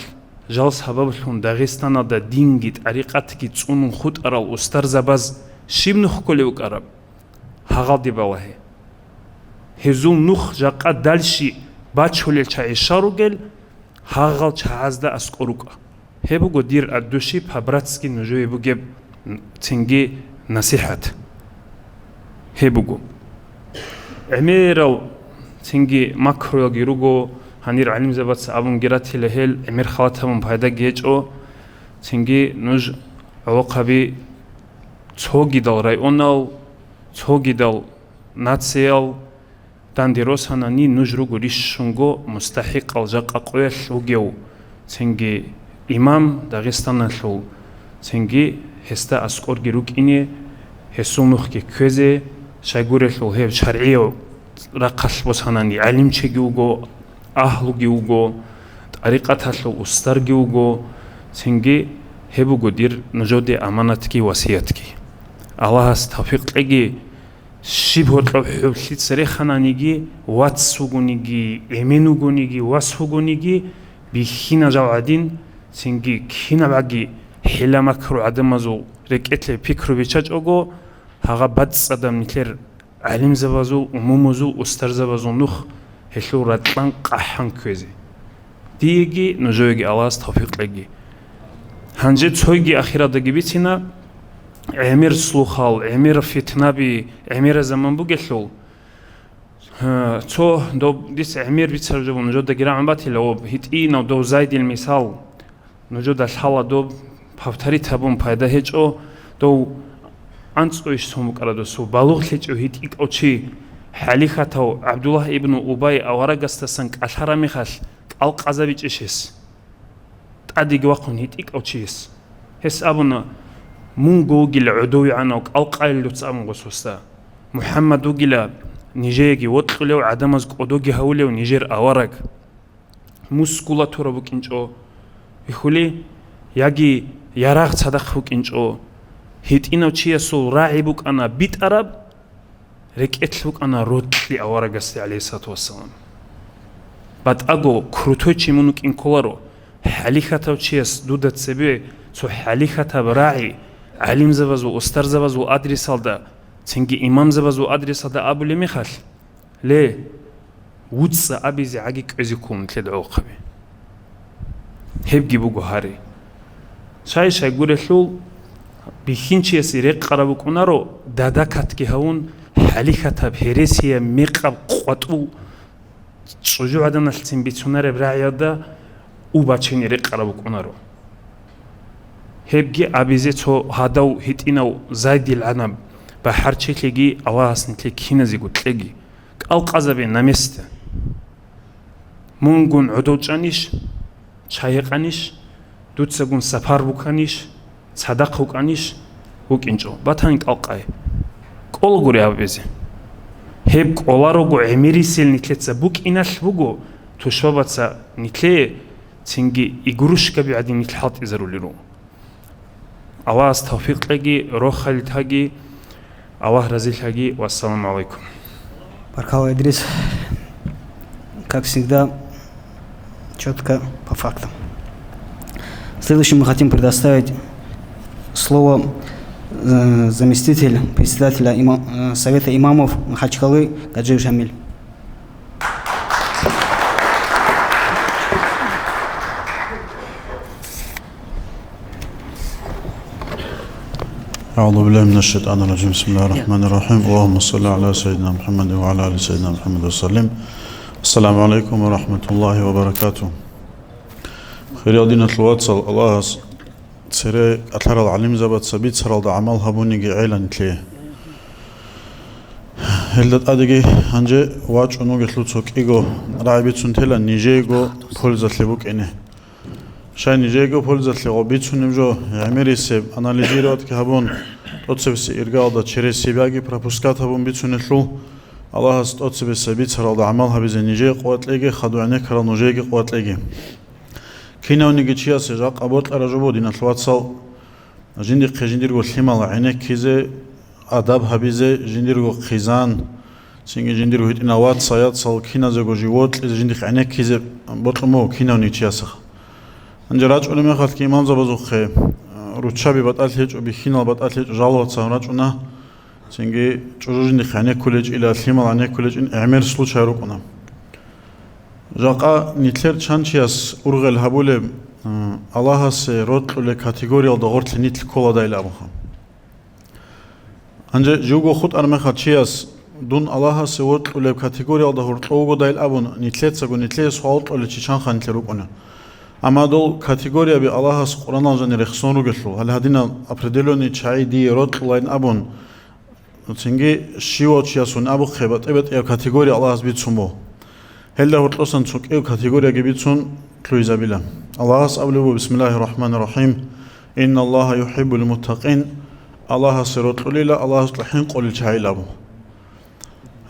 D: жал сабаблхун Дагестана да дингит ариқатки цунун худ арал устар забаз шибнух колевук араб хағалди балахе хезун нух жақа дальши бачулел чаишаругел хағал чаазда асқорука هبوگو دیر ادوشی پابراتسکی نجوی بوگه تنگی نصیحت هبوگو امیر تنگی مکرو گیروگو هنیر علم زبط ابون گیراتی لهل امیر خالتمون پیدا گیج او تنگی نج عقبی توگی دل رایونال توگی دل ناتسیال داندیروس هنانی نج رو گریشونگو مستحق الجاق اقویل وگیو تنگی имам Дагестаннал ценги хеста асқорги рукине хесунухки көзе шайгурел хев шар'ио рақал босанани алимчеги уго ахлуги уго тариқатал устарги уго ценги хебуго дир нажоде аманатки васиятки Аллахас тавфиқлиги шибхотлав хевлит сарехананиги ватсугуниги эменугуниги васхугуниги бихина жавадин синги кинабаги хиламакру адамазу рекетле пикрувичач ого хага бац адам нитлер алим завазу умумузу устар завазу нух хелу ратлан qahan көзе диги ножоги Аллас тавфиқлиги ханже цойги ахирадаги битина эмир слухал эмир фитнаби эмир заман бугелул цо до дис эмир бицаржу ножода гирам батило хитина до зайдил мисал نجود الحلا دو پفتری تابون پیدا هیچ او دو انسویش سومک را دوسو بالغ هیچ او هیچ او چی حالی خطاو عبدالله ابن اوبای آواره گستسنگ الحرا میخال القذابیچ اشیس تعدیگ وقون هیچ او چیس هس ابونا مونگو گیل عدوی عناک القایل لطس ابون قصوستا محمدو گیل نیجیگی وطلو عدم از قدوگی هولیو نیجیر آوارگ موسکولاتورا بکنج او ихули яги ярах цадахук инчо хитино чиесул раибук ана бит араб рекетлук ана ротли аварагаси алейхиссалату вассалам бат аго крутой чимунук инколаро халихатав чиес дудат себе цо халихатав раи алим завазу устар завазу адресалда цинги имам завазу адресалда абуле михал ле вудса абизи аги кызикум тледо қаби هبگی بگو هری شای گورهلول بیخینچی از ریق قرب کنه رو دادا کت که هون حالی خطاب هرسیه میقب قطو شجوع عدن التیم بیتونه رو برایده او بچینی ریق قرب کنه رو هبگی عبیزه تو هداو هیتینو زایدی العنب به هر چی لگی آواز نتلی کینزی گوت لگی القذبه نمیسته مونگون عدوچانیش ჩაეყანიშ დუცეგუნ საფარ ბუქანიშ სადაყ უკანიშ უკინჭო ბათანი ყალყაი ყოლგური აბეზე ჰებ ყოლაროგო ემირისელ ნიტლეცა ბუკინალ ბუგო თუშობაცა ნიტლე ცინგი იგურუშკები ადი ნიტლჰალტ იზრული რო ალას თავფიყლეგი როხალითაგი ალაჰ разилхаги вассаламу алейкум
F: Баркалла Идрис, как всегда, четко по фактам. Следующим мы хотим предоставить слово заместитель председателя Совета имамов Махачкалы Гаджиев Шамиль.
E: أعوذ بالله من الشيطان الرجيم بسم الله الرحمن الرحيم اللهم صل على سيدنا محمد وعلى آل سيدنا محمد وسلم السلام عليكم ورحمة الله وبركاته خير دين الواتسال الله سيري أتلر العلم زبط سبيت سر العمل هبوني عيلان تليه هلدت أدقي هنجي واج أنو قتلوتوك إيغو رعبيتون تلا نيجيغو بولزت لبوك إنه شاي نيجيغو بولزت لغو بيتون نمجو عميري سيب أناليزيروت كهبون أتسبس إرقال دا چري سيباقي پرپوسكات هبون بيتون نتلو الله هست أتسبس سبيت سر العمل هبزي نيجي قوات لغي خدوعني كرا نوجيغي قوات لغي كيناو نيجي چيا سيجاق أبوت أرجبو دين الواتسال جندي قيجنديرغو الحمال عينك كيزي أدب هبيزه جنديرغو خيزان سينجي جنديرغو هيتنا وات سايات سال كينا زغو جيوت إذا جندي خعنة كيزه بطلمو كينا ونيتشياسخ أنجراج علماء خالد كي إمام زبازو خي روتشابي بطالهج وبيخينال بطالهج جالوات سامراج ونا سينجي جوجو جندي خعنة كولج إلى الحمال عنة كولج إن أعمر سلو شاروك ونا جاقا نيتلر چانچياس أرغل هبولي الله سي روتلو لكاتيغوريال دغورت لنيتل كولا دايل أبوخا أنجا جوجو خود أرمخا تشياس دون الله سوت لب كاتيجوريال ده هرتلوجو دايل أبون نتلت سجو نتلت سوالت ولا تشان خان نتلروكنا أما دول كاتيجوريا بي الله سقران الجن رخصون رجلو هل هدينا أبردلوني شاي دي روت لاين أبون تنجي شيوت شياسون أبو خيبت إبت إيه كاتيجوريا الله بيتسمو هل ده هرتلوسن سوق إيه كاتيجوريا جبيتسون كلويزا بلا الله أبلغو بسم الله الرحمن الرحيم إن الله يحب المتقين الله سرط ليلا الله سلحين قول الشايلابو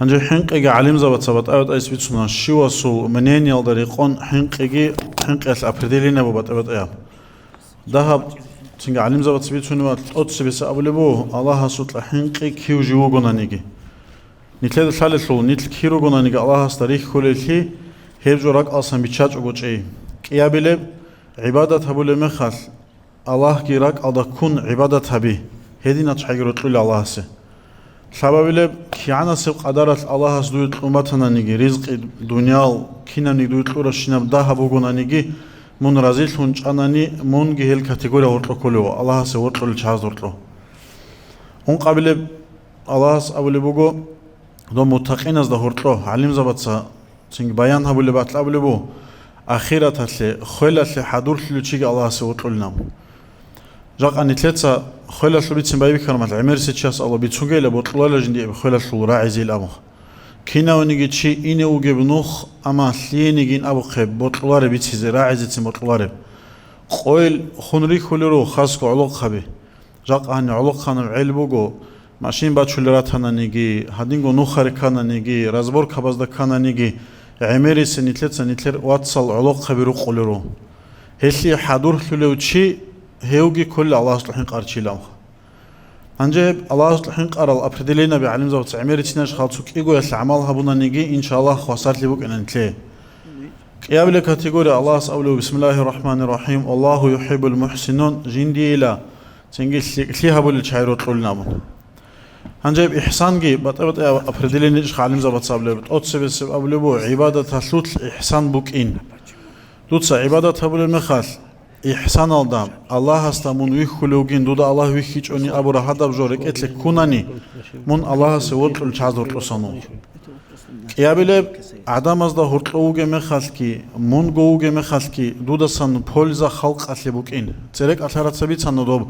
E: هنجي حنق إجا علم زبط سبط أود أيس بيتسونا شو سو منين يالدريقون حنق إجي حنق أس أبرديلين أبو بط أود أيام ذهب تنجا علم زبط بيتسونا أود سبيس أبلبو الله سوت لحنق كيو جوجونا نيجي نتلاد الثالث لو نتل كيروجونا نيجي الله استريح كل شيء هيبجو راك أصلا بيتشاج أقول شيء كيابله عبادة هبول مخال الله كيراك أدا كون عبادة هبي هدينا تحيرت له الله سه سببله كيانا سب قدرت الله سدوت أمتنا نيجي رزق الدنيا كينا نيجي له رشينا بده بوجونا نيجي من رزيل هنج أناني من جهل كاتيجوري ورطله كله الله سه ورطله الشاز ورطله هون قبل الله أبله بوجو دو متقين از ده ورطله علم زبط سه سنج بيان هبله بطل أبله بو أخيرا تطلع خيلة حضور للشيء الله سه ورطله نام جاك أن تلاتة خيلة لو بيتسم باي بكرم العمر سيتشاس الله بيتسونجي لبطلوا لجندي خيلة لو راعي زي الأمخ كينا ونيجي شيء إنه وجبنوخ أما لينيجين أبو خيب بطلوا بيتسي راعي زي تسم بطلوا قويل خنري خلرو خاص علق خبي جاك أن علق خانم علبوجو ماشين باتشولرات هنا نيجي هادينجو نوخر كنا نيجي رازبور كبازدا كنا نيجي عمر سنتلت واتسال علق خبيرو خلرو هسي حضور خلو شيء هيوجي كل الله سبحانه قارشي لامخ أنجب الله سبحانه قارل أبردلينا بعلم زوج عمير تناش خالصك إيجو يسعمال هبونا نيجي إن شاء الله خاصات لبوك أن نتلي قيابل كاتيجوري الله سأولو بسم الله الرحمن الرحيم الله يحب المحسنون جندي إلى تنجي سليها بول الشعير وطلنا من أنجب إحسان جي بتأبط أبردلينا إيش عالم زوج صابله بتأتسب أبلبو عبادة تسلط إحسان بوك إن دوتس عبادة هبول المخال إحسان الدم الله هستمون ويخلوجين دودا الله ويخيج أني أبو رهاد بجورك إتلك كوناني من الله سوت الشعور الرسانو قيابله عدم از ده هرتلوجه مخالكي من جوجه مخالكي دودا سن بولزا خلق أتلبوكين ترك أثرت سبيت سندوب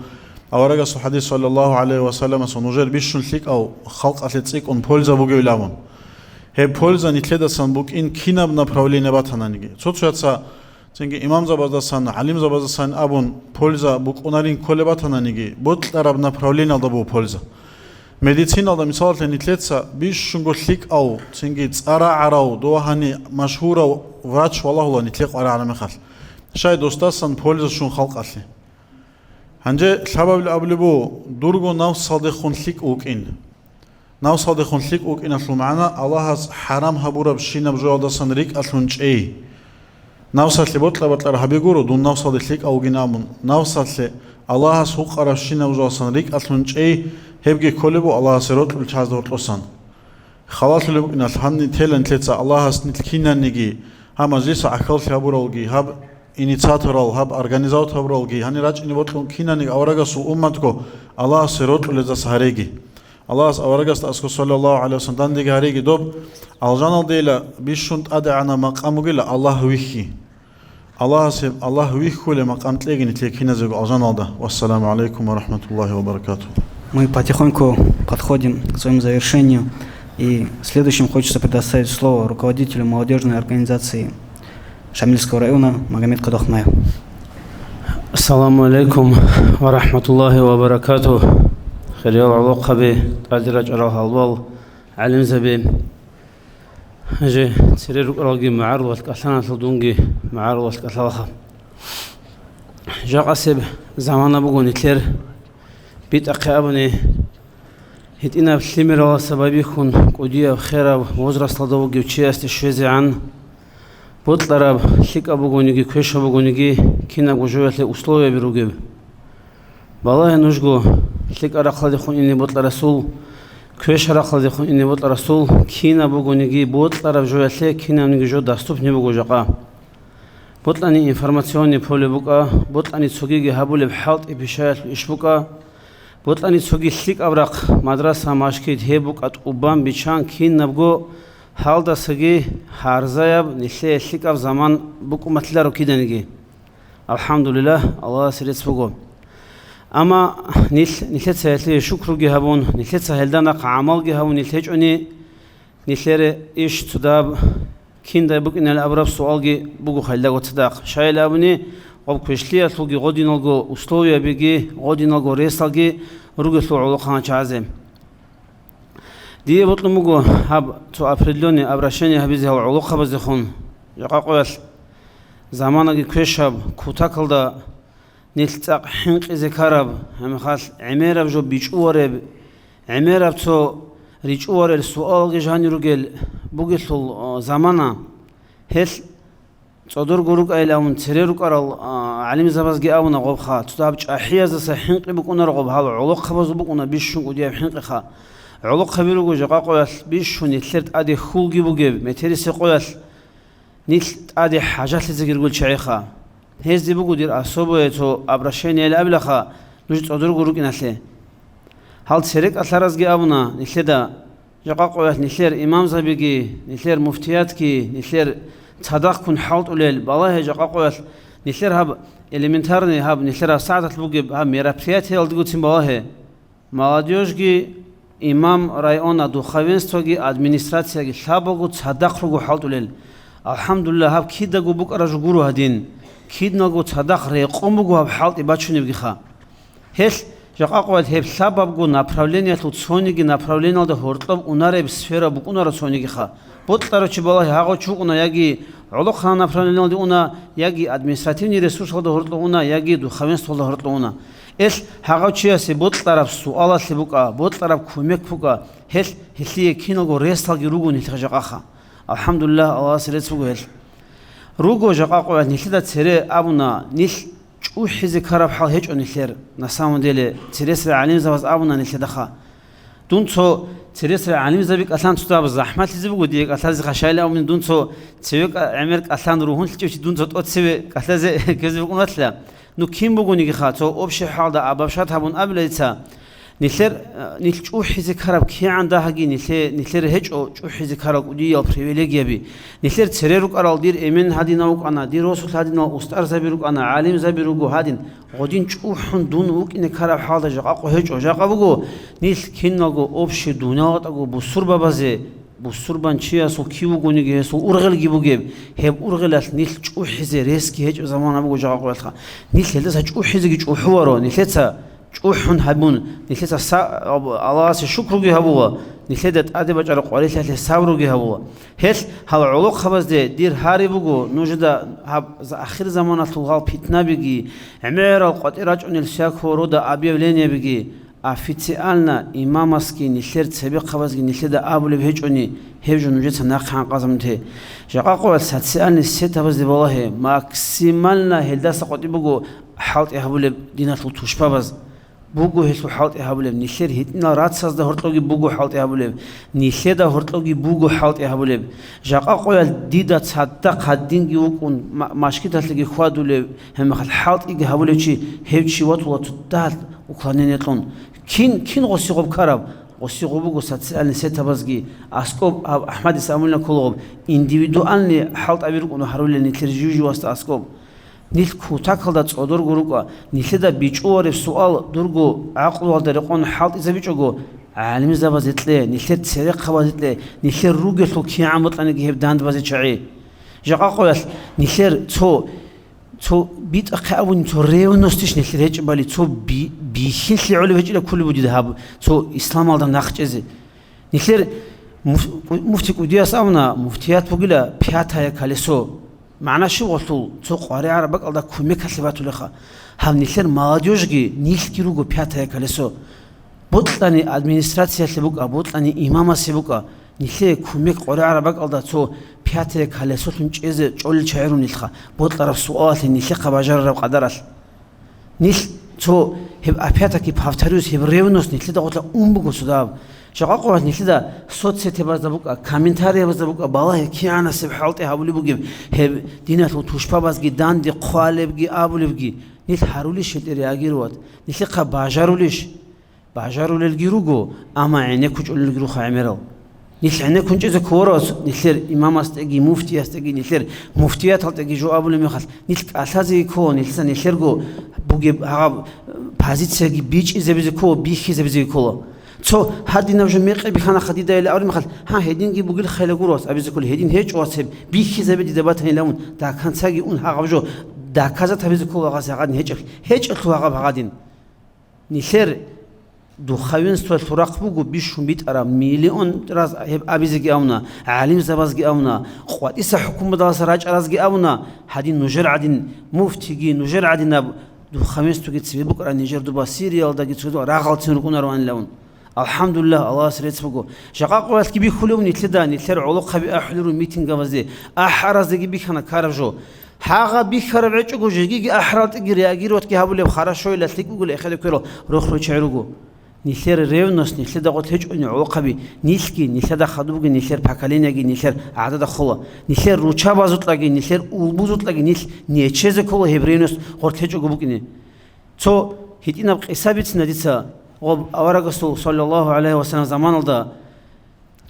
E: أورجا الحديث صلى الله عليه وسلم سنوجر بيشون ليك أو خلق أتلتيك أن بولزا بوجي لامون هي بولزا نتلدا سن بوكين كينا بنا براولين باتنانيجي صوتشاتسا تنجي إمام زبازدسان علم زبازدسان أبون بولزا بوك أونارين كل باتنانيجي بطل ربنا براولين على دبو بولزا مديسين على مثال لنتلتسا بيش شنقول ليك أو تنجي تسارع عراو دوهاني مشهورة وراتش والله الله نتلق على على مخال شاي دوستاسان بولزا شون خلق أصلي هنجي سبب الأبلبو درجو ناو صادقون ليك أوكين ناو صادقون ليك أوكين أصل معنا الله حرام هبورا بشينا بجوداسان ريك أصلون شيء ناوصل لبطل بطل هبيجورو دون ناوصل لك أو جنامون ناوصل ل الله سوق عرشنا وجوسان ريك أصلاً شيء هبجي كلبو الله سرط الشاز دورت لسان خلاص لو إن الحن تلن تلتا الله سنتلكينا نجي هم مجلس عقل في أبورالجي هب инициаторал, хаб организаторал ги, хани рач ини ботлун кинани аварагасу умматко Аллах се ротле за сареги. Аллах аварагас аско саллаллаху алейхи ва саллям диги хареги доб алжанал дейла бишунт адана мақамугила Аллах вихи. Аллах виххуле мақамтлегини тлекиназу алжаналда. Вассаламу алейкум ва рахматуллахи ва баракатух.
F: Мы потихоньку подходим к своему завершению. И следующим хочется предоставить слово руководителю молодежной организации Шамильского района Магомед Кадохмаев.
A: Ассаламу алейкум ва рахматуллахи ва баракатух. Хирял алоқаби, адирач арахалвал, алим заби. Же цирер ралги маарват калана тудунги маарват калаха. Жaqasib zamana bugun itler bit aqabni hitina флимерала сабаби хун кудия хера возрастладову гевчиасти швезиан ботлараб хика бугуниги кеша бугуниги кина гужуятле условия биругев балая нужгу хика рахлади хун ини ботларасул кеша рахлади хун ини ботларасул кина бугуниги ботлараб жуятле кина униги жо доступни бугужаqa ботлани информационни поле бука ботлани цогиги хабулеб халт и пишаят ишбука ботлани цоги лик аврaq мадраса машкид хебукат убан бичан кин набго халда саги харзаяб нихле ликав заман букуматлару кидениги алхамдулиллах Аллах сирец буго ама нихле цайли шукруги хабун нихле цахелдана амалги хабун нихле чуни нихлере иш цудаб кинда букинал абраб суалги бугу хайлдаго цадақ шайлабуни об квешлия слуги годиналго условия беги годиналго ресалги ругеслу улухан чазем дие ботлумуго хаб цу определённое обращение хабизе улуха базехун яқақоял заманаги квешаб кутакалда нилцақ хинқизе караб хамхал амераб жо бичуареб амераб цу ричуарел суалги жаниругел бугеслу замана хел цодор гурук айламун церерук арал алим забазги авна гобха цудаб чахияза сахинqi букунар гобхал улуq хабаз букуна бишшун удия хинqiха улуq хабиругу жaqaqoyal бишшун иллерт ади хулги бугев метерисе qoyal нил ади хажатлизе гиргул чайха хезди бугу дир особое то обращение лаблаха нуж цодор гурук инасле хал церек асларазги авна нилледа жaqaqoyal ниллер имам забиги ниллер муфтиятки ниллер цадақ кун халт улел балахе жaqaqoyal ниллер хаб элементарный хаб ниллер саадат буги хаб мероприятие алдгутин балахе молодежги имам района духовенствоги администрацияги лабогу цадақ ругу халт улел алхамдулилlah хаб кидагу букаражу гуру хадин киднагу цадақ реқомугу хаб халт ибачуневгиха хел жaqaqoyal хеб лабабгу направление ту цониги направление алда хортлаб унареб сфера букунара цонигиха ботларочи балахе хагу чугуна яги улуq направление алда уна яги административный ресурс алда хортлу уна яги духовенство алда хортлу уна эл хагачияси ботлараб суаласли бука ботлараб кумек бука хел хилие киного ресталги ругу нилха жaqaqa алхамдулилlah Аллах сирец бугу хел ругу жaqaqoyal нилда цере абуна нил чухизе караб хал хеч онилер на самом деле цересре алим заваз абуна нилдаха дунцо цересре алим завик аслан тутаб захмат лизбугу диек аслази хашайла амин дунцо цевек америк аслан рухун личи дунцо тотсеве аслазе кезбугу натла ну ким бугуниги хато обше халда абабшат хабун аблайца нилер нил чухизе караб ки анда хаги нилер хеч чухизе караб удия привилегия би нилер церерук арал дир эмен хадинаук ана дир расул хадинау устар забирук ана алим забиругу хадин годин чухун дунук ин караб халда жaqaqo хеч жaqabugu нил киннагу обше дуниятагу бусур бабазе бусурбан чиясу кивугуниги су ургел гибугеб хеб ургелал нил чухизе рески хеч замана бугу жaqaqoyalха нил хелдаса чухизеги чухуаро нилеца чухун хабун нилеца Аллах шукруги хабуга ниледат адебачар qoritlale сабруги хабуга хел хал улуq хабазде дир хари бугу нужда хаб за ахир замана тулгал фитна биги амерал qatiraч унил сякхорода объявление биги официально имамаски нилер цебе хабазги ниледа абулеб хечуни хевжун нужеца нақхан қазамте жaqaqoyal социальный сет хабазде балахе максимально хелдаса qati бугу халт хабулеб динатул тушпабаз бугу хесу халт ябулев нилер хитна ратсазда хортлоги бугу халт ябулев ниледа хортлоги бугу халт ябулев жаqa qoyal dida цадда qadingi ukun mashkitatligi khwadulев hemkhal halt igi habulevchi hevchi watula tudal uklanenetон кин госигоб карав госигобуго социальный сетабазги аскоб ахмади самулна колоб индивидуальный халт авирукуно харулени тержижу васта аскоб нил кутакалда цодор гурука ниледа бичуарев суал дургу ақлуалда реқон халт изабичого алими забазитле нилет сере қабазитле нилер ругелу киаматлани гиб данд базичаи жаqa qoyal нилер цо бит ақавун цо ревностиш нилер хечбали цо бихин лиуле вечила кулу буди даб цо ислам алдан нахчези нилер муфти кудиас амна муфтият бугила пятая колесо معنا شو قلتوا سوق قاري عربك الله كم كسبات لخا هم نخير ماديوجي نيل كيروجو بياتا كالسو بطلني أدمينستراتيا سبوك بطلني إمامة سبوك نخير كم قاري عربك الله سو بياتا كالسو تنجز جول شعرون لخا بطل رف سؤال نخير قباجر رب قدرش نيل سو هب بياتا كي بحفتريوس هب ريونوس نخير ده قلت بوكو سوداب شقا قوات نخيدا صوت سيتي بازدبوكا كامنتاريا بازدبوكا بالله كيانا سب حالتي هابولي بوغي هب ديناتو توشبا بازغي دان دي قوالبغي ابولبغي نيل حاروليش رياغيروات نيل قا باجارولل غيروغو اما عينك كوچول غيرو خاميرو نيل عينك كونجز كوروس نيل امام استغي مفتي استغي نيل مفتيات هالتغي جو ابولي مخال نيل اسازي كو نيل سنيلرغو بوغي ها позициягي бич изебизи ко бихи изебизи коло цо хадина уже меқеби хана хадида ила ар махал ха хединги бугил хайла гурос абизи кул хедин хеч осеб бихи изебиди дебат хайлаун да канцаги ун хагавжо да каза табизи кол агас хагадин хеч хлуага багадин нилер духавин стол турак бугу бишум бит ара миллион раз абизиги ауна алим забазги ауна қватиса хукум дас рач разги ауна хадин нужер адин муфтиги нужер адин духавин стуги цви букра нижер дуба сириал даги цуду рагалтин рукунарван лаун алхамдулилlah Allah средствого жаqa qoyal gibi xulum nitlida nitler ulu qabi ahluru meeting avazi ahraz gibi khana karavjo haga bi kharavcho gojigi ahrat giri agirot ki habule kharasho ila tikugul ekhade kero rokhro chayrugo nitler revnos nitlida qot hech uni ulu qabi nilki nitlida khadugi nitler pakalinagi nitler adada khola nitler rucha bazutlagi nitler ulbuzutlagi nil necheze kolo hebrenos qot hech ugubukini so hitina qisabits naditsa غب أورغسو صلى الله عليه وسلم زمان الدا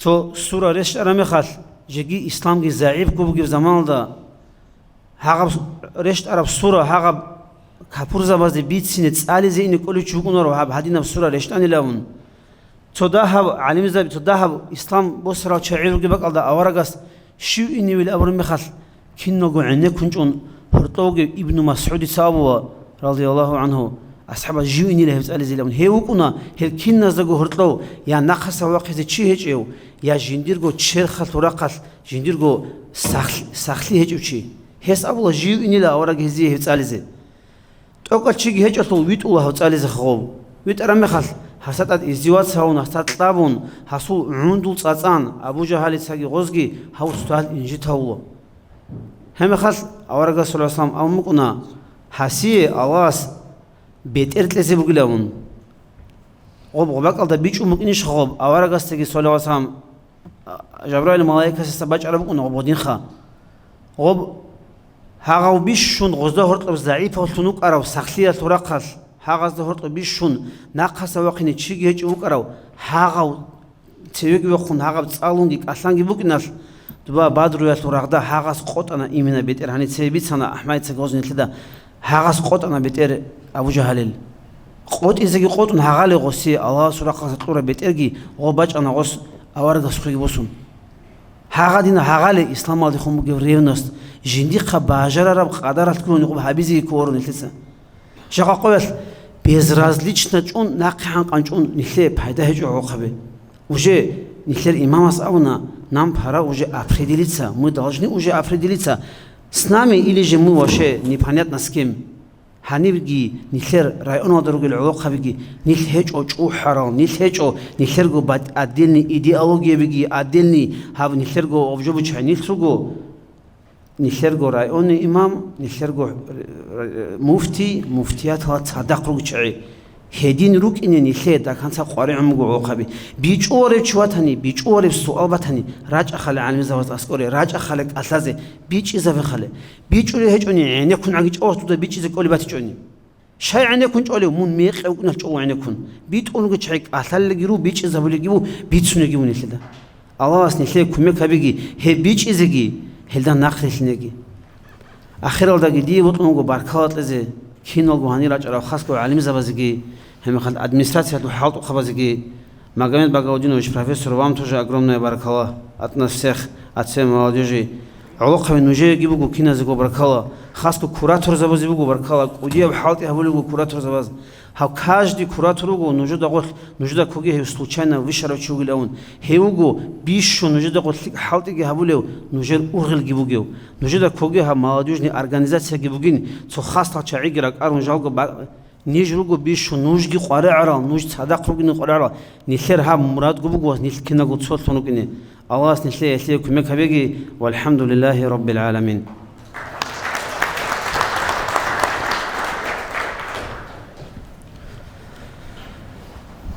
A: تو سورة رش أرمي خال جيجي إسلام جي زعيب كوبجي زمان الدا هاغب رش أرب سورة هاغب كابور زباز بيت سنة علي زين كل شيء رو هاب هدينا بسورة رش أني لون تو ده هاب علم زب تو ده هاب إسلام بسرعة شعير جبك الدا أورغس شو إني والأمر مخال كنا قعنا كنجون هرطوج ابن مسعود سابوا رضي الله عنه أصحاب جيوني له بسأل زلون هيوكونا هالكين نزجو هرتلو يا نقص وقت شيء هيجيو يا جنديرجو تشرخ تورقل جنديرجو سخلي هيجو شيء هس أبلا جيوني له أورا جهزيه بسأل زي توقع شيء هيجو طول ويت الله بسأل زي خو ويت أرمي خل حسات الزواج ساون حسات طابون حسو عندول صاتان أبو جهل ساقي غزجي هاو سؤال إنجي تاولو هم خل أورا جالس الله سلام أو مكونا حسي الله بيترتلسي بقولون غبغبك الله بيجو ممكنش خاب أورغستي صلى الله عليه وسلم جبرائيل الملائكة سبج عربكون غبودين خا غب هاغو بيشون غزده هرطب ضعيف وتنوك أراو سخلية ترقص هاغزده هرطب بيشون ناقص وقني تشيجي هجوك أراو هاغو تيجي وقن هاغو تسألونك أصلاً بوكناش دبا بادرو يتورغدا هاغس قط أنا إيمنا بيتر هني تسيبيت سنة أحمد سجوزني كذا هاغس قط أنا بيتر أبو جهل قط إذا قط هاغالي غسي الله سرقة تطور بيترجي غباج أنا غس أورغ سخي بوسون هاغادينا هاغالي إسلام الله خم جوريونست جندي خباجر رب قدر تكون يقوم حبيزي كورن لسه شقا قوس بيزرازليش نجون ناقحان قنجون نخلي بهذا هجو عقبه وجه نخلي إمام أسأونا نام بحرا وجه أفريديليتسا مو دالجني وجه أفريديليتسا سنامي إلي جمو وشه نبحانيات نسكيم هنيبجي نخلي رأيون ودروج العقبه بيجي نخلي هجو جو حرام نخلي هجو نخلي جو بعد أدلني إيديولوجيا بيجي أدلني هاو نخلي جو أوجو بتشاني نخلي نخرجو رأيوني إمام نخرجو مفتي مفتيات هات صدق رجعي
K: هدين روك إنني خيدا كان سقاري عمقو عقبي بيجوري شواتني بيجوري سؤال بتني راج أخلي عالم زواج أسكوري راج أخلي أساسي بيج إذا في خلي بيجوري هجوني يعني يكون عجيج أو تود بيج إذا كولي بتجوني شيء يعني يكون جولي مون ميخ أو كنا جو يعني يكون بيت أونو كشيء أثال لجيرو بيج إذا بقول جيبو بيت سنو جيبوني كذا الله أصني خير كم كبيجي هي بيج إذا جي هلدا ناقل سنجي آخر الدا جدي وطنو بركات لزه كينو جوهاني راج على خاص كو عالم زبازجي هم خد администрация حالت وخبازجي магомед багаудинович профессор вам тоже огромное баракалла от нас всех от всей молодежи аллахове нуже гибугу киназго баракалла хаску куратор забазибугу баракалла кудия халти хавулугу куратор забаз хав каждый кураторугу нужда коги случайно вышарачугил он хевугу бишу нужда халти хавулев нужер ургил гибугев нужда коги ха молодежная организация гибугин цо хаста чаигирак арун жалго نيجرو بيشو نوجي قرعرا نوج صدق روغني قرعرا نيخير ها مراد غبغو نيلكنا غوتسول تونغني الله نيلي يليكم مكبيغي والحمد لله رب العالمين.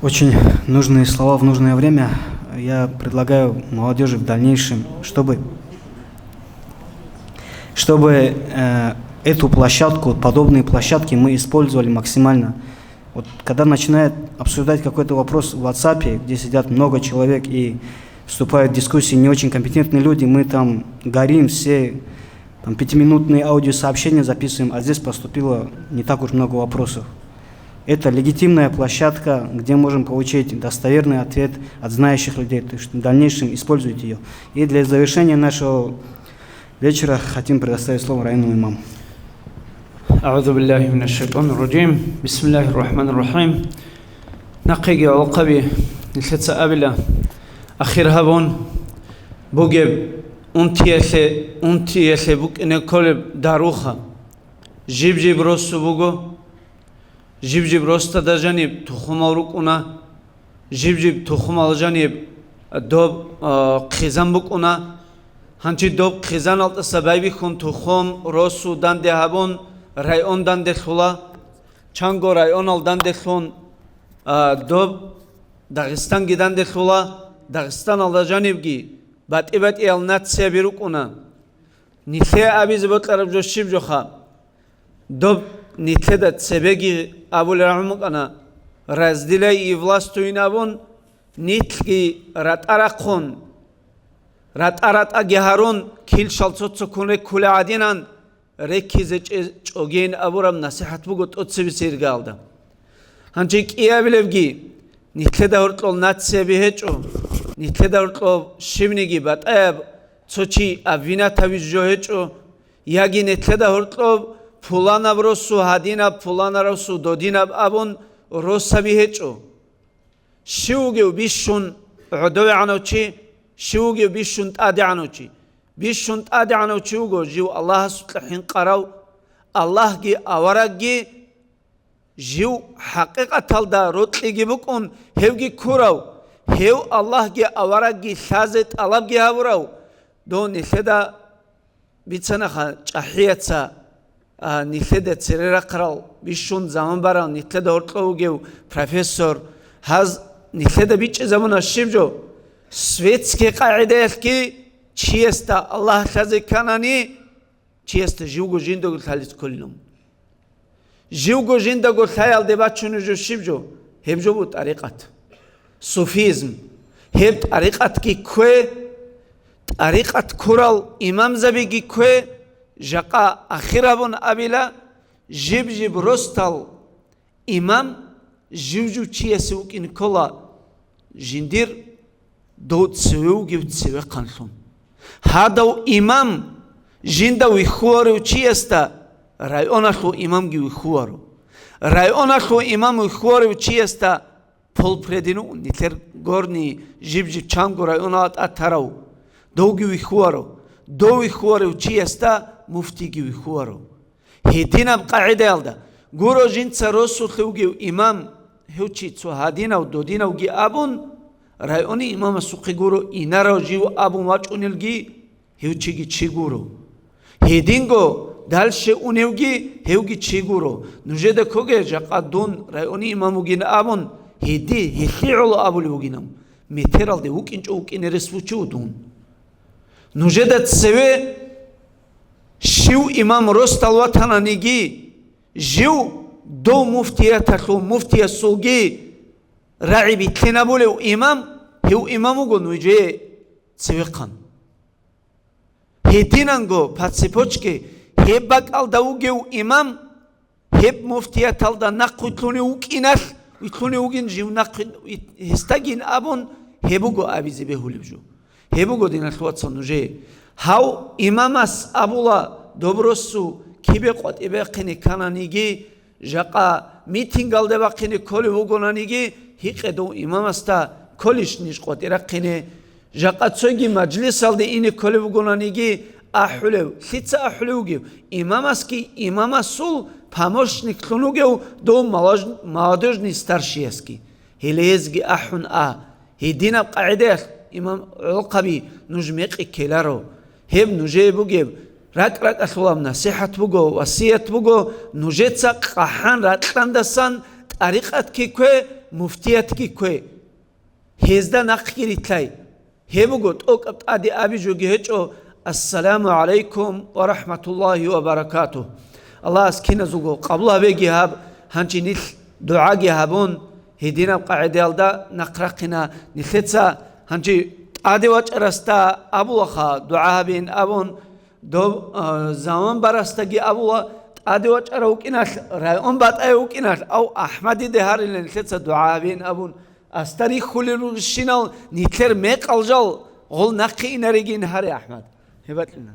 F: Очень нужные слова в нужное время. Я предлагаю молодежи в дальнейшем, чтобы эту площадку, подобные площадки мы использовали максимально. Вот когда начинают обсуждать какой-то вопрос в WhatsApp, где сидят много человек и вступают в дискуссии не очень компетентные люди, мы там горим, все там, 5-минутные аудиосообщения записываем, а здесь поступило не так уж много вопросов. Это легитимная площадка, где можем получить достоверный ответ от знающих людей, так что в дальнейшем используйте ее. И для завершения нашего вечера хотим предоставить слово районному имаму.
A: أعوذ بالله من الشيطان الرجيم بسم الله الرحمن الرحيم نقيقي وقبي نسلت أبلا أخير هبون بوجب أنتي يسي بوك إن كل داروخا جيب روسو بوجو جيب روستا دا جانب تخوم أوروكونا جيب تخوم على جانب دوب خيزان بوكونا هنچی دوب خيزان على السبايبي خون تخوم روسو دان ده هبون رایون دان دخولا چانگو رایون ال دان دخون دوب داغستان گیدان دخولا داغستان ال جانب گی بات ال نات سیبیرو کنا نیته آبیز بود کرب جوشیب جوخا دوب نیته دت سبگی ابول رحم کنا رزدیله ایولاس توی نبون نیتگی رات آرخون رات آگهارون کیل شالسوت سکونه کل عادینان ركز چوگین ابورم نصیحت بگوت اتسبیسیر گالدم. هنچیک ایابیلفگی نیت دارتلو ناتسه بهچو نیت دارتلو شیمنیگی بات اب چوچی اوینا تاویز جوهچو یاگی نیت دارتلو پولان ابروسو هادینا پولان ابروسو دودینا ابون روسا بهچو شوگیو بیشون عدو عنوچی شوگیو بیشون تادی عنوچی بيشون تادي عنو تشوغو جيو الله سطلحين قراو الله جي أورق جي جيو حقيقة تلدا روتلي جي بكون هيو جي كوراو هيو الله جي أورق جي ثازت ألاب جي هاوراو دون نخدا بيتسنخا جاحيتسا نخدا تسريرا قراو بيشون زمان براو نخدا هورتلو جيو پروفيسور هاز نخدا بيچ زمان الشيب جو سويتسكي قاعدة كي چیستا الله خزی کنانی چیستا جوگو جیندگو خالیت کلیم جوگو جیندگو خیال دبات چونو جو شیب جو هب جو بود طریقت صوفیزم هب طریقت کی کوه طریقت کورال امام زبیگی کوه جاقا آخرابون ابیلا جیب رستال امام جو چیسو کن کلا جیندیر دوت سویوگی سوی قنلون هذا إمام جندا ويخوارو چيستا رايونا خو إمام جي ويخوارو رايونا خو إمام ويخوارو چيستا پول پردينو نتر غورني جيب چانگو رايونا اتراو دو جي ويخوارو دو ويخوارو چيستا مفتي جي ويخوارو هيدينا بقاعدة يالدا غورو جنسا روسو خلوگي إمام هو چيتسو هادينا و دودينا و جي آبون رايوني امام سوقي غورو اينارو جيو ابو ماچونيلگي هيوچيگي چي غورو هيدينگو
H: дальше уневги хевги чигуро нужеда коге жакадун райони имамугин абон хеди хихиулу абулугинам метералде укинчо укинересвучу дун нужеда цеве шив имам росталватананиги жив до муфтия татлу муфтия сулги раиби тенабулев имам хев имамуго нуже цевеқан хединанго пацепочке хебак алдаугев имам хеб муфтия талда нақутлуни укинал утлуни угин жив нақ хистагин абон хебуго абизебе хуливжу хебуго динатлуатсон нуже хау имамас абула добросу кибе қотибе қини кананиги жақа митингалдеба қини коли угонаниги хиқеду имамаста колиш ниш қотира қини жақа цойги маҷлис алди ини коли угонаниги ахулев хица ахулевгев имамаски имамасул помощник тлунугев до молодежный старшияски хилезги ахун хидина қаидех имам улқаби нужмеқи келаро хеб нуже бугев рак асулам насихат буго васият буго нужеца қахан ратландасан тариқат ки кwe муфтият ки кwe хезда нақкиритлай хебуго тоқат ади аби жоги хечо ассаламу алейкум ва рахматуллахи ва баракатуh Allah askina zugo qabla begi hab hanchi nil dua gi habun hidina qaidalda naqraqina niltsa hanchi adi wach rasta abulakha dua bin abun do zaman barasta gi abula adi wach raukina rayon bat ayukina au ahmadi dehar niltsa dua bin abun astari khulul shinal nitler meqaljal gol naqi inarigin hari ahmad hebatlina